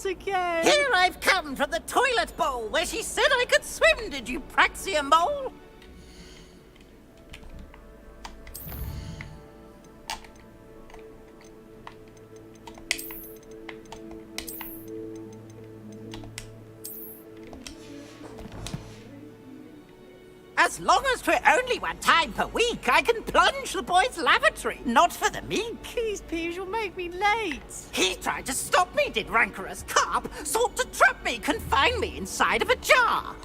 again. Here I've come from the toilet bowl where she said I could swim, did you praxia mole? As long as we're only one time per week, I can plunge the boys' lavatory. Not for the meek. These peas will make me late. He tried to stop me, did rancorous carp. Sought to trap me, confine me inside of a jar.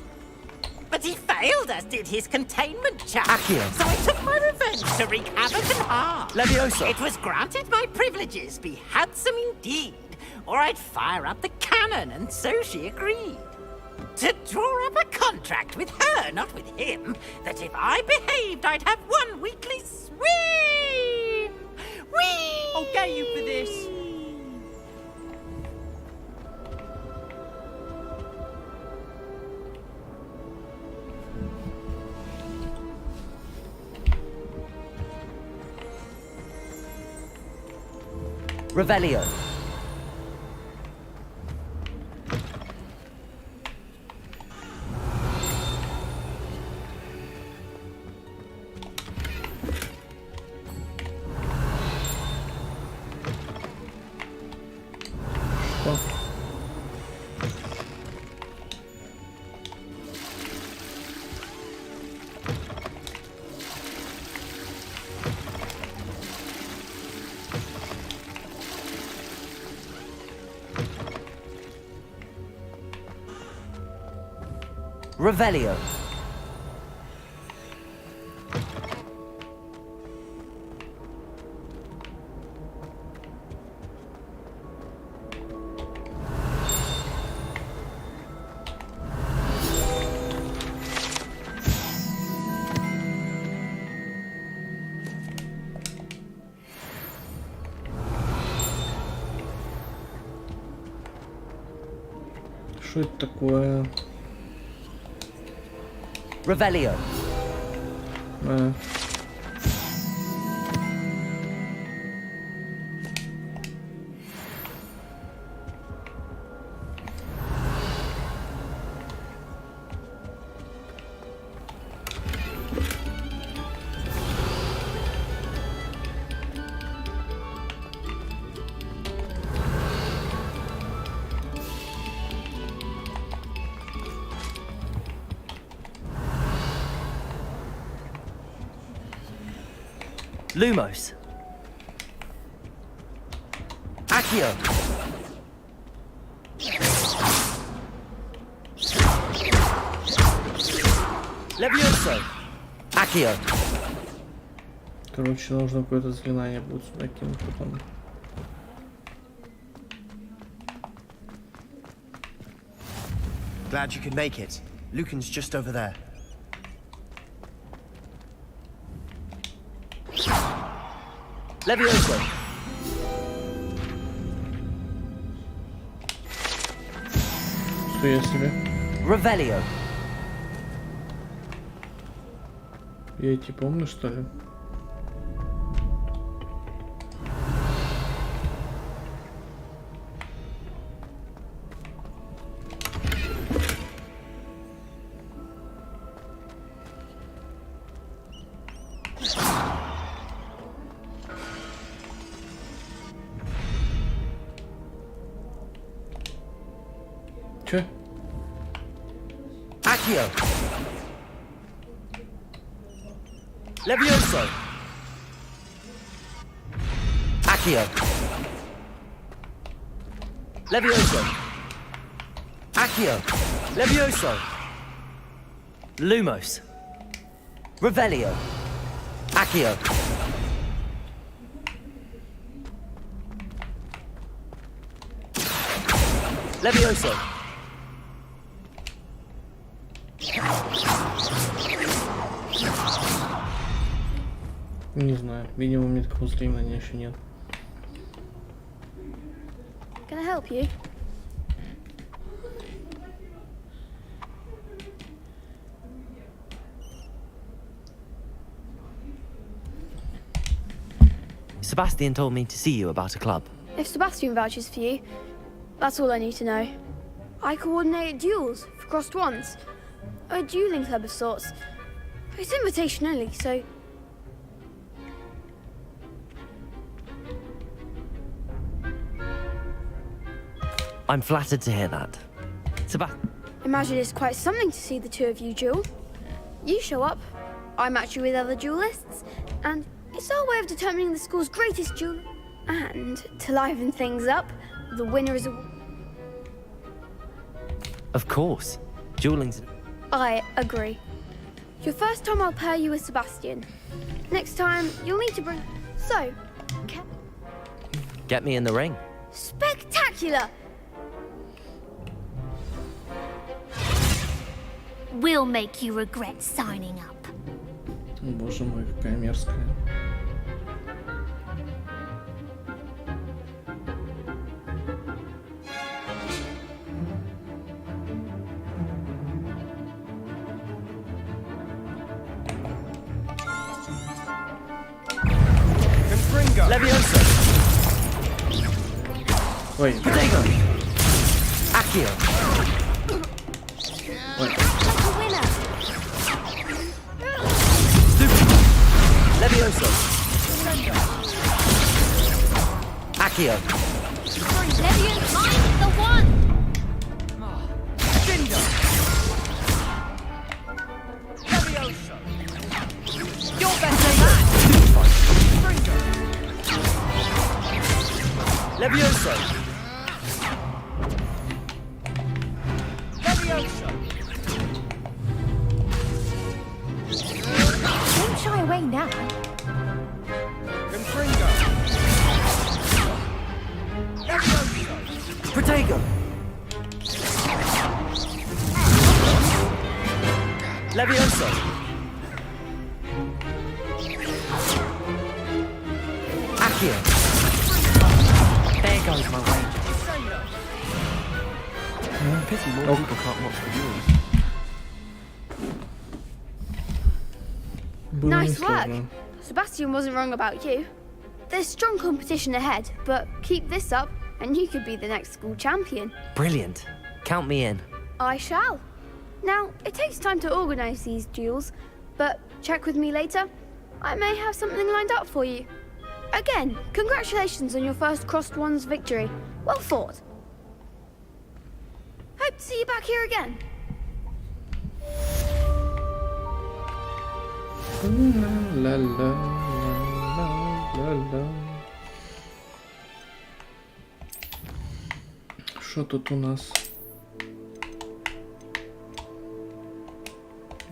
But he failed, as did his containment charm. Accio. So I took my revenge to wreak havoc and harm. Leviosa. It was granted my privileges be handsome indeed, or I'd fire up the cannon, and so she agreed. To draw up a contract with her, not with him, that if I behaved, I'd have one weekly swim. Whee! I'll get you for this. Revelio. Revelio. Что это такое? Revelio. Lumos. Accio. Levioso. Accio. Короче, нужно какое-то заклинание будет сюда кинуть потом. Glad you could make it. Lucan's just over there. Levioso. Что я себе? Revelio. Я эти помню, что ли? Че? Accio. Levioso. Accio. Levioso. Accio. Levioso. Lumos. Revelio. Accio. Levioso. Не знаю, видимо, у меня такого заклинания еще нет. Can I help you? Sebastian told me to see you about a club. If Sebastian vouches for you, That's all I need to know. I coordinate duels for crossed ones. A dueling club of sorts. It's invitation only, so... I'm flattered to hear that. Imagine it's quite something to see the two of you duel. You show up, I match you with other duelists, and it's our way of determining the school's greatest duel. And to liven things up, the winner is a... Of course. Dueling's... I agree. Your first time I'll pair you with Sebastian. Next time, you'll need to bring... So... Get me in the ring. Spectacular! We'll make you regret signing up. Боже мой, какая мерзкая. Leviosa. Ой. Protego. Accio. Ой. Leviosa. Accio. Levian, find the one! Leviosa. You're better than that. Leviosa. Leviosa. Don't shy away now. Confringo. Leviosa. Protego. Leviosa. Accio. There goes my wager. Pity more people can't watch the duels. Nice work. Sebastian wasn't wrong about you. There's strong competition ahead, but keep this up and you could be the next school champion. Brilliant. Count me in. I shall. Now, it takes time to organise these duels, but check with me later. I may have something lined up for you. Again, congratulations on your first crossed ones victory. Well fought. Hope to see you back here again. La la la la la. Что тут у нас?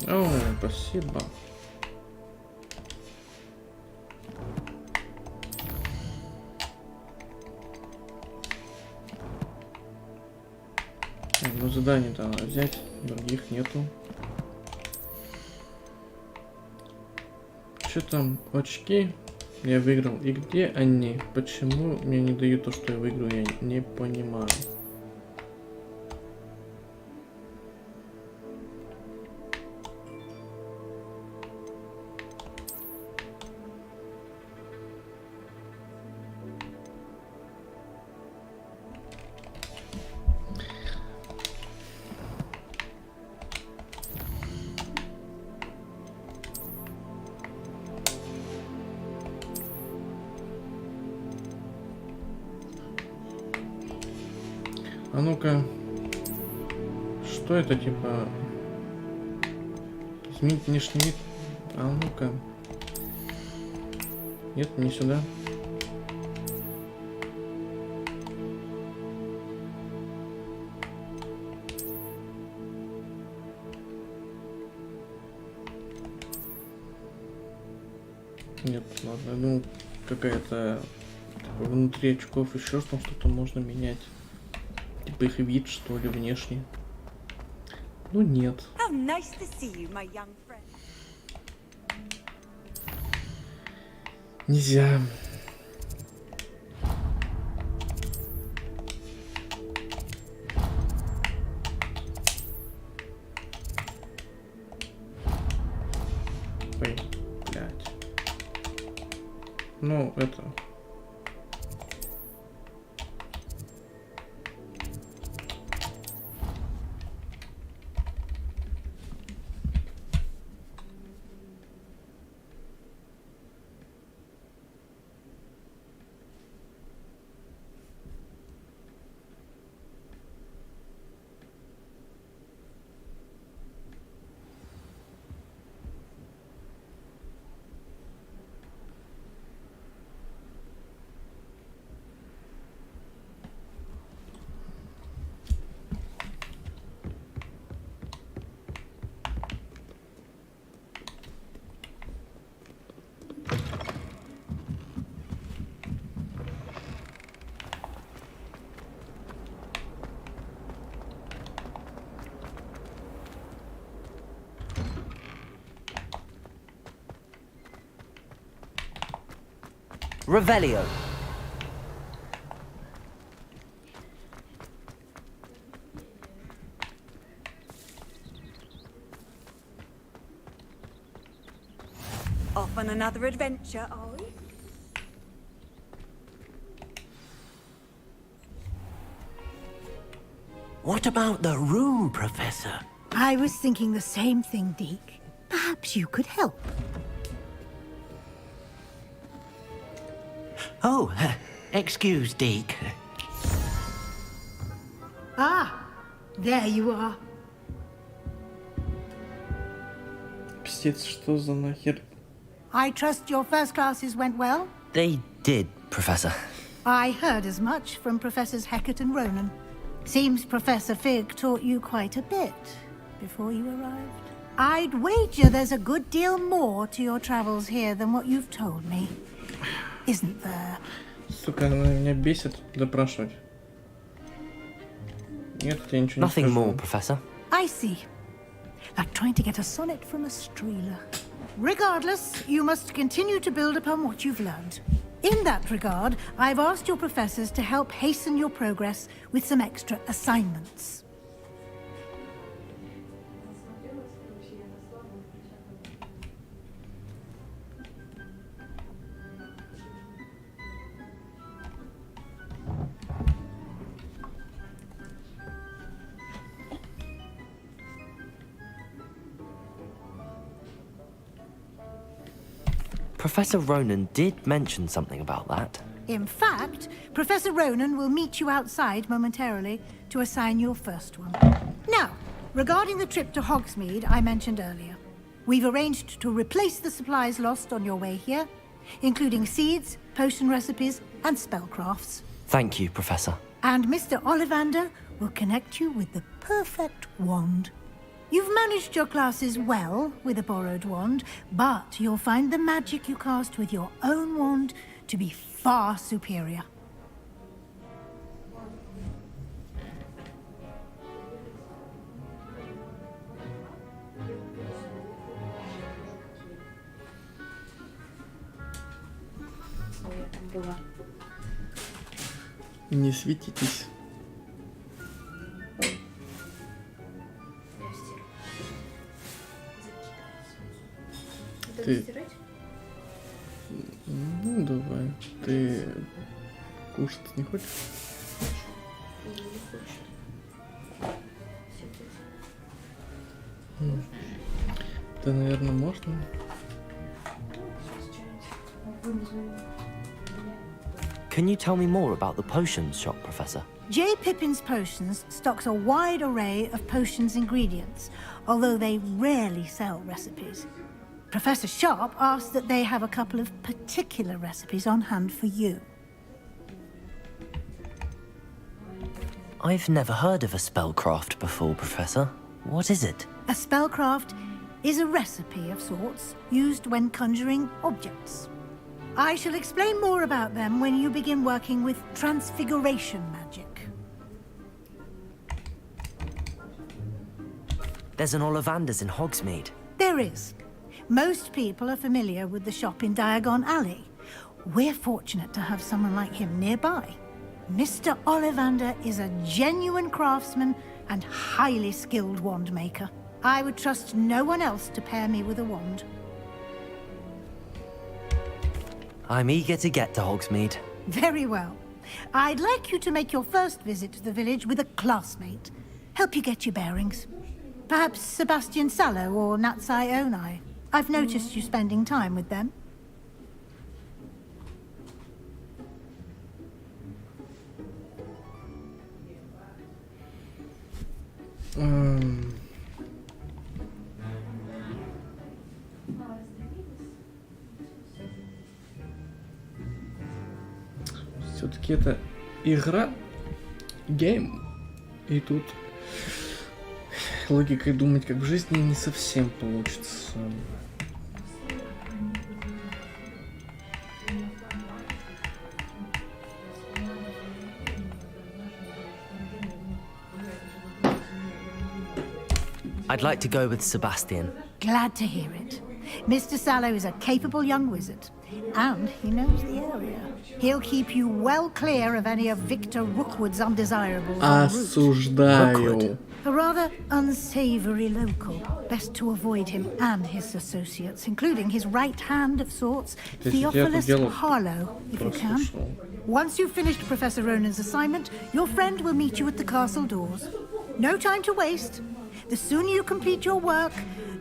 О, спасибо. Ну, задание-то надо взять, других нету. Что там, очки? Я выиграл. И где они? Почему мне не дают то, что я выиграл? Я не понимаю. А ну-ка, что это типа? Изменить внешний вид? А ну-ка. Нет, не сюда. Нет, ладно, я думал, какая-то типа, внутри очков еще что-то можно менять. Типа их вид, что ли, внешне. Ну нет. How nice to see you, my young friend. Нельзя. Ой, блядь. Ну, это... Revelio. Off on another adventure, are we? What about the room, Professor? I was thinking the same thing, Deke. Perhaps you could help. Oh, excuse, Deke. Ah, there you are. Пиздец, что за нахер? I trust your first classes went well? They did, Professor. I heard as much from Professors Hecat and Ronan. Seems Professor Fig taught you quite a bit before you arrived. I'd wager there's a good deal more to your travels here than what you've told me. Isn't there? Сука, она меня бесит допрашивать. Нет, я ничего не Nothing скажу. more, Professor. I see. Like trying to get a sonnet from a streeler. Regardless, you must continue to build upon what you've learned. In that regard, I've asked your professors to help hasten your progress with some extra assignments. Professor Ronan did mention something about that. In fact, Professor Ronan will meet you outside momentarily to assign your first one. Now, regarding the trip to Hogsmeade I mentioned earlier, we've arranged to replace the supplies lost on your way here, including seeds, potion recipes, and spellcrafts. Thank you, Professor. And Mr. Ollivander will connect you with the perfect wand. You've managed your classes well with a borrowed wand, but you'll find the magic you cast with your own wand to be far superior. Не светитесь. Ты... Ну, давай. Ты кушать не хочешь? Да, наверное, можно. Can you tell me more about the potions shop, Professor? J. Pippin's Potions stocks a wide array of potions ingredients, although they rarely sell recipes. Professor Sharp asked that they have a couple of particular recipes on hand for you. I've never heard of a spellcraft before, Professor. What is it? A spellcraft is a recipe of sorts used when conjuring objects. I shall explain more about them when you begin working with transfiguration magic. There's an Ollivander's in Hogsmeade. There is. Most people are familiar with the shop in Diagon Alley. We're fortunate to have someone like him nearby. Mr. Ollivander is a genuine craftsman and highly skilled wand maker. I would trust no one else to pair me with a wand. I'm eager to get to Hogsmeade. Very well. I'd like you to make your first visit to the village with a classmate. Help you get your bearings. Perhaps Sebastian Sallow or Natsai Onai. I've noticed you spending time with them. Все-таки это игра, гейм, и тут логикой думать, как в жизни, не совсем получится. I'd like to go with Sebastian. Glad to hear it. Mr. Sallow is a capable young wizard, and he knows the area. He'll keep you well clear of any of Victor Rookwood's undesirables. Осуждаю. A rather unsavory local. Best to avoid him and his associates, including his right hand of sorts, Theophilus Harlow, if you can. Once you've finished Professor Ronan's assignment, your friend will meet you at the castle doors. No time to waste. The sooner you complete your work,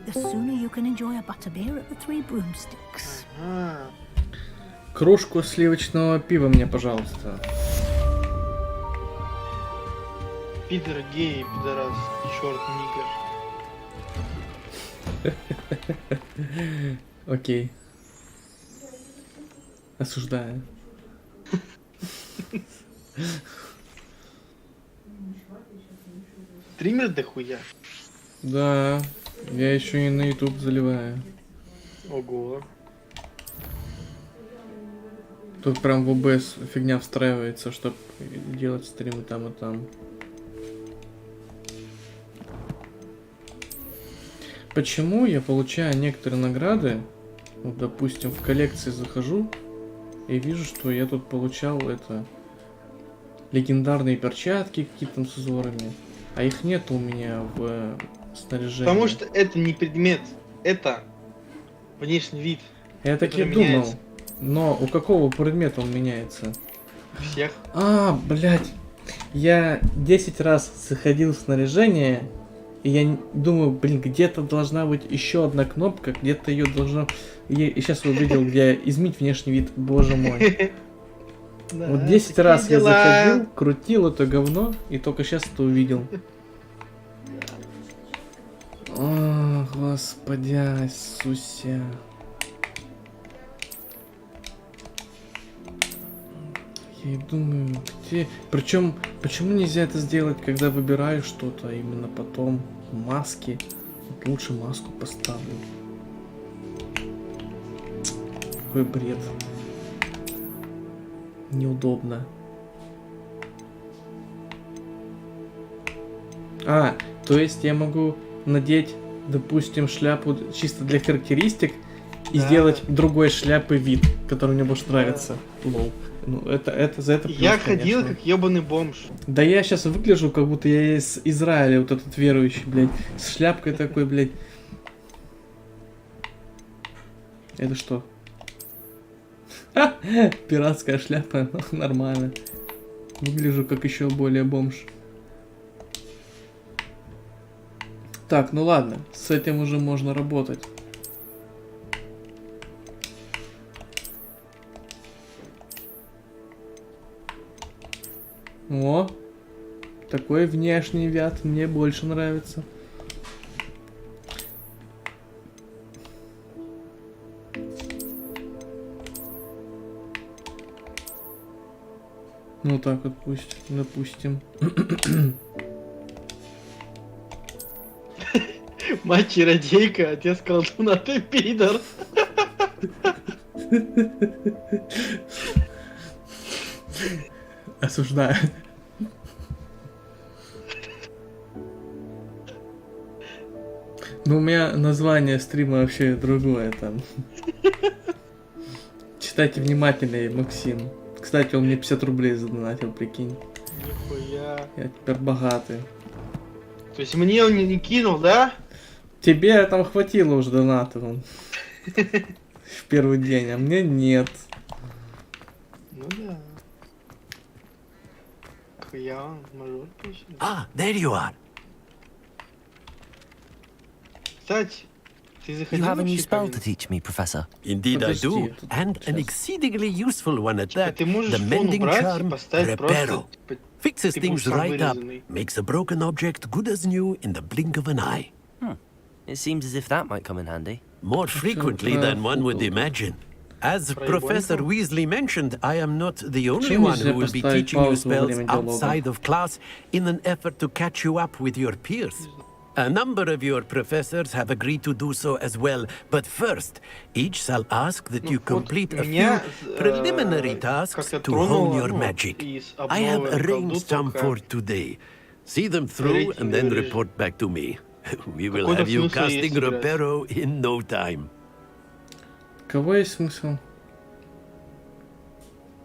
the sooner you can enjoy a butterbeer at the Three Broomsticks. Кружку сливочного пива мне, пожалуйста. Пидор, гей, пидорас, черт, нигер. Окей. Осуждаю. Стример дохуя? Да, я еще и на YouTube заливаю. Ого. Тут прям в OBS фигня встраивается, чтобы делать стримы там и там. Почему я получаю некоторые награды? Вот, допустим, в коллекции захожу и вижу, что я тут получал это легендарные перчатки какие-то там с узорами, а их нет у меня в снаряжении. Потому что это не предмет, это внешний вид. Я так и думал. Но у какого предмета он меняется? Всех. А, блядь. Я 10 раз заходил в снаряжение, и я думаю, блин, где-то должна быть еще одна кнопка, где-то ее должно... И сейчас увидел, где изменить внешний вид, боже мой. Вот 10 раз я заходил, крутил это говно, и только сейчас это увидел. О, господи, Иисусе. Я и думаю, где... Причем, почему нельзя это сделать, когда выбираю что-то, именно потом маски? Вот лучше маску поставлю. Какой бред. Неудобно. А, то есть я могу надеть, допустим, шляпу чисто для характеристик и сделать другой шляпы вид, который мне больше нравится. Лол. Ну, это за это плюс, я ходил конечно. как ебаный бомж. Да я сейчас выгляжу, как будто я из Израиля, вот этот верующий, блядь. С шляпкой такой, блядь. Это что? Пиратская шляпа, нормально. Выгляжу как еще более бомж. Так, ну ладно, с этим уже можно работать. О, такой внешний вид мне больше нравится. Ну так вот пусть, допустим. Мать чародейка, отец колдун, а ты пидор. Осуждаю. Ну, у меня название стрима вообще другое там. Читайте внимательнее, Максим. Кстати, он мне 50 рублей задонатил, прикинь. Нихуя. Я теперь богатый. То есть мне он не кинул, да? Тебе там хватило уже доната вон. В первый день, а мне нет. Ну да. Хуя, он мажор точно. Ah, there you are. Кстати, ты You заходил have a new вообще spell ко to teach me, Professor. Indeed I do, and an exceedingly useful one at that. The mending charm, reparo. Fixes things right up, makes a broken object good as new in the blink of an eye. It seems as if that might come in handy. More frequently than one would imagine. As Professor Weasley mentioned, I am not the only one who will be teaching you spells outside of class in an effort to catch you up with your peers. A number of your professors have agreed to do so as well, but first, each shall ask that you complete a few preliminary tasks to hone your magic. I have arranged some for today. See them through and then report back to me. We will have you casting reparo in no time. Кого есть смысл?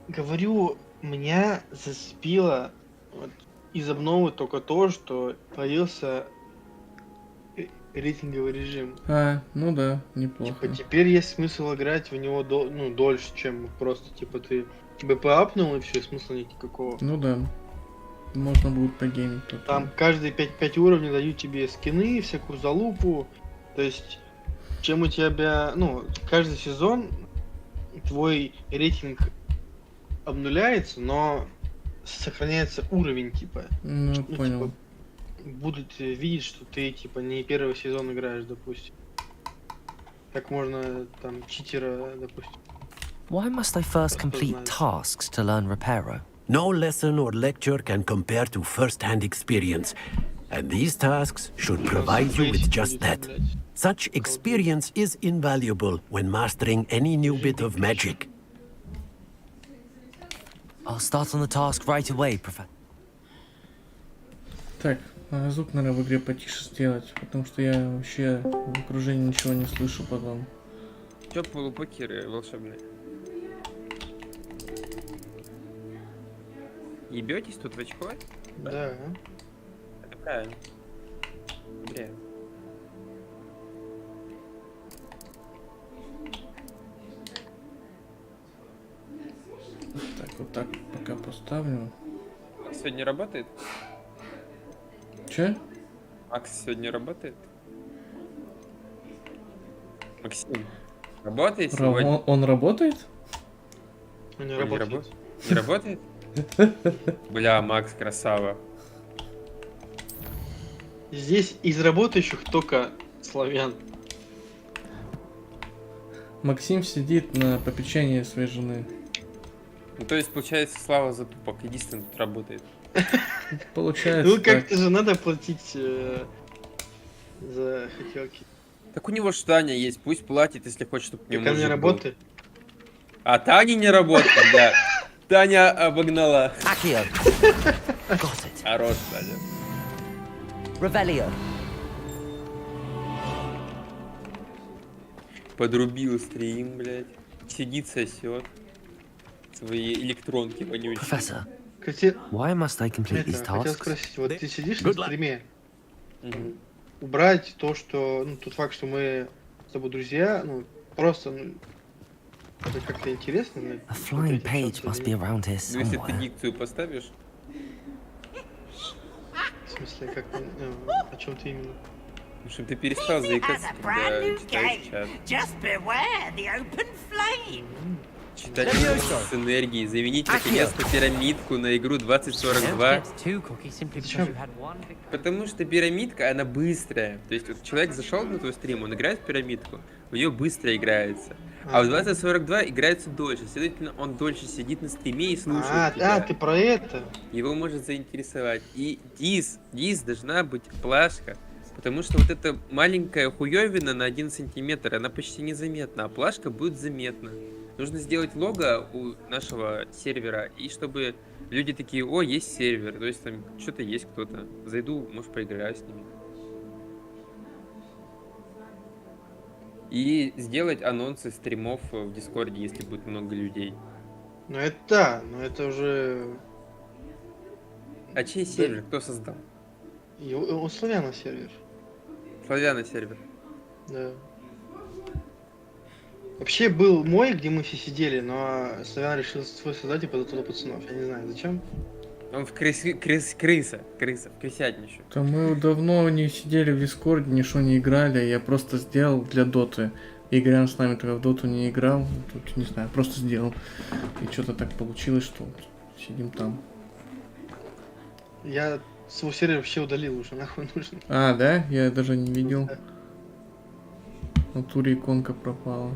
Говорю, меня зацепило вот из обновы только то, что появился рейтинговый режим. Ну да, неплохо. Типа, теперь есть смысл играть в него дольше, чем просто, типа, ты БП апнул и все, смысла нет никакого. Ну да. Можно будет погеймить. Там каждые 5 уровней дают тебе скины, всякую залупу. То есть, чем у тебя, ну, каждый сезон твой рейтинг обнуляется, но сохраняется уровень, типа. Ну, понял. Типа, будут видеть, что ты, типа, не первый сезон играешь, допустим. Как можно, там, читера, допустим. Why must I first complete tasks to learn Reparo? No lesson or lecture can compare to first-hand experience, and these tasks should provide you with just that. Such experience is invaluable when mastering any new bit of magic. I'll start on the task right away, Professor. Так, звук, наверное, в игре потише сделать, потому что я вообще в окружении ничего не слышу потом. Чё полупокеры волшебные? Ебётесь тут в очко? Да. Это правильно. Бля. Так, вот так пока поставлю. Макс сегодня работает? Че? Макс сегодня работает? Максим, работает сегодня? Он работает? Он не Он работает. Не работает? Бля, Макс, красава. Здесь из работающих только славян. Максим сидит на попечении своей жены. Ну, то есть, получается, Слава Затупок единственный тут работает. Получается. Ну, как-то же надо платить за хотелки. Так у него ж Таня есть, пусть платит, если хочет, чтобы у него Так она не работает? А Таня не работает, да. Таня обогнала. Хорош, Таня. Revelio. Подрубил стрим, блядь. Сидит, сосет. Свои электронки вонючие. Professor, Кстати, why must I complete these хотел tasks? спросить, вот ты сидишь на стриме, убрать то, что, ну, тот факт, что мы с тобой друзья, ну, просто, ну, это как-то интересно. A flying page must be around here Ну, если ты somewhere. дикцию поставишь. В смысле, как, о чем ты именно? Ну, чтобы ты перестал заикаться, когда читаешь чат. Just beware the open flame. Читать с энергией. Заменить наконец-то пирамидку на игру 2042. Потому что пирамидка, она быстрая. То есть вот человек зашел на твой стрим, он играет в пирамидку, у него быстро играется. А в 2042 играется дольше. Следовательно, он дольше сидит на стриме и слушает тебя. Ты про это? Его может заинтересовать. И дис должна быть плашка. Потому что вот эта маленькая хуёвина на 1 сантиметр, она почти незаметна, а плашка будет заметна. Нужно сделать лого у нашего сервера, и чтобы люди такие: о, есть сервер, то есть там что-то есть кто-то. Зайду, может, поиграю с ними. И сделать анонсы стримов в Дискорде, если будет много людей. Ну это да, но это уже... А чей сервер? Кто создал? У Славяна сервер. Славяна сервер. Да. Вообще был мой, где мы все сидели, но Славян решил свой создать и подал туда пацанов. Я не знаю, зачем. Он в крыса, в крысятничу. Да мы давно не сидели в Дискорде, ничего не играли, я просто сделал для доты. Игорян с нами тогда в доту не играл, тут не знаю, просто сделал. И что-то так получилось, что вот сидим там. Я свой сервер вообще удалил уже, нахуй нужен. А, да? Я даже не видел. В натуре иконка пропала.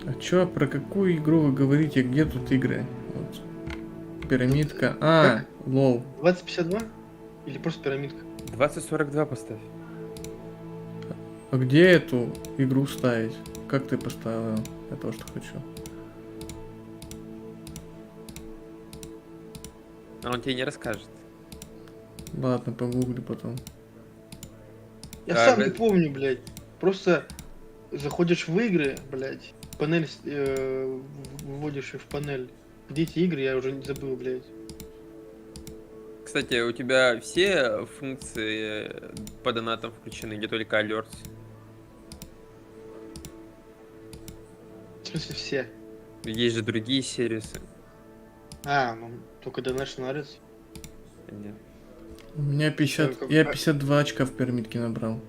А чё, про какую игру вы говорите? Где тут игры? Вот. Пирамидка. Лол. 2052? Или просто пирамидка? 2042 поставь. А где эту игру ставить? Как ты поставил? Я тоже хочу. А он тебе не расскажет. Ладно, погугли потом. Я сам не помню, блядь. Просто заходишь в игры, блядь, панель, вводишь в панель. Где эти игры, я уже не забыл, блядь. Кстати, у тебя все функции по донатам включены, где только alerts? В смысле все? Есть же другие сервисы. Ну, только Donation Alerts. Нет. У меня 50... Я 52 очка в пирамидке набрал.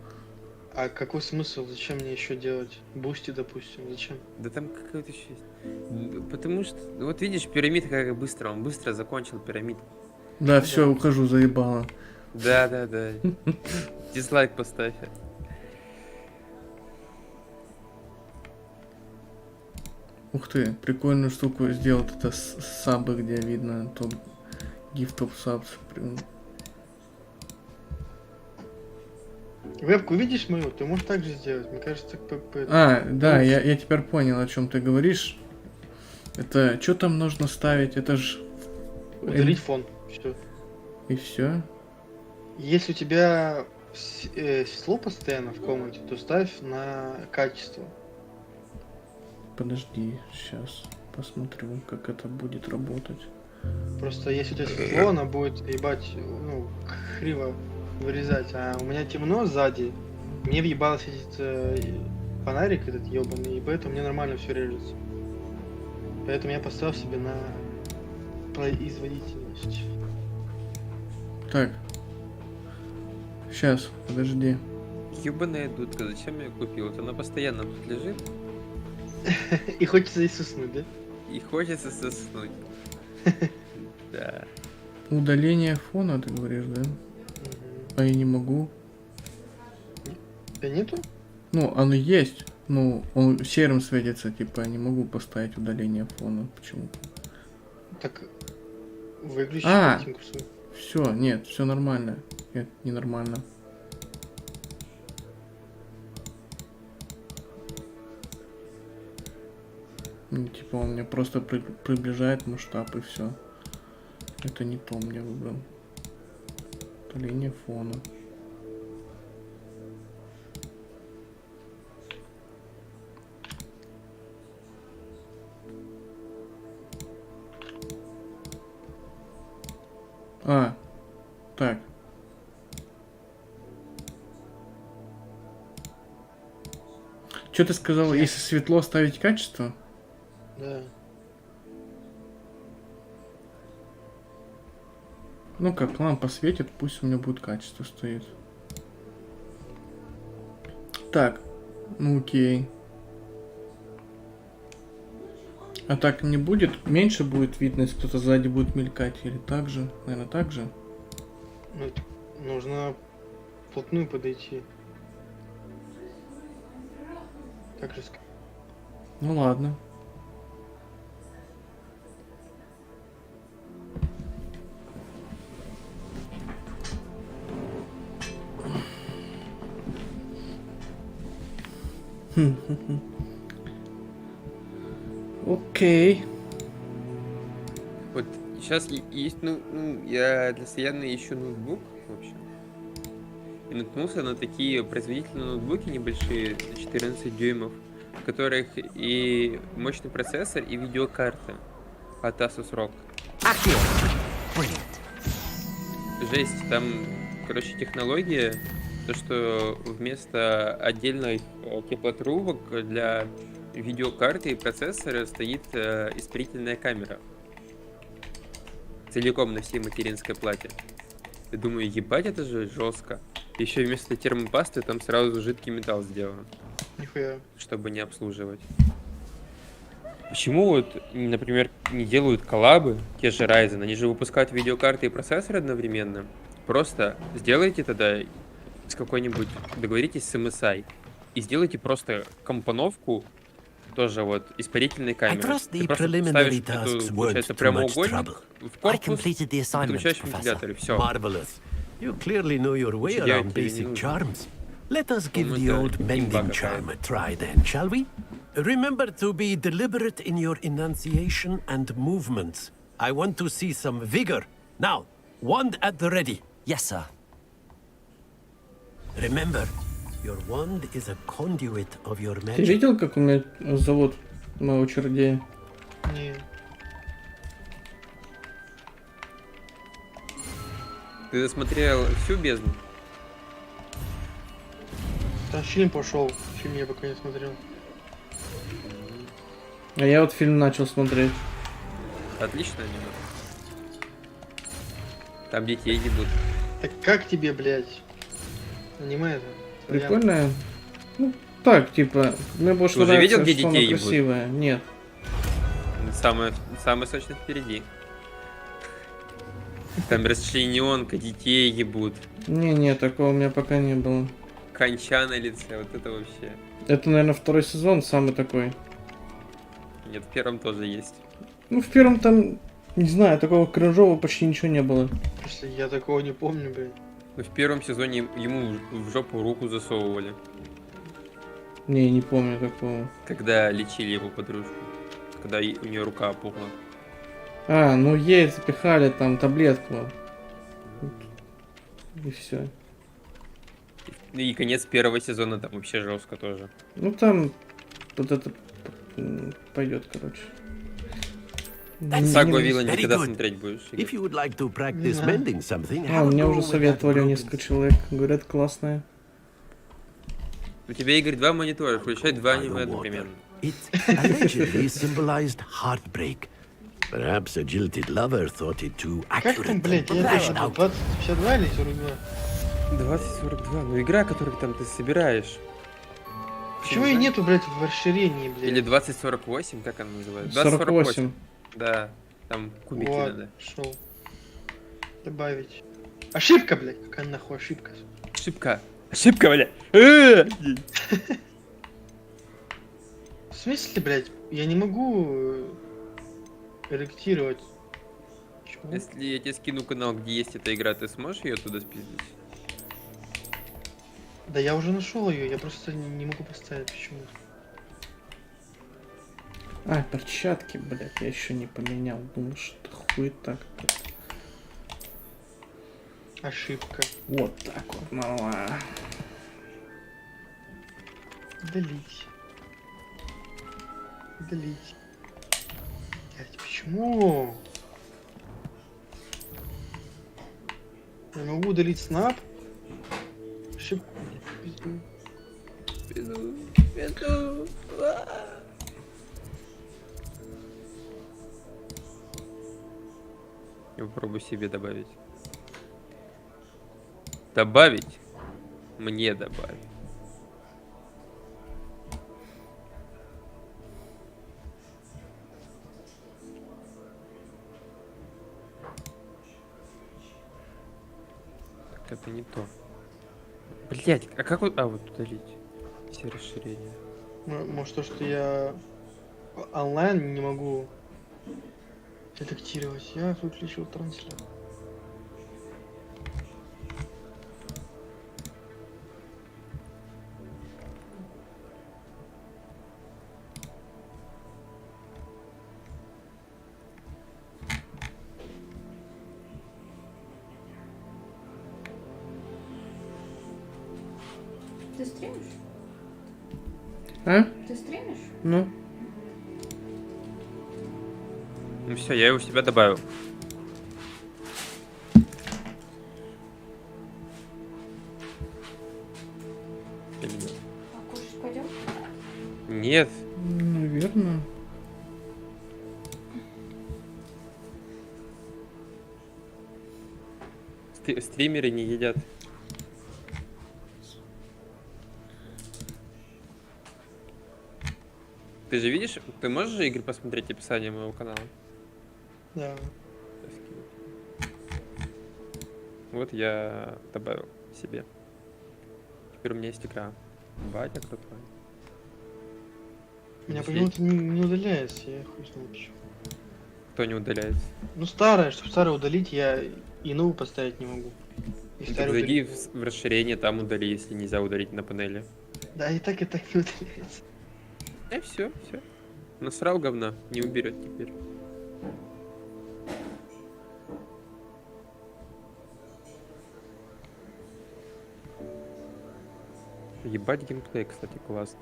А какой смысл? Зачем мне еще делать? Бусти, допустим, зачем? Да там какой-то еще есть. Потому что, вот видишь, пирамидка как быстро, он быстро закончил пирамидку. Да, все, ухожу, заебало. Да. Дизлайк поставь. Ух ты, прикольную штуку сделал это с сабы, где видно топ gift of subs. Вебку видишь мою? Ты можешь так же сделать. Мне кажется, да, я теперь понял, о чем ты говоришь. Это что там нужно ставить? Это ж удалить фон. Все. И все. Если у тебя светло постоянно в комнате, то ставь на качество. Подожди, сейчас посмотрю, как это будет работать. Просто если у тебя светло, она будет, ебать, криво вырезать. А у меня темно сзади. Мне въебало светит фонарик этот ебаный, и поэтому мне нормально все режется. Поэтому я поставил себе на производительность. Так. Сейчас, подожди. Ёбаная дудка, зачем я ее купил? Вот она постоянно тут лежит. И хочется и соснуть, да? И хочется соснуть. Да. Удаление фона, ты говоришь, да? А я не могу. Да нету? Ну, оно есть. Ну, он серым светится, типа, я не могу поставить удаление фона. Почему-то. Так, выключи картинку свою. Все, нет, все нормально. Нет, ненормально. Ну, типа, он мне просто приближает масштаб и все. Это не то мне выбрал. Удаление фона. Так. Что ты сказал, если светло ставить качество? Да. Ну как, лампа светит, пусть у меня будет качество стоит. Так, ну окей. А так не будет? Меньше будет видно, если кто-то сзади будет мелькать? Или так же? Наверное, так же? Ну, нужно вплотную подойти. Так же сказать. Ну ладно. Окей. Вот сейчас есть, я для Саяны ищу ноутбук, в общем. И наткнулся на такие производительные ноутбуки небольшие, 14 дюймов, в которых и мощный процессор, и видеокарта от Asus ROG. Жесть, там, короче, технология, то, что вместо отдельных теплотрубок для видеокарты и процессора стоит испарительная камера. Целиком на всей материнской плате. Я думаю, ебать, это же жестко. Еще вместо термопасты там сразу жидкий металл сделан. Нихуя. Чтобы не обслуживать. Почему вот, например, не делают коллабы, те же Ryzen, они же выпускают видеокарты и процессоры одновременно. Просто сделайте тогда с какой-нибудь, договоритесь с MSI и сделайте просто компоновку тоже вот испарительной камеры. Ты просто ставишь эту, получается, прямоугольник в корпус, подключаешь вентилятор и все. You clearly know your way around basic charms. Let us give the old mending charm a try then, shall we? Remember to be deliberate in your enunciation and movements. I want to see some vigor. Now, wand at the ready. Yes, sir. Remember, your wand is a conduit of your Ты magic. видел, как у меня зовут моего чародея? Не. Ты досмотрел всю бездну? Там фильм пошел. Фильм я пока не смотрел. А я вот фильм начал смотреть. Отлично аниме. Там детей ебут. Так как тебе, блядь? Аниме это? Прикольное. Ну, так, типа, мне больше Ты уже нравится, видел, где что оно детей ебут? красивое. Нет. Самое сочное впереди. Там расчлененка, детей ебут. Не, такого у меня пока не было. Конча на лице, вот это вообще. Это, наверное, второй сезон самый такой. Нет, в первом тоже есть. Ну, в первом там, не знаю, такого кринжового почти ничего не было. Просто я такого не помню, блядь. Ну, в первом сезоне ему в жопу руку засовывали. Не помню такого. Когда лечили его подружку. Когда у нее рука опухла. А, ну ей запихали там таблетку. И все. И конец первого сезона там вообще жестко тоже. Ну там вот это пойдет, короче. Сагу Вилла Very никогда good. смотреть будешь. Игорь. If you would like to practice mending something, А, have a мне go уже with that советовали broken несколько человек. Говорят, классная. У тебя, Игорь, два монитора, включай два аниме одновременно. It allegedly symbolized heartbreak. Perhaps a jilted lover thought it too Как accurate там, and блядь, я flashed забыл, out. 2052 или 42? 2042. Ну игра, которую там ты собираешь. Почему ее нету, блядь, в расширении, блядь? Или 2048, как она называется? 48. Да, там кубики Вот, надо. шел. Добавить. Ошибка, блядь. Какая нахуй ошибка? Ошибка. Ошибка, блядь. В смысле, блядь? Я не могу редактировать. Почему? Если я тебе скину канал, где есть эта игра, ты сможешь ее туда спиздить? Да я уже нашел ее, я просто не могу поставить почему-то. А, перчатки, блядь, я еще не поменял. Думал, что хуета какая-то. Ошибка. Вот так вот, мала. Удалить. Удалить. Блядь, почему? Я могу удалить снап? Ошибку. Пизду. Пизду. Я попробую себе добавить. Добавить? Мне добавить. Так, это не то. Блять, а как вот... А, вот удалить. Все расширения. Может то, что я онлайн не могу редактировать. Я выключил транслятор. Ты стримишь? А? Ты стримишь? Ну? Ну все, я его в себя добавил. Или нет? А кушать пойдем? Нет. Наверное. Стримеры не едят. Ты же видишь, ты можешь же, Игорь, посмотреть описание моего канала? Да. Вот я добавил себе. Теперь у меня есть игра. Батя крутой. У меня Если- почему-то не удаляется, я хуй знаю почему. Кто не удаляется? Ну старое, чтобы старое удалить, я и новую поставить не могу. И Так старую зайди удалить. в расширение, там удали, если нельзя удалить на панели. Да, и так не удаляется. И все. Насрал говна, не уберет теперь. Ебать геймплей, кстати, классно.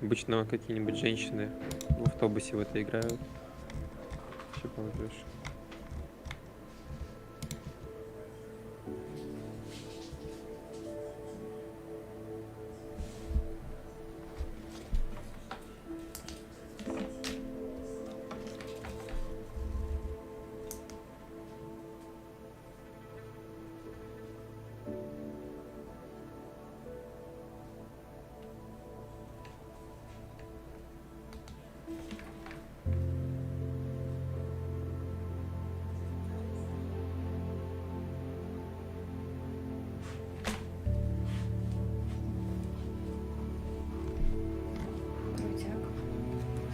Обычно какие-нибудь женщины в автобусе в это играют. Вообще молодежь.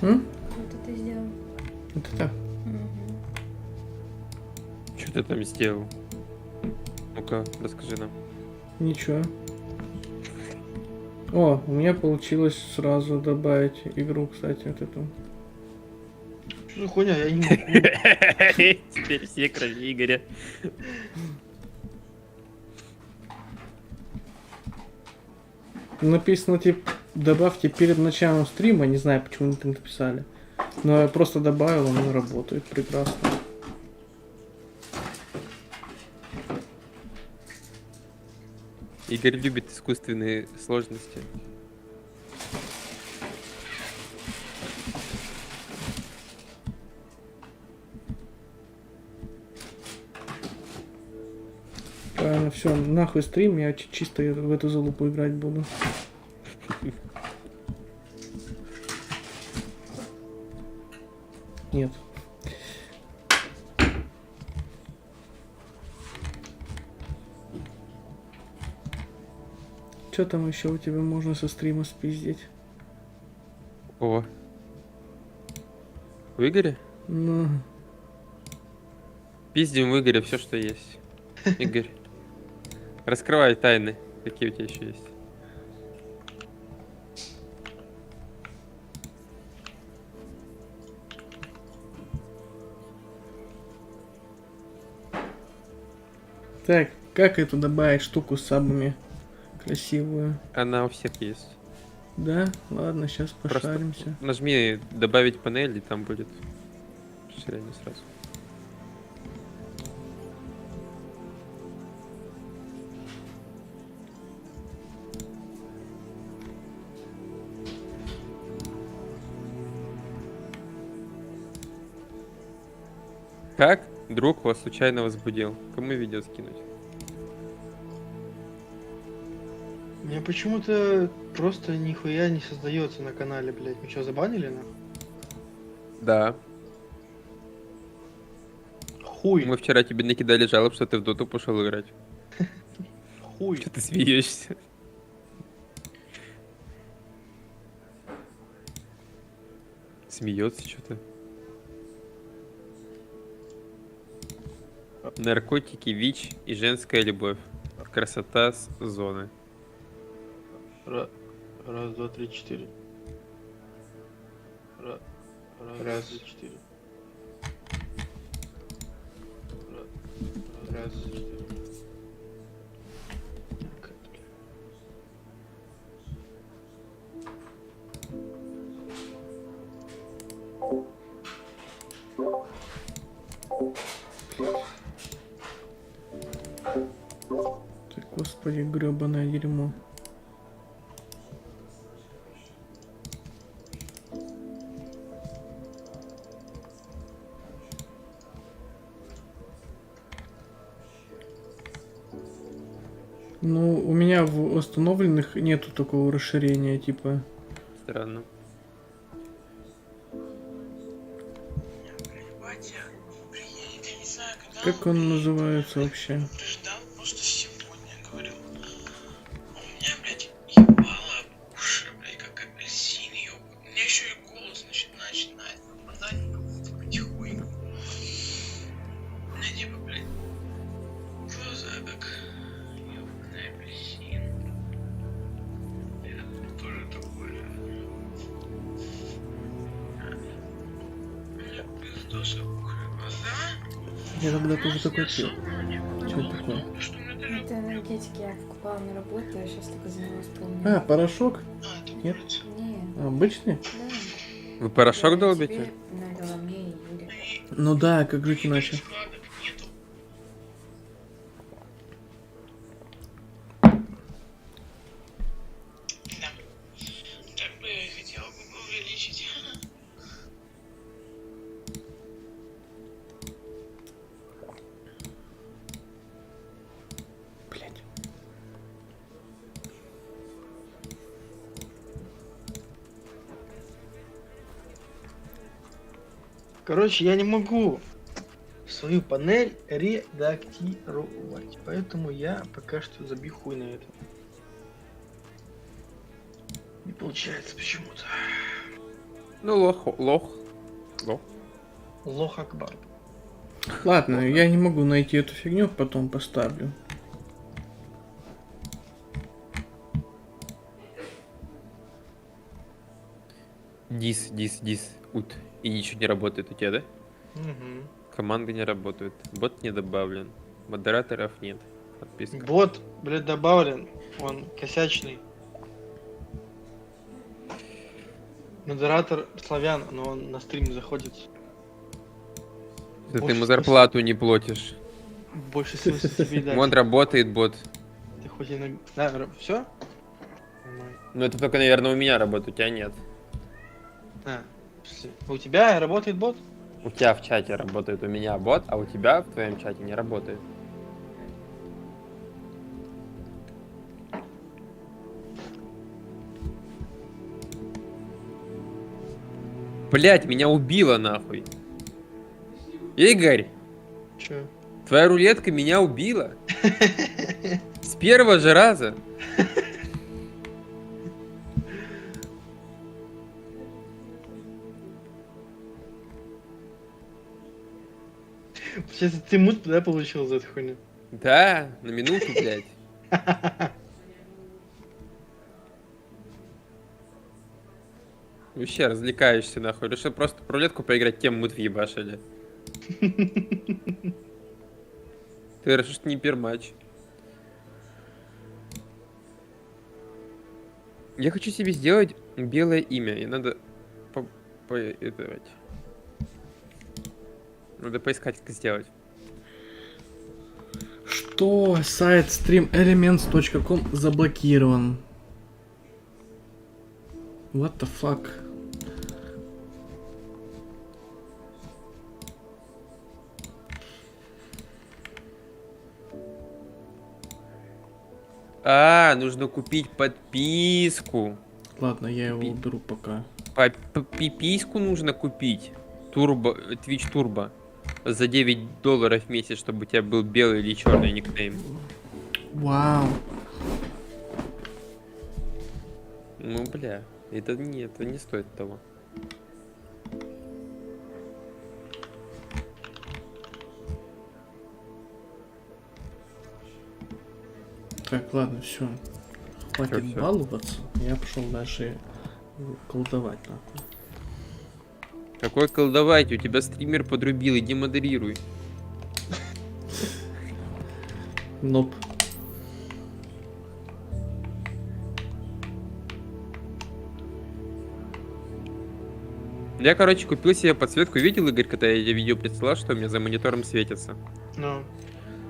Круто ты сделал. Вот это. Что ты там сделал? Ну-ка, расскажи нам. Ничего. О, у меня получилось сразу добавить игру, кстати, вот эту. Что за хуйня? Я не могу. Теперь все кроме Игоря. Написано, типа, добавьте перед началом стрима, не знаю, почему они так написали. Но я просто добавил, оно работает прекрасно. Игорь любит искусственные сложности. Правильно, все, нахуй стрим, я чисто в эту залупу играть буду. Нет. Что там еще у тебя можно со стрима спиздить? О. У Игоря? Ну. Пиздим у Игоря все, что есть. Игорь. Раскрывай тайны, какие у тебя еще есть. Так, как эту добавить штуку с сабами? Красивую. Она у всех есть. Да? Ладно, сейчас пошаримся. Просто нажми добавить панель, и там будет расширение сразу. Как друг вас случайно возбудил? Кому видео скинуть? Мне почему-то просто нихуя не создается на канале, блядь. Мы что, забанили нахуй? Да. Хуй. Мы вчера тебе накидали жалоб, что ты в доту пошел играть. Хуй. Что ты смеешься? Смеется что-то. Наркотики, ВИЧ и женская любовь. Красота с зоны. Раз, два, три, четыре. Раз, два, три, четыре. Раз, четыре. Так, господи, гребаное дерьмо. Ну, у меня в установленных нету такого расширения, типа. Странно. Как он называется вообще? Я когда-то уже такой пил. Что это такое? Это энергетики я покупала на работе, а сейчас только занялась полным. А, порошок? Нет? Не. Обычный? Да. Вы порошок Да, долбите? тебе на голове и Юле. Ну да, как жить иначе. Короче, я не могу свою панель редактировать, поэтому я пока что забью хуй на это. Не получается почему-то. Ну, лох. Лох Акбар. Ладно, я не могу найти эту фигню, потом поставлю. Дис. Ут. И ничего не работает у тебя, да? Угу. Команды не работают. Бот не добавлен. Модераторов нет. Подписка. Бот, блядь, добавлен. Он косячный. Модератор славян, но он на стрим не заходит. Ты ему зарплату не платишь. Больше смысла тебе дать. Вон работает бот. Ты хоть иногда... Да, все? Ну это только, наверное, у меня работает, у тебя нет. У тебя работает бот? У тебя в чате работает у меня бот, а у тебя в твоем чате не работает. Блять, меня убило нахуй. Игорь! Чё? Твоя рулетка меня убила. С первого же раза. Сейчас ты мут, да, получил за эту хуйню? Да, на минуту, блядь. Вообще развлекаешься нахуй. Решил просто про рулетку поиграть, тем мут въебашили. Ты решил, что не пермач. Я хочу себе сделать белое имя. И надо надо поискать, как сделать. Что? Сайт streamelements.com заблокирован. What the fuck? Нужно купить подписку. Ладно, я его уберу пока. Пипиську нужно купить. Турбо, Twitch Turbo. За $9 в месяц, чтобы у тебя был белый или черный никнейм. Вау. Ну, бля. Это не стоит того. Так, ладно, все. Хватит Всё. баловаться. Я пошел дальше колдовать, нахуй. Какой колдовать? У тебя стример подрубил, иди модерируй. Ноп. Я, короче, купил себе подсветку. Видел, Игорь, когда я тебе видео присылал, что у меня за монитором светится? Ну.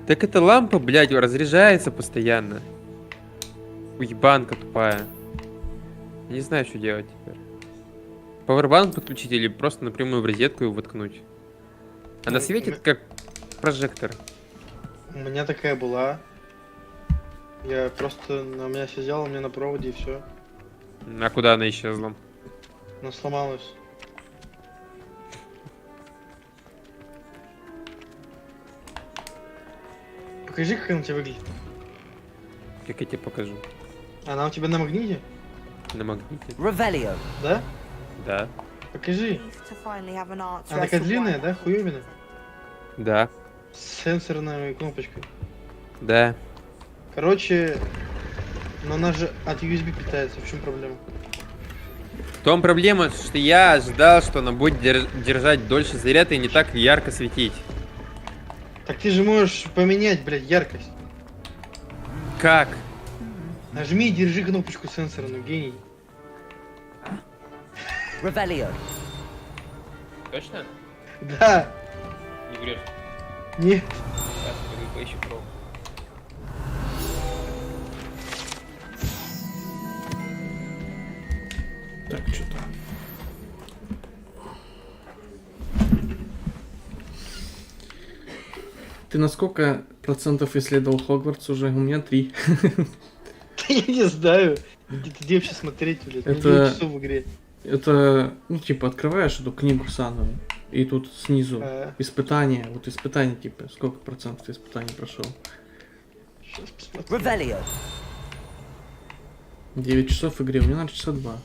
Так эта лампа, блядь, разряжается постоянно. Уебанка тупая. Не знаю, что делать теперь. Пауэрбанк подключить или просто напрямую в розетку его воткнуть? Она светит как прожектор. У меня такая была. Я просто... У меня сидела, у меня на проводе и все. А куда она исчезла? Она сломалась. Покажи, как она у тебя выглядит. Как я тебе покажу? Она у тебя на магните? На магните. Ревелио. Да? Да. Покажи. To finally have an answer Она as такая to длинная, why. да? Хуёвина? Да. С сенсорной кнопочкой. Да. Короче, но она же от USB питается. В чем проблема? В том проблема, что я ожидал, что она будет держать дольше заряд и не так ярко светить. Так ты же можешь поменять, блядь, яркость. Как? Нажми и держи кнопочку сенсора, ну гений. Revelio. Точно? Да. Не врешь. Нет. Сейчас, поищу пробу. Так, что там? Ты на сколько процентов исследовал Хогвартс уже? У меня 3. Я не знаю. Где вообще смотреть, блядь? Это... 9 часов в игре. Это, ну, типа, открываешь эту книгу самую, и тут снизу испытания. Вот испытания, типа, сколько процентов испытаний прошел? Сейчас посмотрим. Revelio. 9 часов в игре, у меня, наверное, часа 2.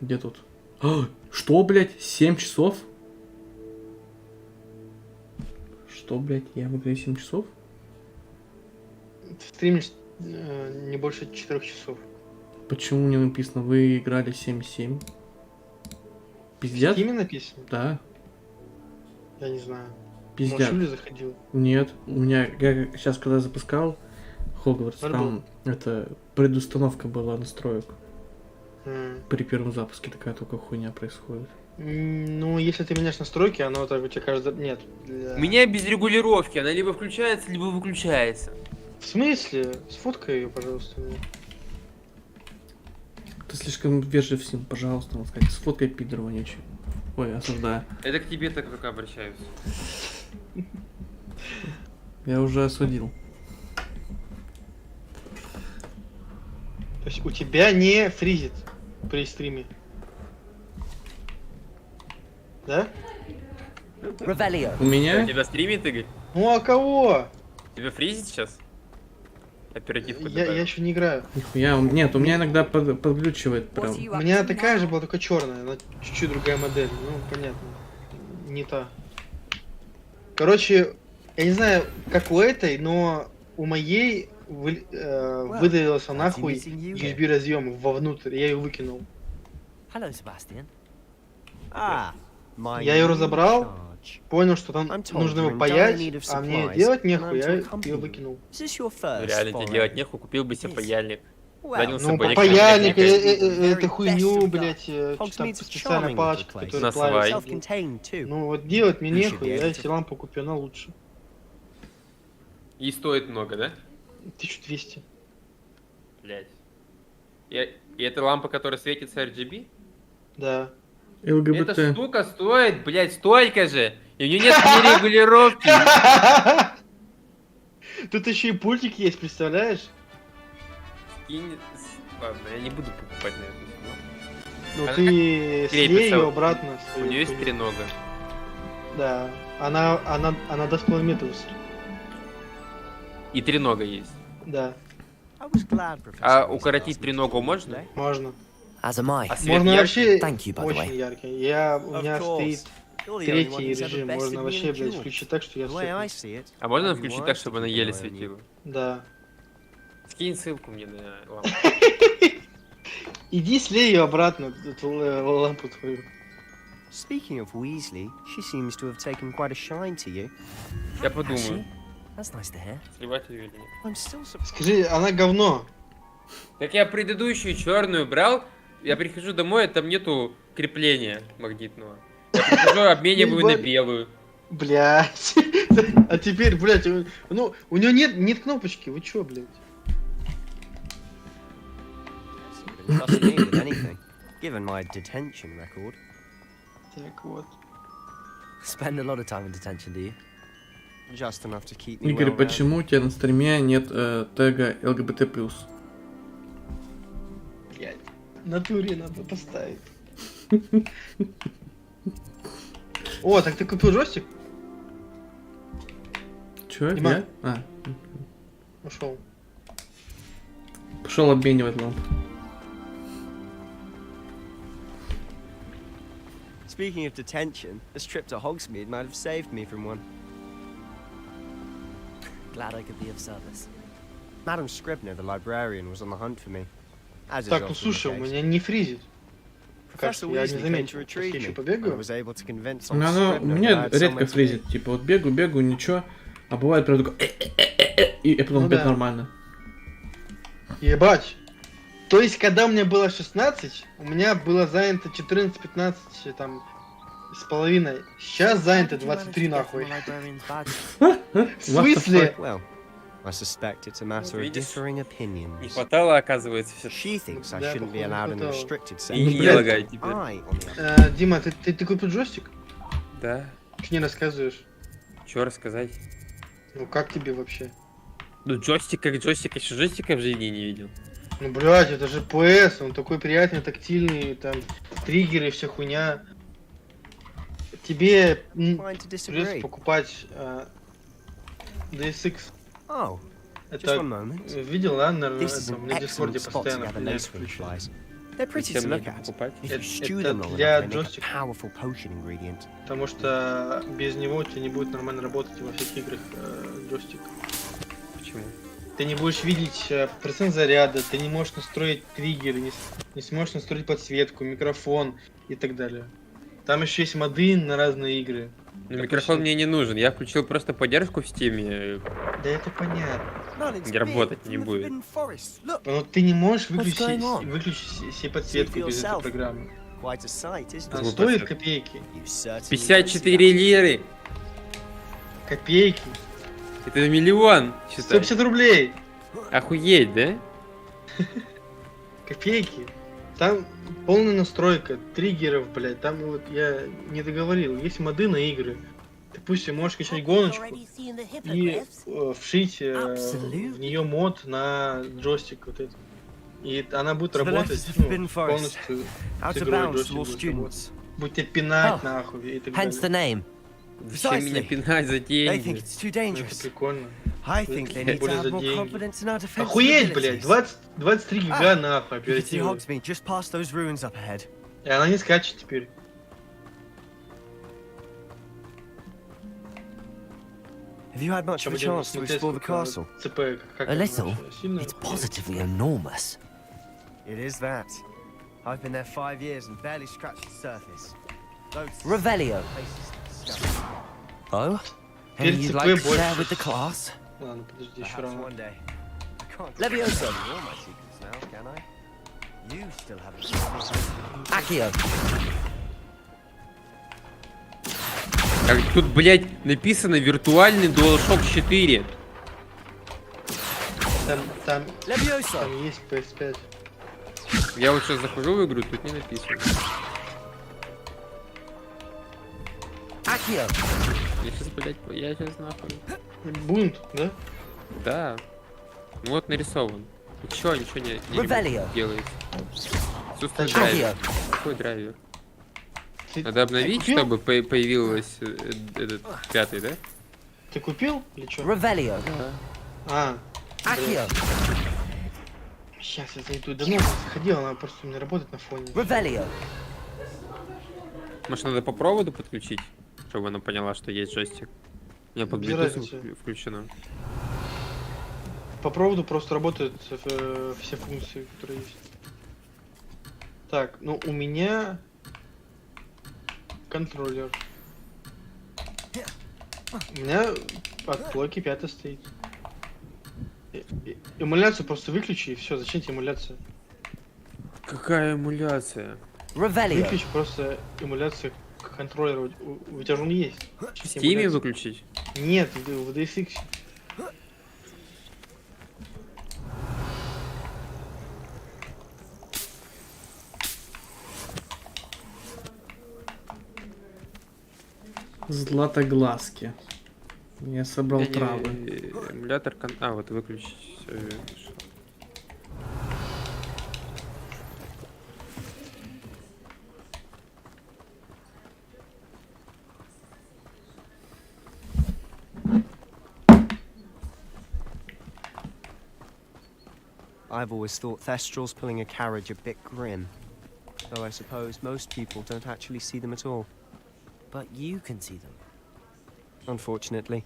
Где тут? А, что, блядь? 7 часов? Что, блядь? Я в игре 7 часов? Стримишь не больше 4 часов. Почему мне написано, вы играли 7-7? Пиздят? В Steam написано? Да. Я не знаю. Пиздят. Может, Юля заходил? Нет, у меня, я сейчас когда запускал Хогвартс, там это предустановка была настроек. При первом запуске такая только хуйня происходит. Ну, если ты меняешь настройки, оно так у тебя каждый... Нет. У меня без регулировки, она либо включается, либо выключается. В смысле? Сфоткай ее, пожалуйста. Мне. Ты слишком вежлив с ним, пожалуйста, надо сказать. Сфоткай, пидор вонючий. Ой, осуждаю. Это к тебе так только обращаюсь. Я уже осудил. То есть у тебя не фризит при стриме? Да? Revelio. У меня? У тебя стримит, Игорь? Ну а кого? Тебя фризит сейчас? Оперативку Я еще не играю. Нихуя, нет, у меня иногда подглючивает прям. У меня такая же была, только черная, но чуть-чуть другая модель. Ну, понятно. Не та. Короче, я не знаю, как у этой, но у моей выдавился нахуй USB разъем вовнутрь, я ее выкинул. Hello, Sebastian. Я ее разобрал, понял, что там нужно его паять, а мне делать нехуй, я ее выкинул. Реально, тебе делать нехуй, купил бы себе паяльник. Ну, паяльник, это хуйню, блять, там специальная палочка, которая плавится. Ну, вот делать мне нехуй, я себе лампу купил, она лучше. И стоит много, да? 1200. Блять. И это лампа, которая светится RGB? Да. ЛГБТ. Эта штука стоит, блять, столько же. И у нее нет ни регулировки. Тут еще и пультик есть, представляешь? Ладно, я не буду покупать на эту. Ну ты слей ее обратно. У нее есть тренога. Да. Она до 2,5 метров. И тренога есть. Да. А укоротить треногу можно? Можно. Можно вообще очень яркий. У меня стоит третий режим. Можно вообще, блядь, включить так, что я все. А можно включить так, чтобы она еле светила? Да. Скинь ссылку мне на лампу. Иди слей ее обратно, эту лампу твою. Speaking of Weasley, she seems to have taken quite a shine to you. Я подумаю. That's nice to hear. Сливать ее или нет? Скажи, она говно. Так я предыдущую черную брал, я прихожу домой, а там нету крепления магнитного. Я прихожу, обмениваю на белую. Блять. А теперь, блять, ну, у нее нет кнопочки, вы чё, блять? Trust me with anything, given my detention record. Так вот. Spend a lot of time in detention, do you? Just enough to keep me Игорь, well почему у тебя на стриме нет тега ЛГБТ+. Блять. В натуре надо поставить. О, так ты купил джойстик? Чё? Я? А. Ушел. Пошел обменивать лампу. Speaking of detention, this trip to Hogsmeade might have saved me from one. Glad I could be of service. Madam Scribner, the librarian, was on the hunt for me. As is Так, ну often the слушай, у case. меня не фризит. пока что. Я не заметил. Еще побегаю. У меня редко фризит. Типа вот бегу, ничего. А бывает прям такой... И потом опять нормально. Ебать. То есть, когда у меня было 16, у меня было занято 14-15 там с половиной. Сейчас занято 23 нахуй. В смысле? I suspect it's a matter of differing opinions. Не хватало, оказывается, все. She thinks I shouldn't be allowed in the restricted И не section. лагай теперь. Дима, ты купил джойстик? Да. Ты не рассказываешь. Чё рассказать? Ну как тебе вообще? Ну джойстик как джойстик, еще джойстика в жизни не видел. Ну блядь, это же PS, он такой приятный, тактильный, там триггеры, вся хуйня. Тебе придется покупать DSX. Это видел, да, наверное, на Дискорде постоянно включается. Это для джойстика. Потому что без него у тебя не будет нормально работать во всех играх джойстик. Почему? Ты не будешь видеть процент заряда, ты не можешь настроить триггеры, не сможешь настроить подсветку, микрофон и так далее. Там еще есть моды на разные игры. Ну, микрофон мне не нужен, я включил просто поддержку в Steam. Да это понятно. Где работать не будет. Но ты не можешь выключить себе подсветку без этой программы. Она стоит копейки. 54 лиры. Копейки. Это миллион. 150 рублей. Охуеть, да? Копейки. Там полная настройка триггеров, блядь. Там вот я не договорил. Есть моды на игры. Допустим, можешь качать гоночку и вшить в нее мод на джойстик вот этот. И она будет работать полностью с игрой джойстик. Будет тебя пинать нахуй и так далее. Зачем меня пинать за деньги? Это прикольно. Более за деньги. Охуеть, блядь, 23 гига нахуй оперативно. И она не скачет теперь. Have you had much of a chance to explore the castle? A little. It's positively enormous. It is that. I've been there 5 years and barely scratched the surface. Revelio. Oh? Any you'd like to share with the class? Ладно, подожди, еще рано. Levioso. Accio. Как тут, блядь, написано виртуальный DualShock 4. Там есть PS5. Я вот сейчас захожу в игру, тут не написано. Accio. Я сейчас нахуй. Бунт, да? Да. Ну вот нарисован. Ничего не делает. Отсутствует драйвер. Какой драйвер? Надо обновить, чтобы появилось этот 5-й, да? Ты купил или что? Revelio. Accio. Сейчас я зайду. Да ну, заходила, она просто у меня работает на фоне. Revelio. Может, надо по проводу подключить, чтобы она поняла, что есть джойстик? У меня под Bluetooth включено. По проводу просто работают все функции, которые есть. Так, ну у меня контроллер. У меня от блоки 5 стоит. Эмуляцию просто выключи и все. Зачем тебе эмуляция? Какая эмуляция? Выключи просто эмуляцию контроллера. У тебя же он есть. В Steam выключить? Нет, в DSX. Златоглазки. Я собрал травы. Эмулятор... вот выключить. Все, I've always thought Thestrals pulling a carriage a bit grim. Though I suppose most people don't actually see them at all. But you can see them. Unfortunately.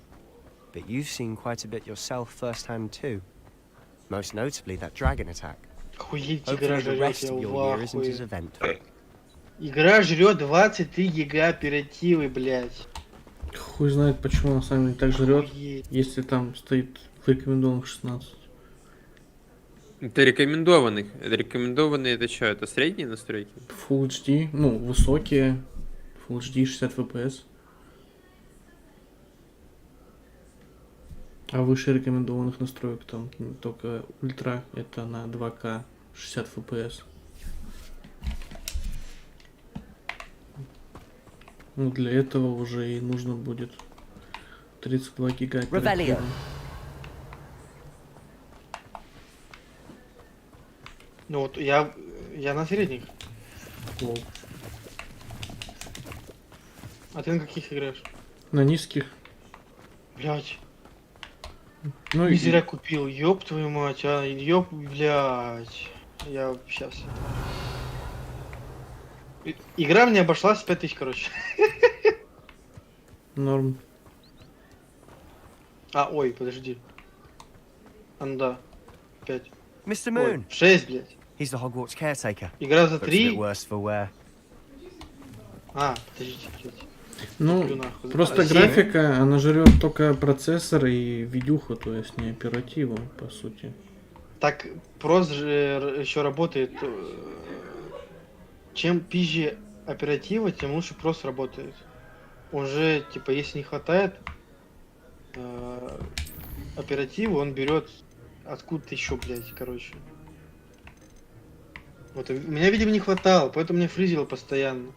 But you've seen quite a bit yourself firsthand too. Most notably that dragon attack. Hopefully the rest of your year isn't as eventful. Игра жрет 23 гига оперативы, блядь. Хуй знает, почему на самом деле так жрет, Охуеть. если там стоит в рекомендованных 16. Это рекомендованных. Это рекомендованные это что? Это средние настройки? Full HD, ну, высокие. Full HD 60 FPS. А выше рекомендованных настроек там только ультра, это на 2К 60 FPS. Ну, для этого уже и нужно будет 32 гига оперативы. Ну вот я на средних. Лол. А ты на каких играешь? На низких. Блять. Ну Не и зря купил, ёб твою мать, а, ёб, блять. Я сейчас. Игра мне обошлась 5000, короче. норм. А, ой, подожди. А, ну да. 5. Mr. Ой, Moon. 6, блядь. He's the Hogwarts caretaker. Игра за Looks a 3. bit worse for wear. А, подождите, блядь. Ну, Куплю нахуй. просто А, 7? графика, она жрет только процессор и видюху, то есть не оперативу, по сути. Так, просто же еще работает. Чем пизже оператива, тем лучше просто работает. Он же, типа, если не хватает оперативу, он берет откуда-то еще, блядь, короче. Вот, у меня, видимо, не хватало, поэтому мне фризило постоянно.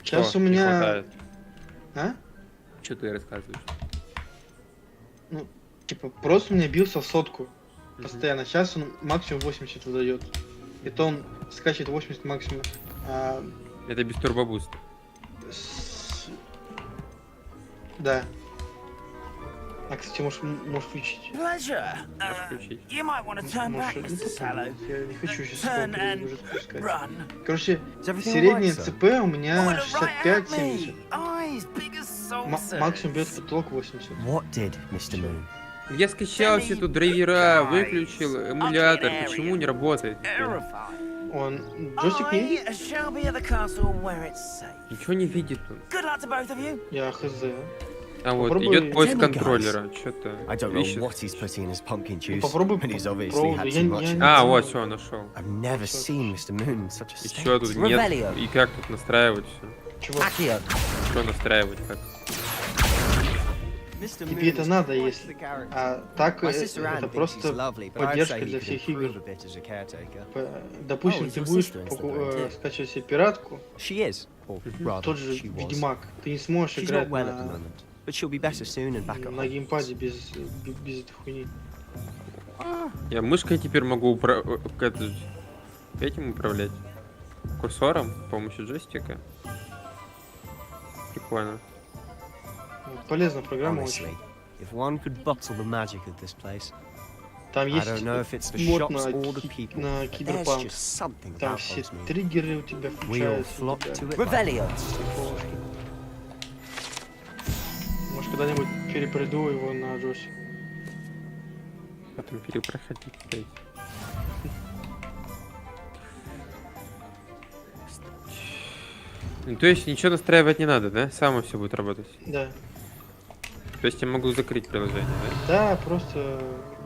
Сейчас Что у не меня... хватает? А? Что ты рассказываешь? Ну, типа, просто у меня бился в сотку. Постоянно. Сейчас он максимум 80 выдает. Это он скачет 80 максимум. Это без турбобуста. Да. А, кстати, можешь включить. Pleasure. You might want to turn back, Может, Mr. Sallow. я не хочу сейчас Turn and уже спускать. run. Короче, Is everything средний alright, sir? ЦП у меня 65-70. Eyes big as saucers. Максимум бьет потолок 80. What did, Mr. Moon? Я скачал все тут драйвера, выключил эмулятор. Почему не работает? Он джойстик не видит? I shall be at the castle where it's safe. Ничего не видит он. Good luck to both of you. Я хз. А вот Попробуй- идет поиск Tell me, контроллера. guys. Что-то I don't know ищет. what he's putting in his pumpkin juice, Попробуй but he's obviously проводу. had Я- too much. я in не it. А, знаю. вот, все, нашел. I've never seen Mr. Moon in such a Еще state. тут нет. И как тут настраивать все? Чувак, Что настраивать как? Mr. тебе это Moon is надо, quite если. the character. А так My sister Anne это thinks he's просто lovely, but I'd поддержка say для he could всех improve игр. a bit as a caretaker. Допустим, Oh, ты is your будешь sister instead of her, too? скачивать себе пиратку, She is, or rather, тот же she was. Ведьмак, ты не сможешь She's играть not well at the на moment, but she'll be better soon and back at на home. геймпаде без этой хуйни. Я мышкой теперь могу этим управлять. Курсором с помощью джойстика. Прикольно. Полезная программа Honestly, очень. if one could bottle the magic of this place, Там I есть don't know if it's the мод shops на, or the people, на but there's киберпанк. just something Там about все Hogsmeade. триггеры у тебя We all включаются. flock да. to it. Revelio. Может, когда-нибудь перепройду его на джойстик. Потом перепроходить опять. Ну, то есть ничего настраивать не надо, да? Само все будет работать. Да. То есть я могу закрыть приложение, да? Да, просто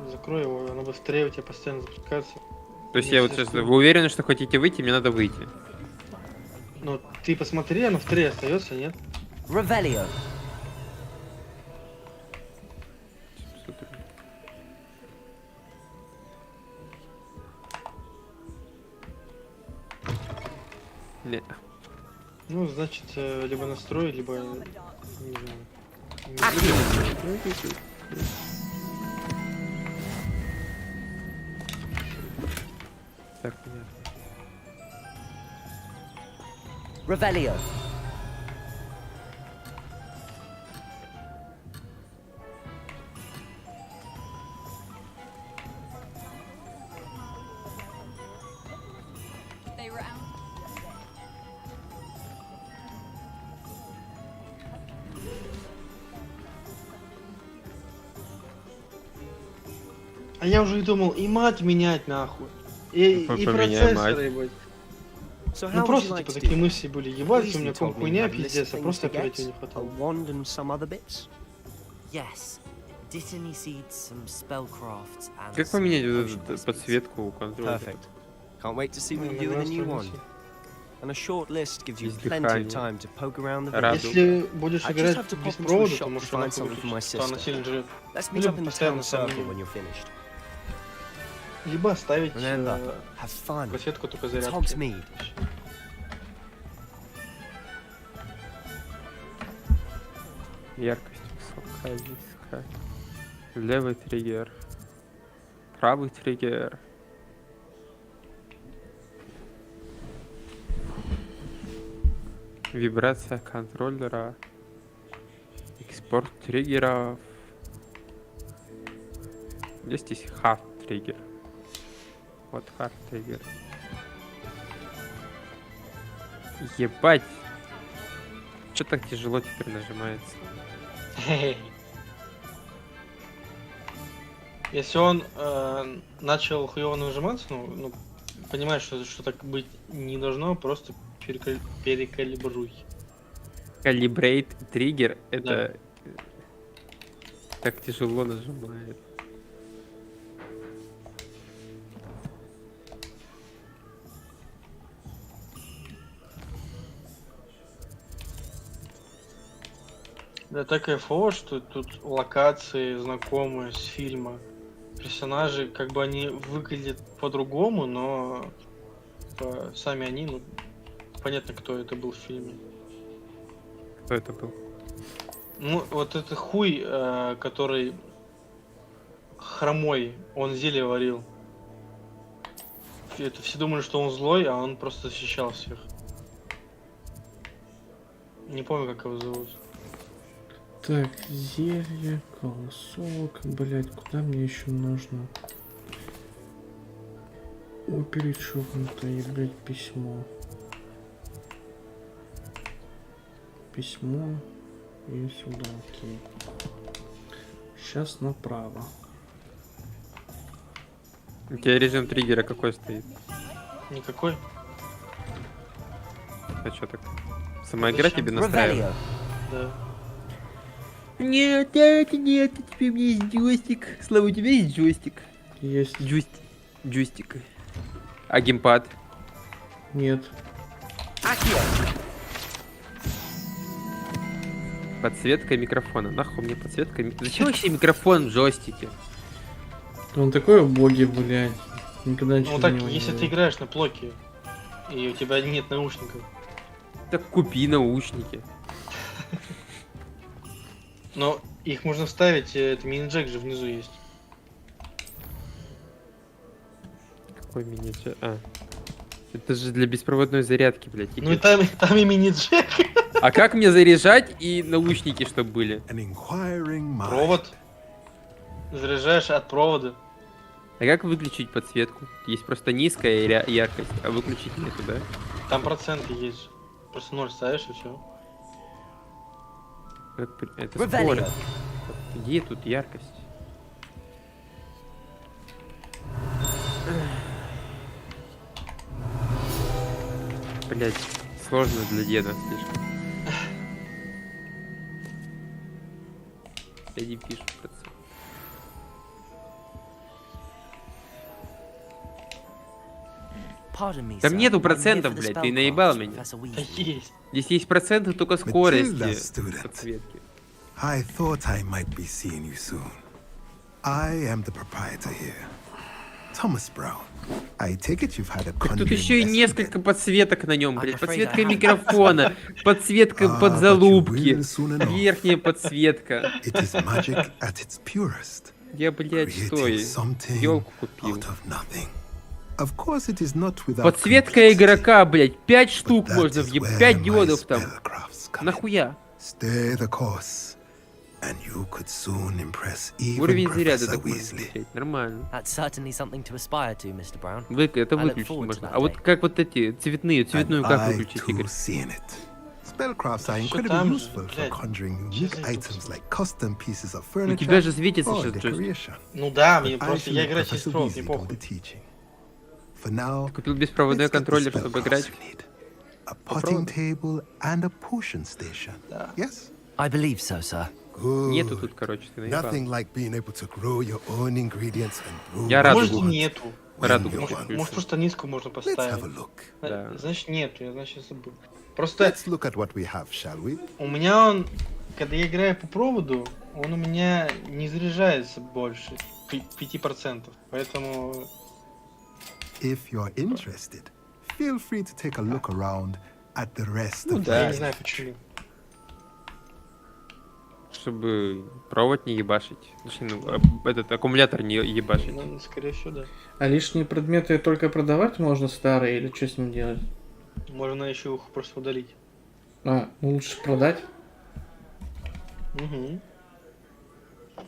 закрой его, оно быстрее у тебя постоянно запускается. То есть я вот сейчас... Вы уверены, что хотите выйти, мне надо выйти? Ну, ты посмотри, оно в 3 остается, нет? Revelio. Не. Ну, значит, либо настрой, либо... Не знаю. Так, понятно. Revelio. А я уже и думал, и мать менять нахуй. И Поменяй процессоры, мать. ебать. So Ну how would you просто, like типа, to do такие it? мысли были. Ебать, у меня Weasley ком told me you хуйня, had a list пиздец, of а things просто to get, оперативно не a хватало. wand and some other bits. Yes, dittany seeds, some spellcrafts, and Как some поменять вот potion эту recipes. подсветку у контроля? Perfect. Can't wait to see what you do with the new one. And a short list gives you plenty of time to poke around the village. Если будешь I just играть have to без pop into a провода, shop то to можешь find она something for my выключить, что она sister. сильно жрет. Let's Ну, meet либо up in the постоянно town сам circle не- when you're finished. Либо оставить Remember, have fun. подсветку только It's зарядки. Hogsmeade. Яркость высокая, низкая. Левый триггер. Правый триггер. Вибрация контроллера. Экспорт триггеров. Где здесь hard триггер? Вот hard триггер. Ебать! Чё так тяжело теперь нажимается? Если он начал хуёво нажиматься, ну, понимаешь, что так быть не должно, просто перекалибруй. Калибрейт триггер это так тяжело нажимает. Да так кайфово, что тут локации знакомые с фильма. Персонажи, как бы они выглядят по-другому, но типа, сами они, ну, понятно, кто это был в фильме. Кто это был? Ну, вот это хуй, который хромой, он зелье варил. Это все думали, что он злой, а он просто защищал всех. Не помню, как его зовут. Так, зелье, колосок, блять, куда мне еще нужно? О, перечеркнутое, блять, письмо. Письмо и сюда, окей. Сейчас направо. У тебя режим триггера какой стоит? Никакой. А что так? Сама игра тебе настраивает? Да. Нет, нет, теперь у меня есть джойстик. Слава, у тебя есть джойстик? Есть. Джойстик. А геймпад? Нет. Подсветка микрофона. Нахуй мне подсветка? Зачем вообще микрофон в джойстике? Он такой убогий, блядь. Никогда ничего Ну так, не если увидел. ты играешь на плоке, и у тебя нет наушников. Так купи наушники. Но их можно вставить, это мини-джек же внизу есть. Какой мини-джек? А. Это же для беспроводной зарядки, блядь. Ну и там и мини-джек. А как мне заряжать и наушники, чтобы были? Провод. Заряжаешь от провода. А как выключить подсветку? Есть просто низкая яркость, а выключить нету, да? Там проценты есть. Просто 0 ставишь и все. Это скорость. Где тут яркость? Блять, сложно для деда слишком. Я не пишу процент. Там нету процентов, блядь, ты наебал меня. Есть. Здесь есть проценты только скорости подсветки. I thought I might be seeing you soon. I am the proprietor here, Thomas Brown. I take it you've had a Так тут conjuring еще и lesson. несколько подсветок на нем, блядь. Подсветка микрофона, подсветка подзалупки, верхняя подсветка. It is magic at its purest. Я, блядь, Creating что? something Елку купил. out of nothing. Of course it is not without Подсветка игрока, блядь, 5 штук that можно is въебать, where 5 my диодов там. spellcrafts come in. Нахуя? Stay the course, and you could soon impress even Уровень заряда Professor такой, Weasley. блядь, нормально. That's certainly something to aspire to, Mr. Brown. Это I look выключить forward to можно. that А вот day. как вот эти цветную And как I выключить, too Игорь? seen it. Spellcrafts are Что incredibly там же, useful for блядь? conjuring unique items like custom pieces of У furniture тебя же светится or сейчас джойстик. decoration. Ну да, But мне I просто feel я играю через Professor провод, не Weasley did похуй. the teaching. For now, Купил беспроводной let's get the контроллер, spell чтобы cards играть. you need. A potting table and a potion station. Yes? I believe so, sir. Good. Нету тут, короче, ты наебал. Nothing like being able to grow your own ingredients and brew Я your радугу. own Нету. Радугу Может, включил. может, просто низко можно Let's have поставить. a look. Да. Значит, нету, я значит забыл. Просто Let's look at what we have, shall we? у меня он, когда я играю по проводу, он у меня не заряжается больше 5%. Поэтому If you're interested, feel free to take a look around at the rest Ну of да. я не the знаю почему. Чтобы провод не ебашить. Точнее, ну, этот аккумулятор не ебашить. Ну, скорее всего, да. А лишние предметы только продавать можно старые или что с ним делать? Можно еще их просто удалить. А, ну лучше продать. Угу.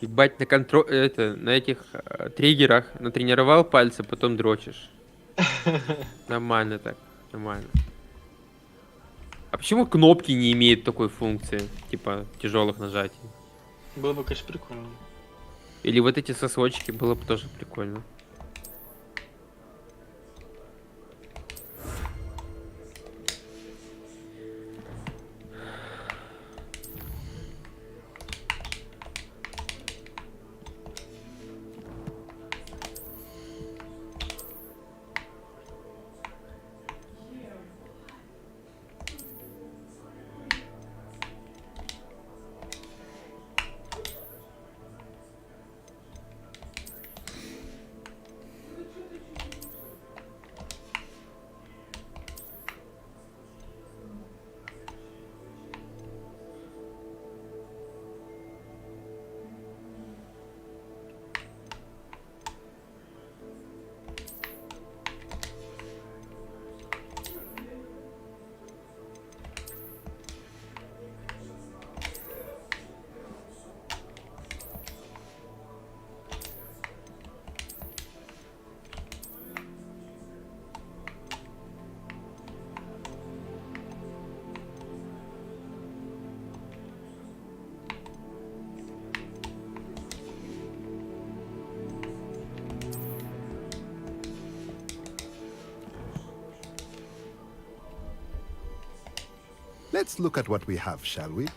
Ебать, на этих триггерах натренировал пальцы, потом дрочишь. Нормально так, нормально. А почему кнопки не имеют такой функции, типа тяжелых нажатий? Было бы, конечно, прикольно. Или вот эти сосочки, было бы тоже прикольно. Let's look at what we have, shall we?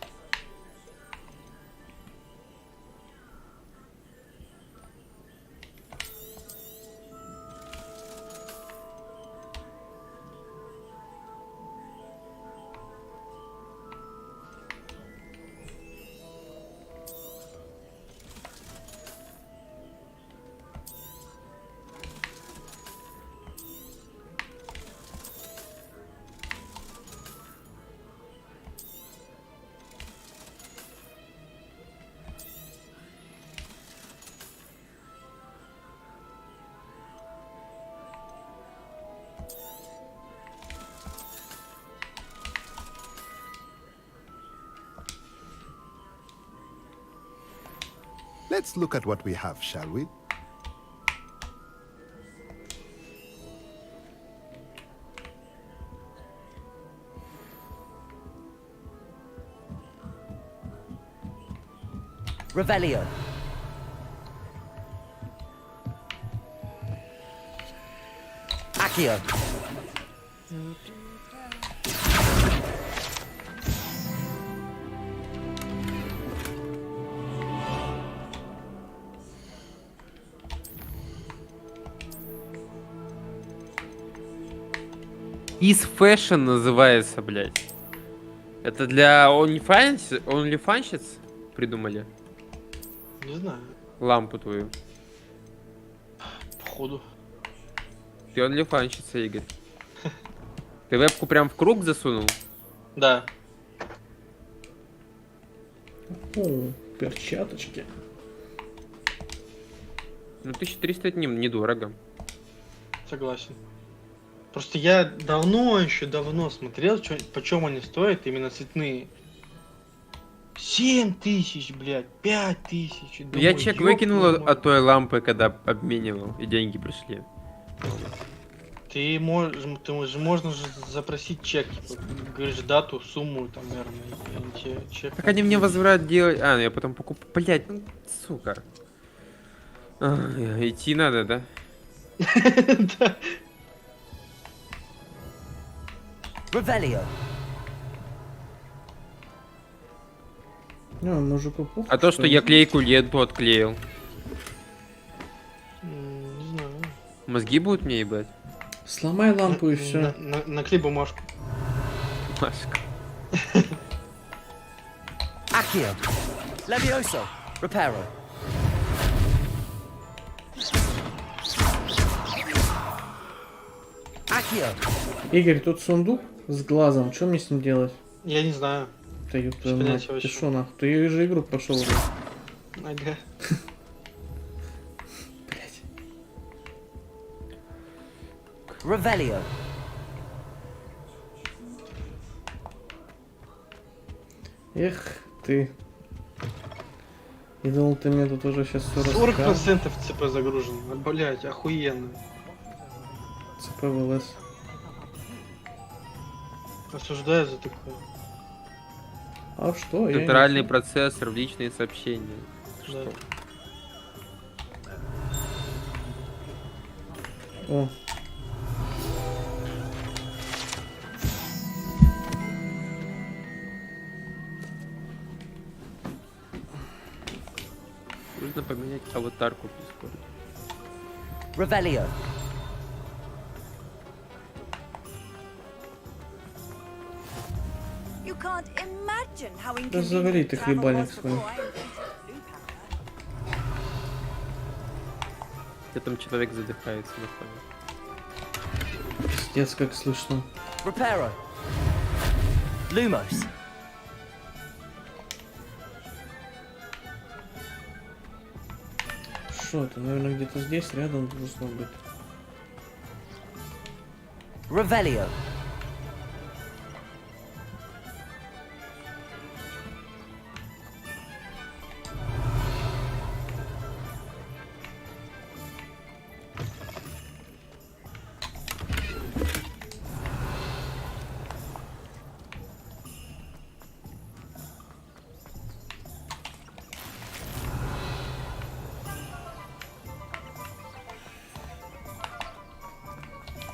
Let's look at what we have, shall we? Revelio. Accio. Is Fashion называется, блядь. Это для OnlyFansщиц придумали? Не знаю. Лампу твою. Походу. Ты OnlyFansщица, Игорь. Ты вебку прям в круг засунул? Да. О, перчаточки. Ну 1300 это недорого. Согласен. Просто я еще давно смотрел, почем они стоят, именно цветные. 7000, блядь, 5000. Я чек выкинул от той лампы, когда обменивал, и деньги пришли. Можно же запросить чек, типа, говоришь дату, сумму, там, наверное, и они тебе чек. Как они мне возврат делать? А, ну я потом покупаю. Блять, ну, сука. Идти надо, да? Revelio. Ну, мужику пух. А то, что я клейку ленту отклеил. Не знаю. Мозги будут мне ебать? Сломай лампу и все. Наклей бумажку. Бумажка. Accio. Levioso. Reparo. Accio. Игорь, тут сундук с глазом. Что мне с ним делать? Я не знаю. Да ёб твою мать. Ты шо нахуй? Ты же игру прошел уже. Ага. Блять. Revelio. Эх ты. Я думал, ты мне тут уже сейчас все 40% ЦП загружено. Блять, охуенно. ЦП ВЛС. Осуждаю за такое. А что? Я Центральный процессор в личные сообщения. Да. Что? О. Нужно поменять аватарку в Discord. Revelio. You can't imagine how Да завали ты inconvenient travel хлебальник was свой. before I invented blue powder. Где там человек задыхается на фоне. Пиздец, как слышно. Reparo. Lumos. Что это? Наверное, где-то здесь рядом должно быть. Revelio.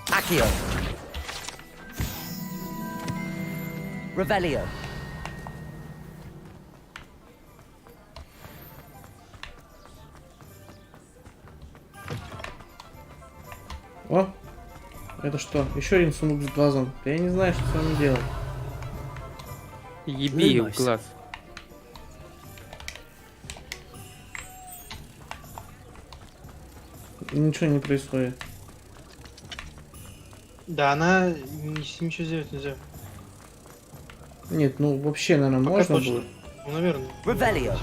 Accio. Revelio. О! Это что? Еще один сундук с глазом. Я не знаю, что с вами делать. Еби в глаз. Ничего не происходит. Да, она ничего сделать нельзя. Нет, ну вообще, наверное, Пока можно точно. будет. Ну, наверное. Revelio.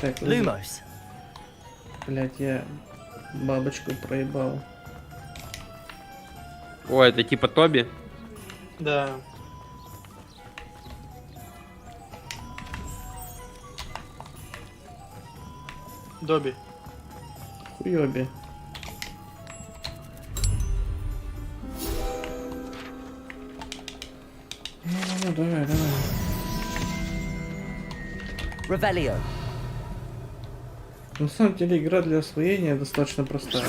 Так, Lumos. блять, я бабочку проебал. О, это типа Тоби? Да. Доби. Хуёби. Ну, давай, давай. Revelio. На самом деле игра для освоения достаточно простая.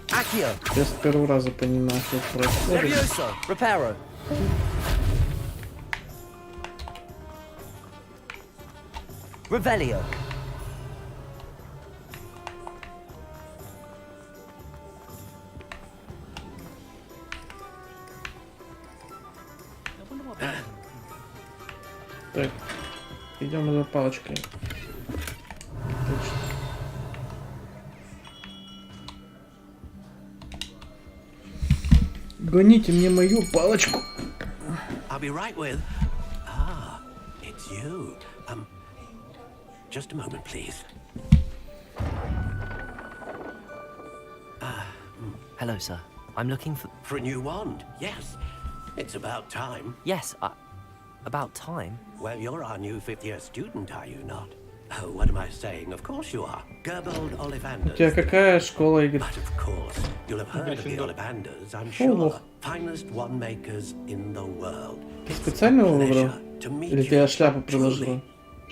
Accio. Я с первого раза понимаю, что происходит. Levioso. Reparo. Revelio. Так, идем за палочкой. Отлично. Гоните мне мою палочку. I'll be right with. Ah, it's you. Just a moment, please. Hello, sir. I'm looking for... For a new wand, yes. It's about time. Yes, about time. Well, you're our new fifth-year student, are you not? Oh, what am I saying? Of course you are. Gerbold У Ollivanders. тебя какая школа, Игорь? But of course, you'll have heard of the Ollivanders, I'm Ого. sure. Finest wand makers in the world. It's Специально его a выбрал? pleasure to meet Или you тебя шляпу truly. приложила?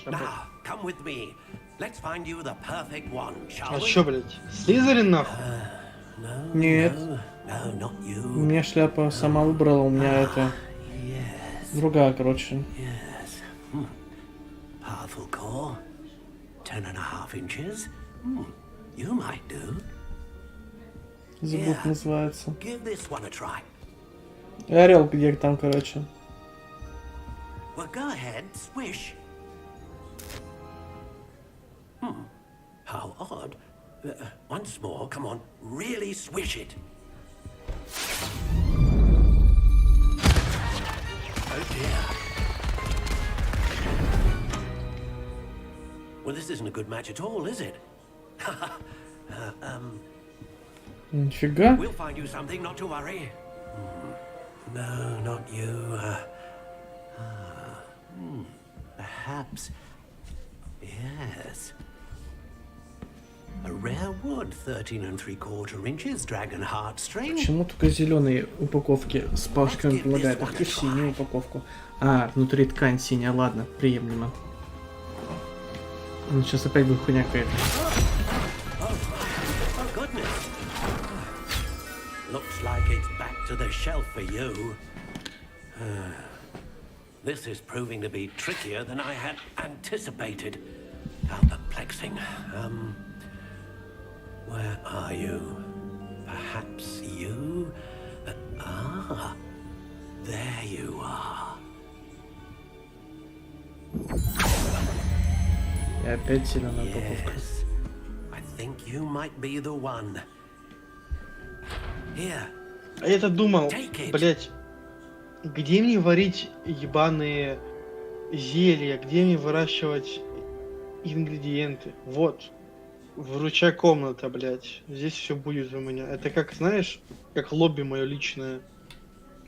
Now, come with me. Let's find you the perfect one, shall А we? чё, блять? Слизерин нахуй? Нет. У меня шляпа сама выбрала, у меня это... Другая, короче. Powerful core. 10.5 inches. You might do. Звук называется. Give this one a try. Орел где там, короче. Well, go ahead, swish. How odd. Once more, come on, really swish it. Oh dear. Well, this isn't a good match at all, is it? Нифига. We'll find you something, not to worry. No, not you. Perhaps. Yes. A rare wood, 13 3/4 inches, dragon heartstring. Почему только зеленые упаковки с палочками предлагают? Ах ты, синюю упаковку. А, внутри ткань синяя, ладно, приемлемо. Ну, сейчас опять будет хуйня какая-то. Looks like it's back to the shelf for you. This is proving to be trickier than I had anticipated. How perplexing. Where are you? Perhaps you? There you are. И опять зеленая упаковка. I think you might be the one. Here. А я-то думал, блять, где мне варить ебаные зелья, где мне выращивать ингредиенты? Вот. Вручай комната, блять. Здесь все будет у меня. Это как, знаешь, как лобби мое личное.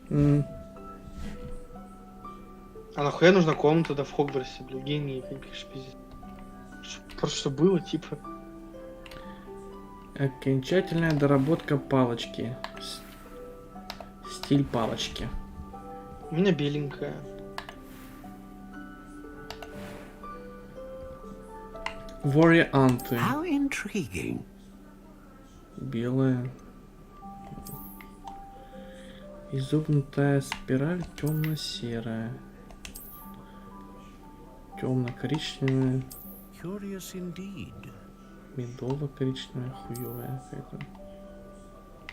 А нахуя нужна комната да в Хогвартсе, блядь, гений, конечно, пиздец. Просто что было, типа. Окончательная доработка палочки. Стиль палочки. У меня беленькая. Варианты. How intriguing. Белая. Изогнутая спираль темно-серая. Темно-коричневая. Curious indeed. Медово-коричневая, хуевая какая-то.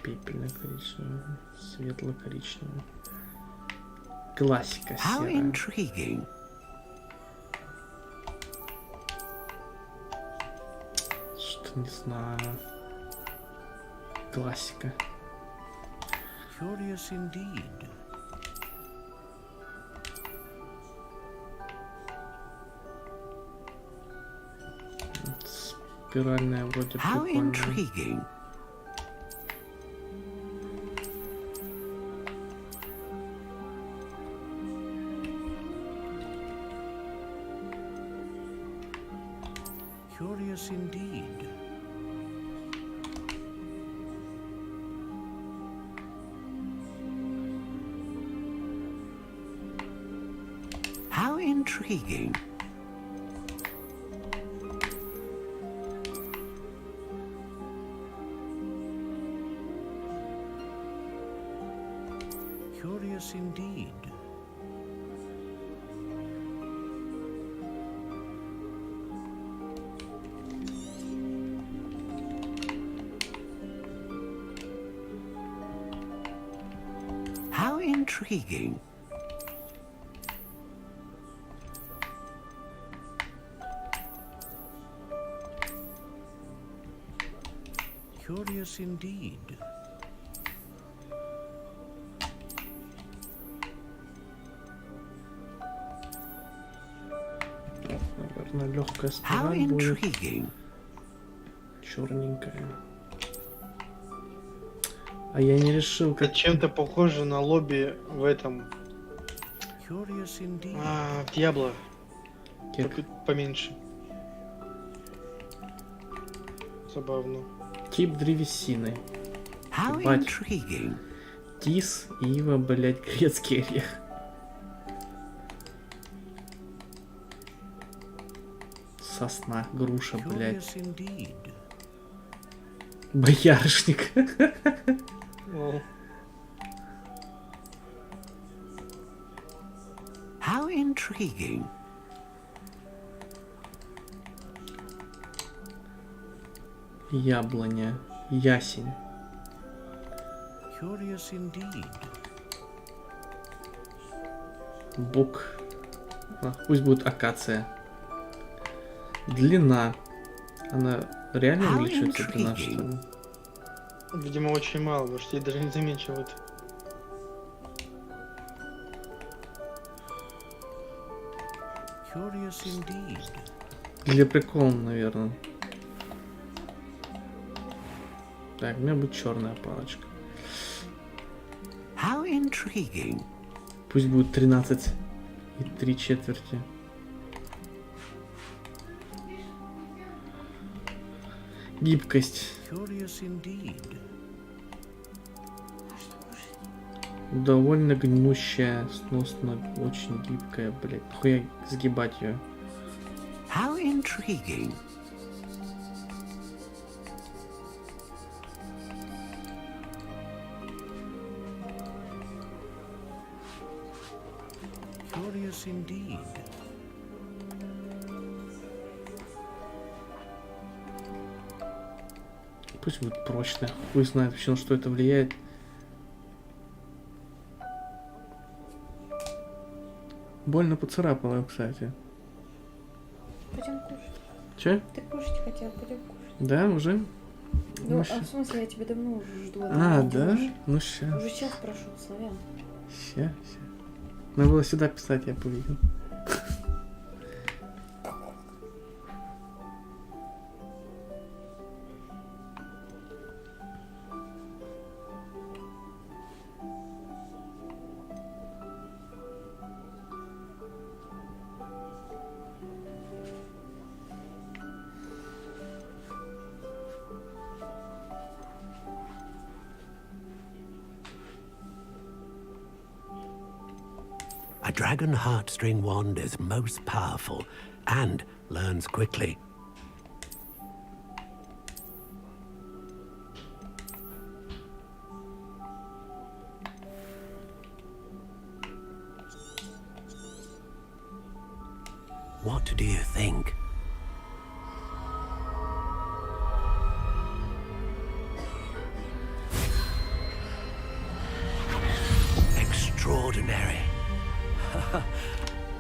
Пепельно-коричневая. Светло-коричневая. Классика How серая. intriguing. Что не знаю. Классика. Curious indeed. Спиральная вроде How прикольная. intriguing. Curious indeed. How intriguing. Curious indeed. How intriguing. Curious indeed. Наверное, легкая How спираль будет. intriguing. Черненькая. А я не решил, как... Это чем-то похоже на лобби в этом. Curious indeed. В Диабло. Кек. Только поменьше. Забавно. Тип древесины. How Ебать. intriguing. Тис, ива, блять, грецкий орех. Сосна, груша, блять. Curious indeed. Боярышник. How intriguing. Яблоня. Ясень. Curious indeed. Бук. Пусть будет акация. Длина. Она реально увеличивается, длина, что ли? Видимо, очень мало, потому что я даже не замечивают. Curious indeed. Для прикола, наверное. Так, у меня будет черная палочка. How intriguing. Пусть будет 13 и 3/4. Гибкость. Curious indeed. Довольно гнущая, сносно, очень гибкая, блядь. Нахуя сгибать ее? How intriguing. Curious indeed. Пусть будет прочная. Хуй знает вообще, на что это влияет. Больно поцарапала, кстати. Пойдем кушать. Че? Ты кушать хотел, пойдем кушать. Да, уже? Ну, Ну, в смысле, я тебя давно уже жду. А, да? Ну, ща. Уже час прошел, славян. Ща. Надо было сюда писать, я повидел. A dragon heartstring wand is most powerful and learns quickly. What do you think? Extraordinary.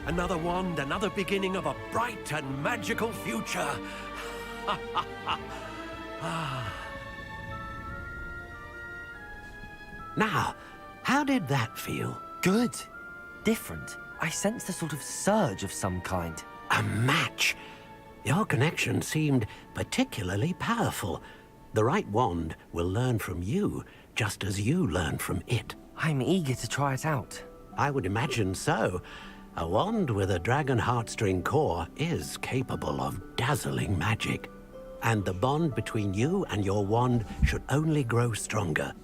Another wand, another beginning of a bright and magical future. Now, how did that feel? Good. Different. I sensed a sort of surge of some kind. A match. Your connection seemed particularly powerful. The right wand will learn from you, just as you learn from it. I'm eager to try it out. I would imagine so. A wand with a dragon heartstring core is capable of dazzling magic. And the bond between you and your wand should only grow stronger.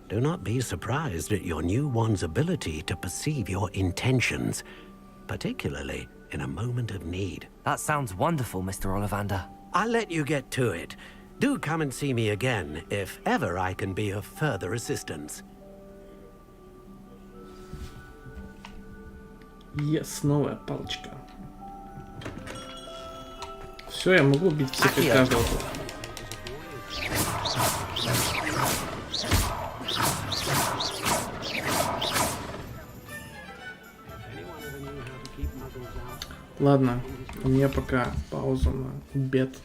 Do not be surprised at your new wand's ability to perceive your intentions, particularly in a moment of need. That sounds wonderful, Mr. Ollivander. I'll let you get to it. Do come and see me again if ever I can be of further assistance. Yes, новая палочка. Все, я могу убить всех и каждого. Ладно, у меня пока пауза на обед.